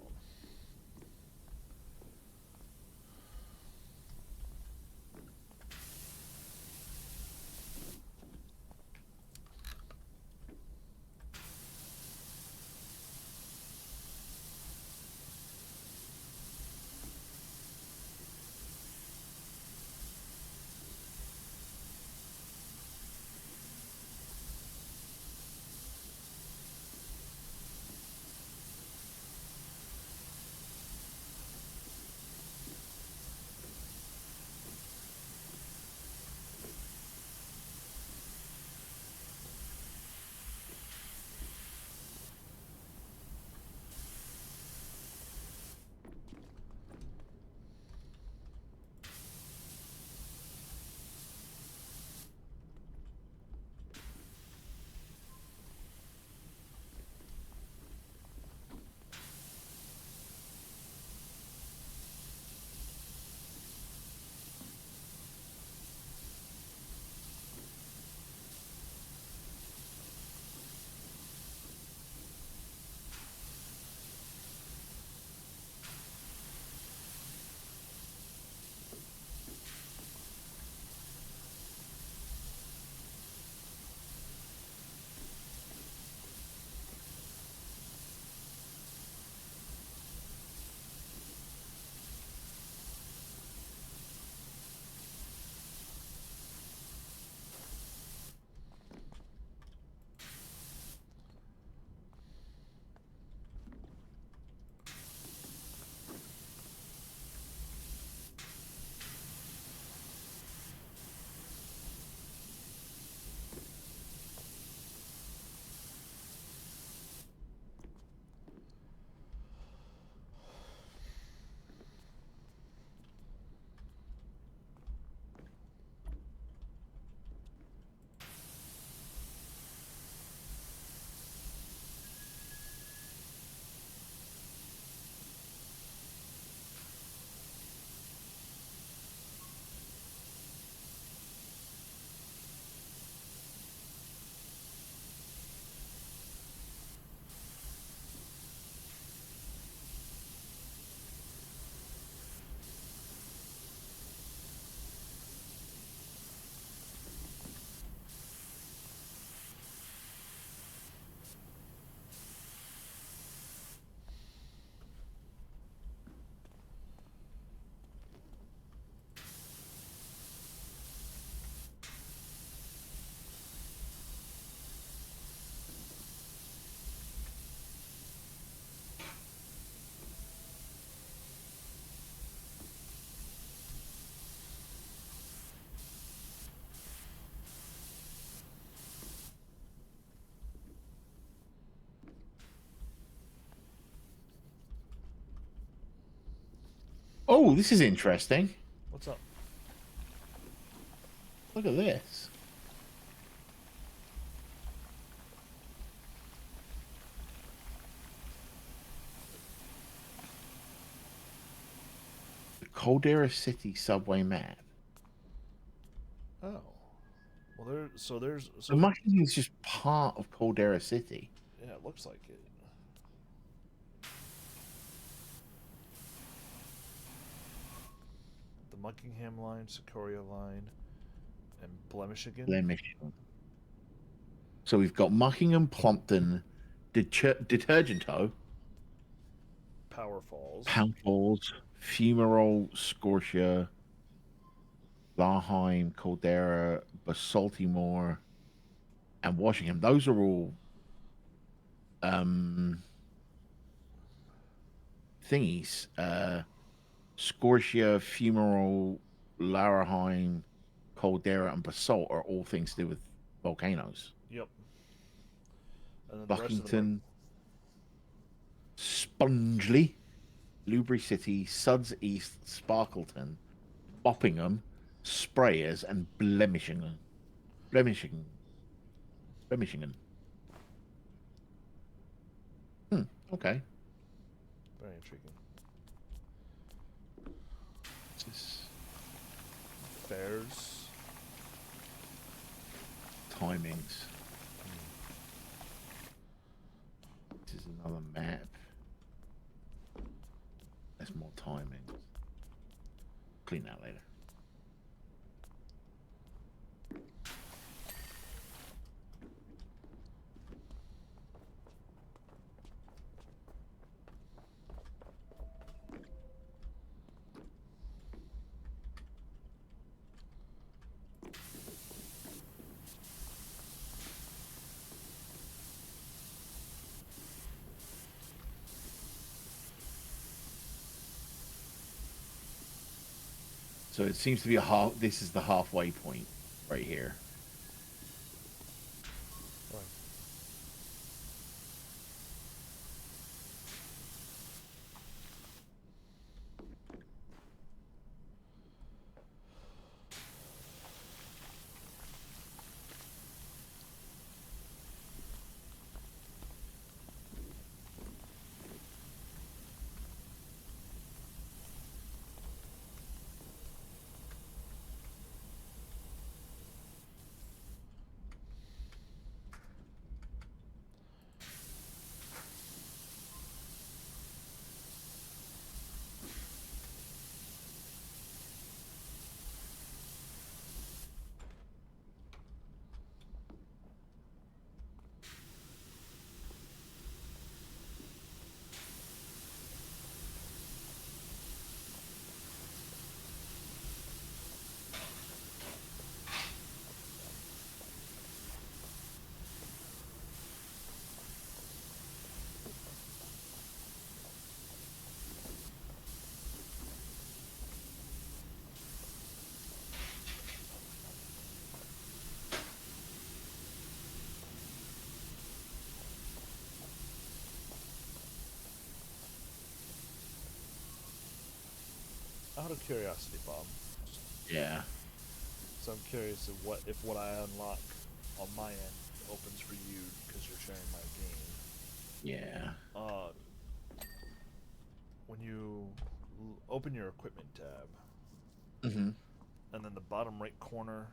Oh, this is interesting. What's up? Look at this. The Caldera City subway map. Oh, well, The mushroom is just part of Caldera City. yeah, it looks like it. The Muckingham line, Secoria line, and Blemishigan. Blemishigan. So we've got Muckingham, Plumpton, Detergento, Power Falls. Pound Falls, Fumarole, Scortia, Laheim, Caldera, Basaltimore, and Washington. Those are all thingies. Scortia, Fumarole, Laurheim, Caldera, and Basalt are all things to do with volcanoes. Yep. And then Buckington, Spongely, Lubury City, Suds East, Sparkleton, Boppingham, Sprayers, and Blemishinger. Blemishinger. Okay. Very intriguing. Fairs. Timings. This is another map. There's more timings. Clean that later. So it seems to be a half. This is the halfway point right here. Right. Out of curiosity, Bob. Yeah. So I'm curious if what I unlock on my end opens for you because you're sharing my game. Yeah. When you open your equipment tab, Mm-hmm. and then the bottom right corner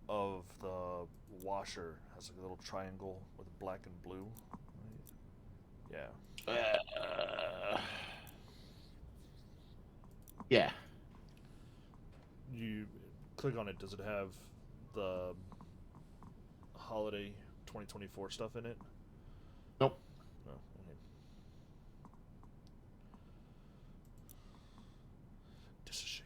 of the washer has like a little triangle with black and blue. Right? Yeah. Yeah. You click on it. Does it have the holiday 2024 stuff in it? Nope. No. Okay. Just a shame.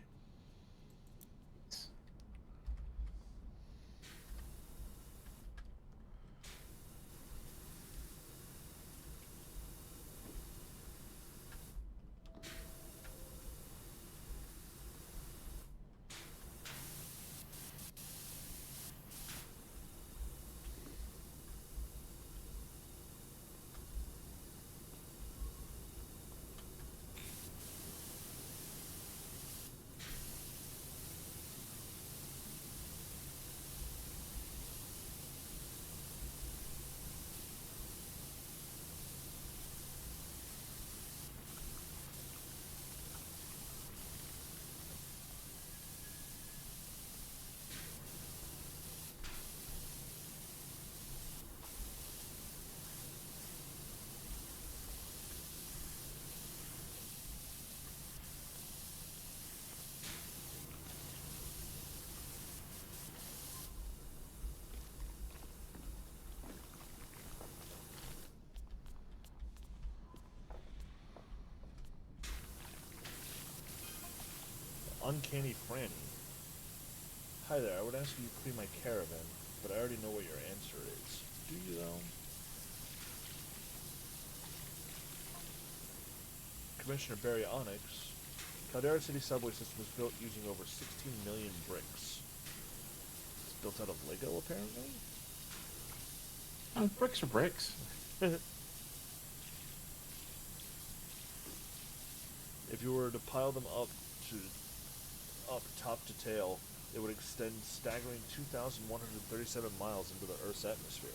Uncanny Franny. Hi there, I would ask you to clean my caravan, but I already know what your answer is. Do you though? Commissioner Barry Onyx. Caldera City subway system was built using over 16 million bricks. It's built out of Lego, apparently? Oh, bricks are bricks. If you were to pile them up top to tail, it would extend staggering 2,137 miles into the Earth's atmosphere.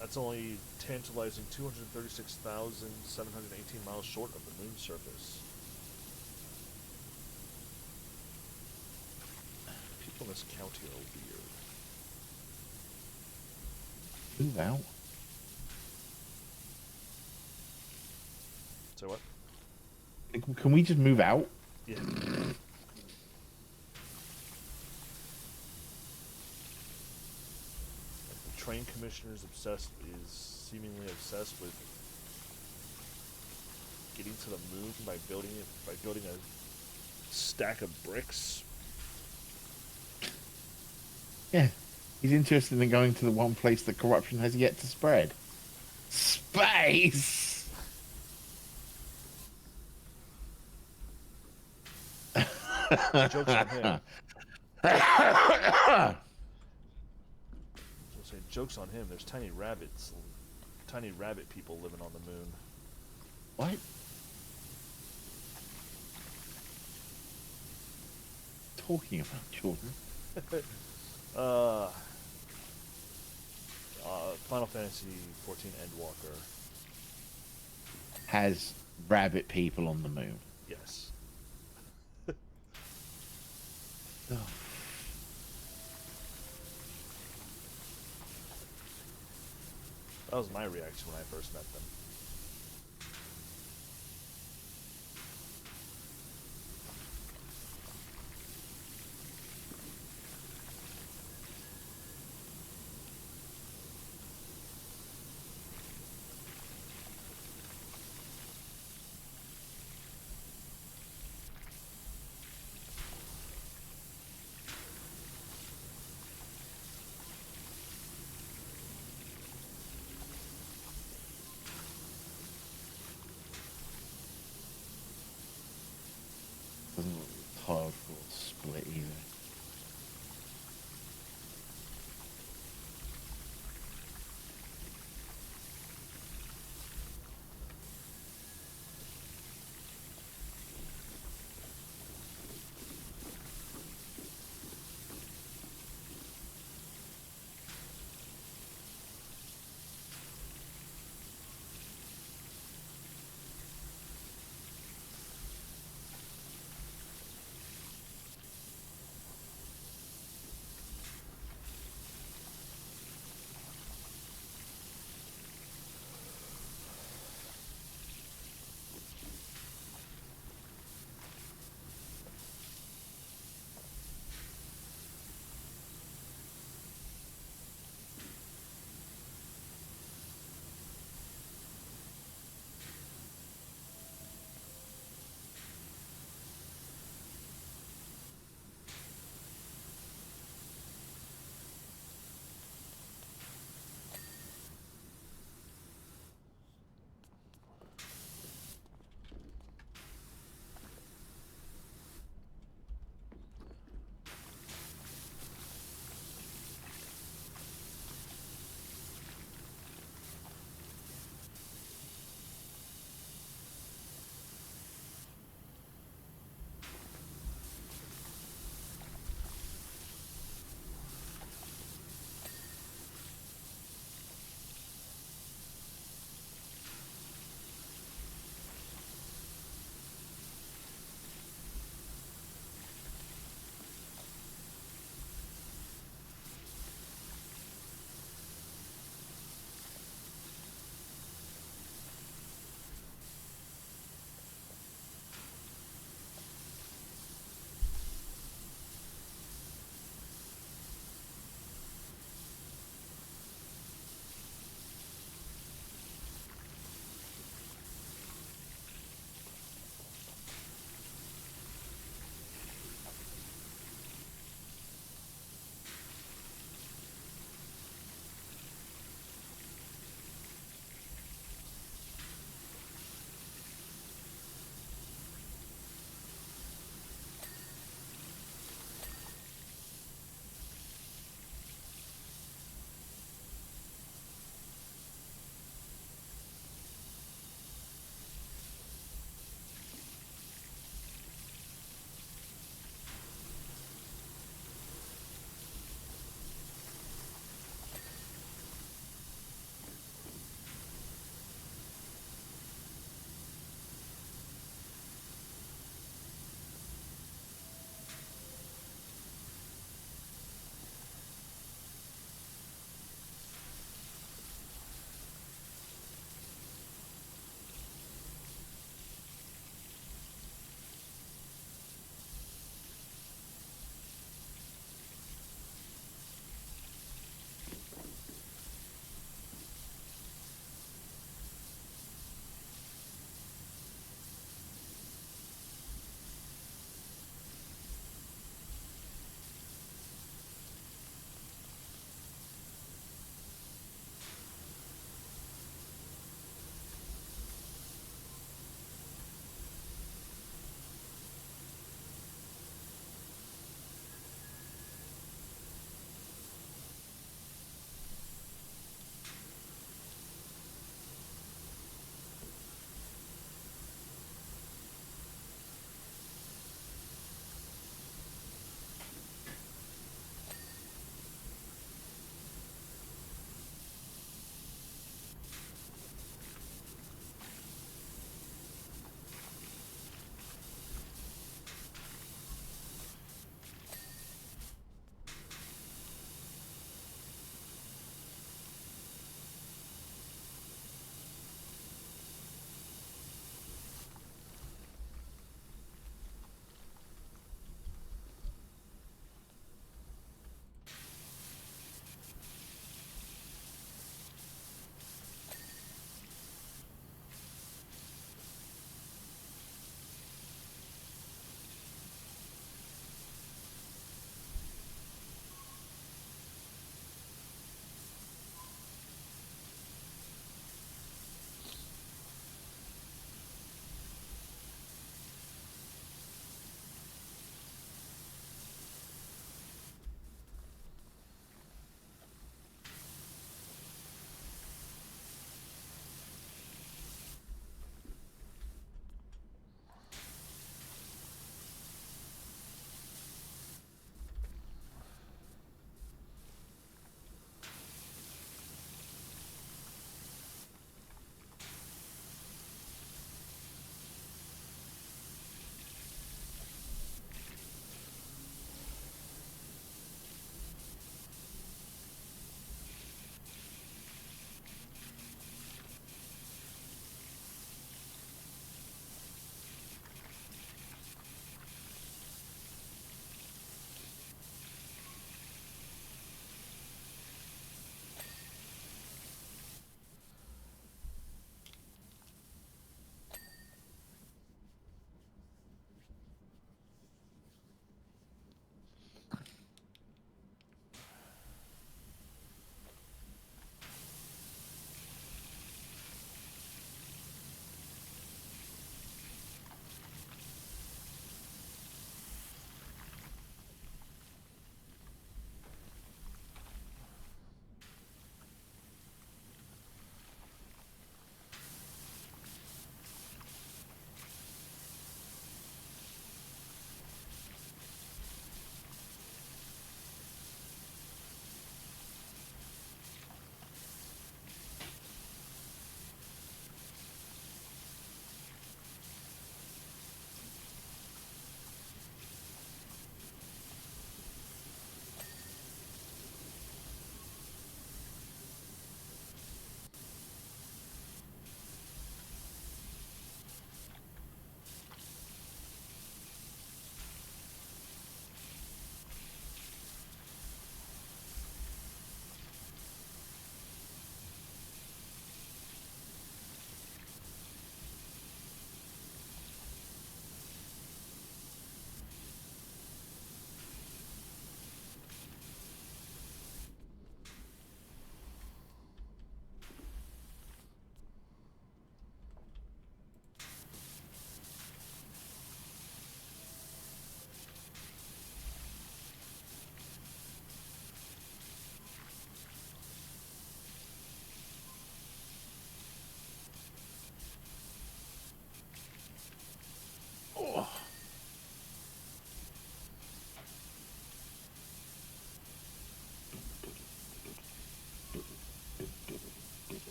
That's only tantalizing 236,718 miles short of the moon's surface. People in this county are weird. Move out. So what? Can we just move out? Yeah. The train commissioner is seemingly obsessed with getting to the moon by building a stack of bricks. Yeah. He's interested in going to the one place that corruption has yet to spread. Space! Joke's on him. So say, joke's on him. There's tiny rabbit people living on the moon. What? Talking about children. Final Fantasy 14 Endwalker. Has rabbit people on the moon. Yes. Oh. That was my reaction when I first met them.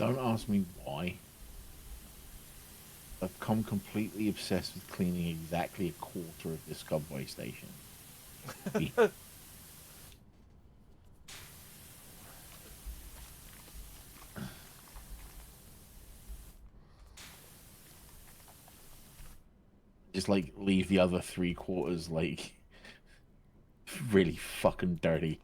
Don't ask me why. I've become completely obsessed with cleaning exactly a quarter of this subway station. Just like leave the other 3/4 like really fucking dirty.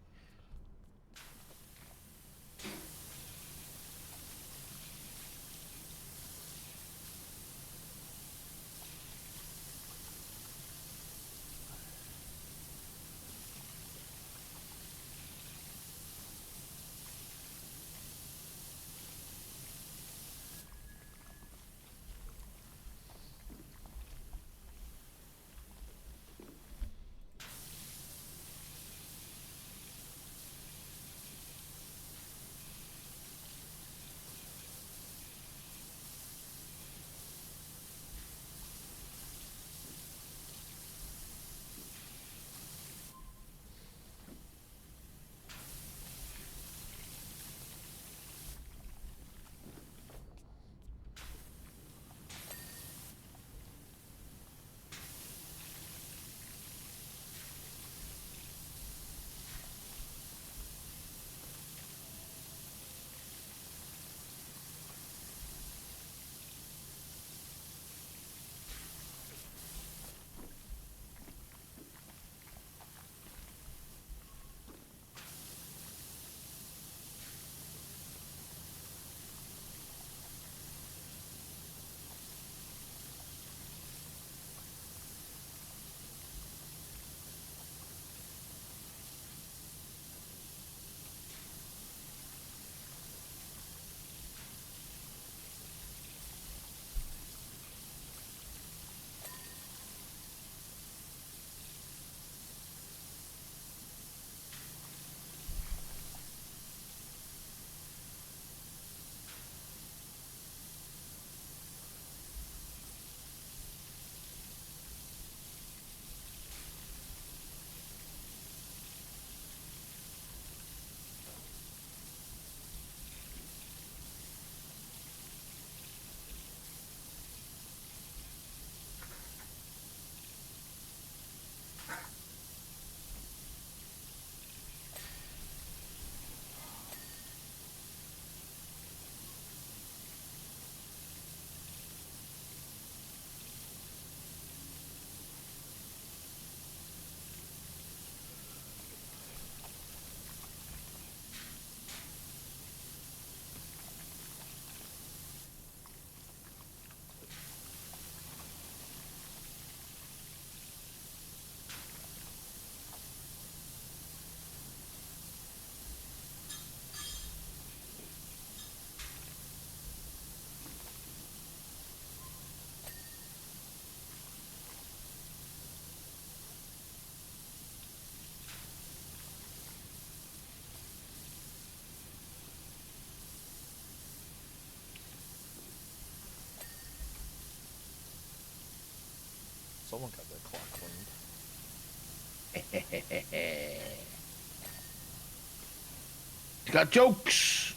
Someone got their clock cleaned. You got jokes.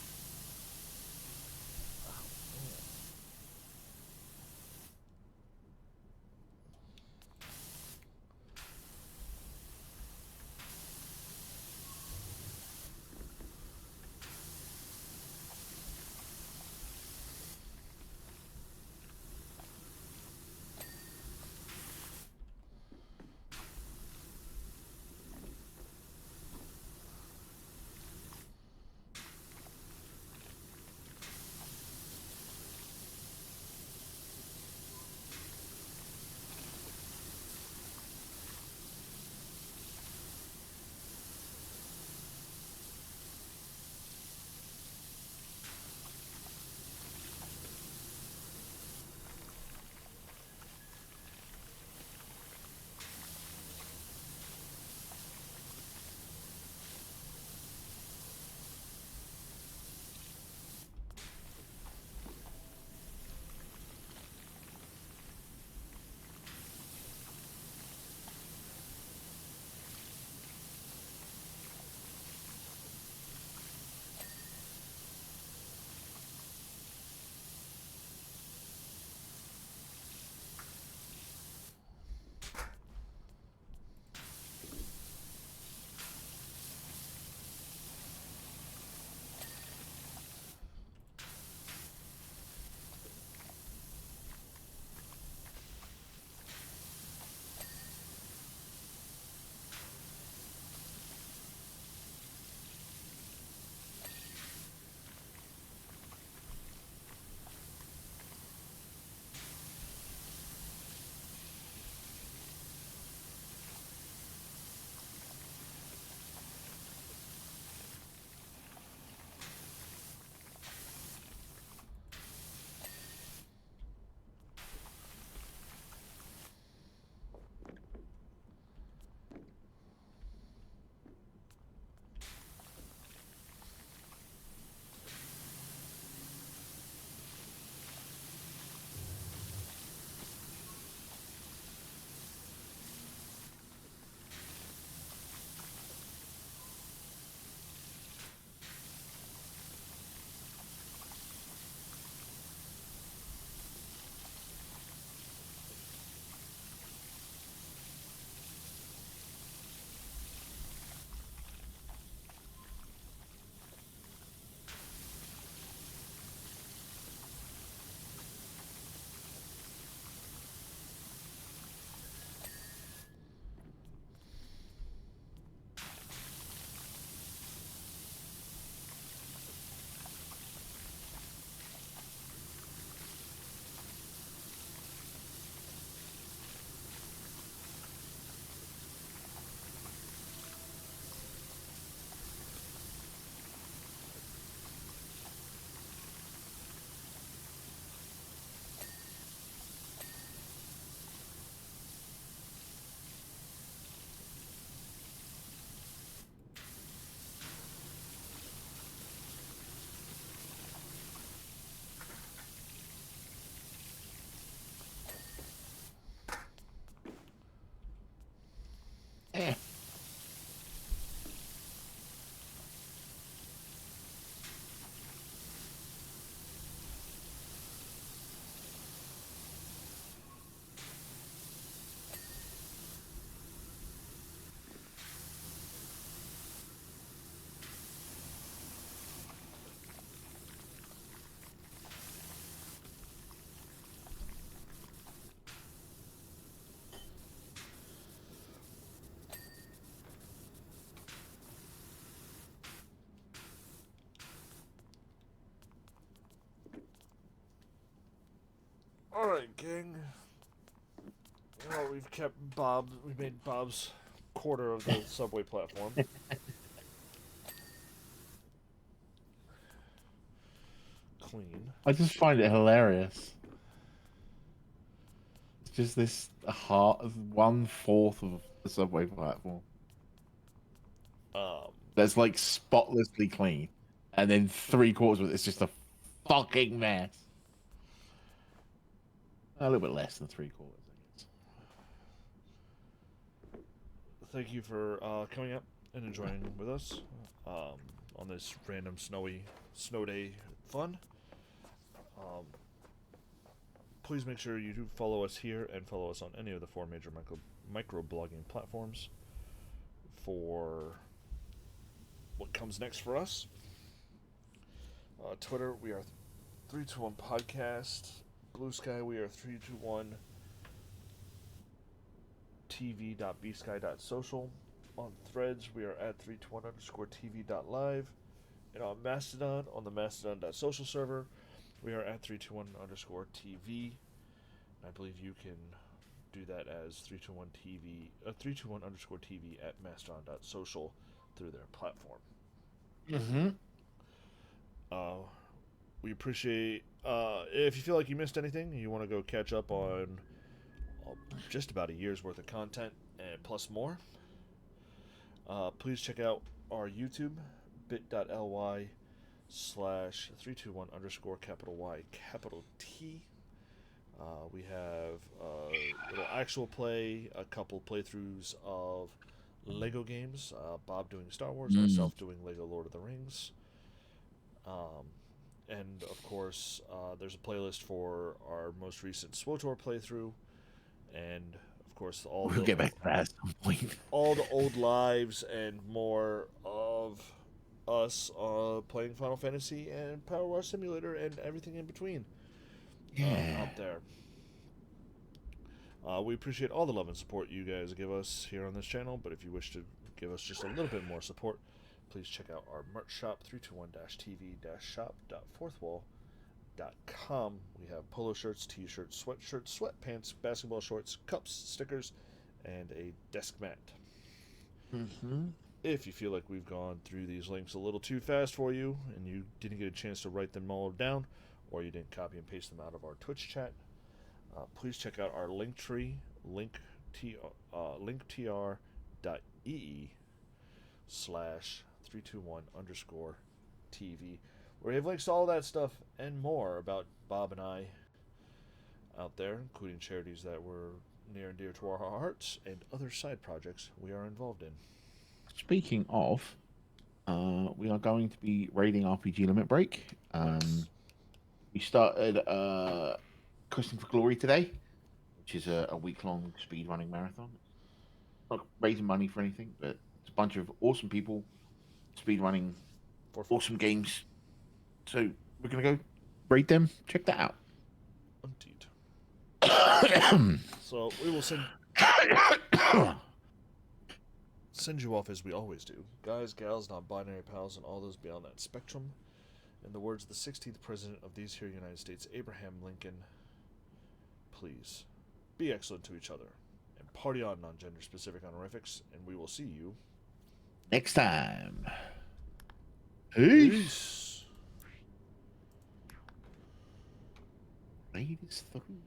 All right, gang. Well, we've made Bob's quarter of the subway platform. Clean. I just find it hilarious. It's just this 1/4 of the subway platform Um, that's like spotlessly clean, and then 3/4 of it's just a fucking mess. A little bit less than 3/4, I guess. thank you for coming up and enjoying with us on this random snow day fun. Um, please make sure you do follow us here and follow us on any of the 4 major micro-blogging platforms for what comes next for us. Twitter, we are 321 Podcast. Blue Sky, we are 321 tv.bsky.social. On Threads, we are at 321_tv.live. And on Mastodon, on the mastodon.social server, we are at 321_tv. I believe you can do that as 321_tv at mastodon.social through their platform. Mm-hmm. We appreciate if you feel like you missed anything and you want to go catch up on just about a year's worth of content and plus more, please check out our YouTube, bit.ly/321_Y_T. We have a little actual play, a couple playthroughs of Lego games, Bob doing Star Wars, myself doing Lego Lord of the Rings. And of course, there's a playlist for our most recent SWOTOR playthrough, and of course, We'll get back to that at some point. all the old lives and more of us playing Final Fantasy and Power Wash Simulator and everything in between out there. We appreciate all the love and support you guys give us here on this channel, but if you wish to give us just a little bit more support, please check out our merch shop, 321-tv-shop.fourthwall.com. We have polo shirts, t-shirts, sweatshirts, sweatpants, basketball shorts, cups, stickers, and a desk mat. Mm-hmm. If you feel like we've gone through these links a little too fast for you and you didn't get a chance to write them all down, or you didn't copy and paste them out of our Twitch chat, please check out our Linktree, linktr.ee/321_TV, where we have links to all that stuff and more about Bob and I out there, including charities that were near and dear to our hearts and other side projects we are involved in. Speaking of, we are going to be raiding RPG Limit Break. Yes. We started Questing for Glory today, which is a week-long speedrunning marathon. Not raising money for anything, but it's a bunch of awesome people speedrunning awesome games. So we're going to go raid them. Check that out. Indeed. So we will send you off as we always do. Guys, gals, non-binary pals, and all those beyond that spectrum. In the words of the 16th President of these here United States, Abraham Lincoln, please be excellent to each other and party on non-gender specific honorifics, and we will see you next time. Peace. Ladies through.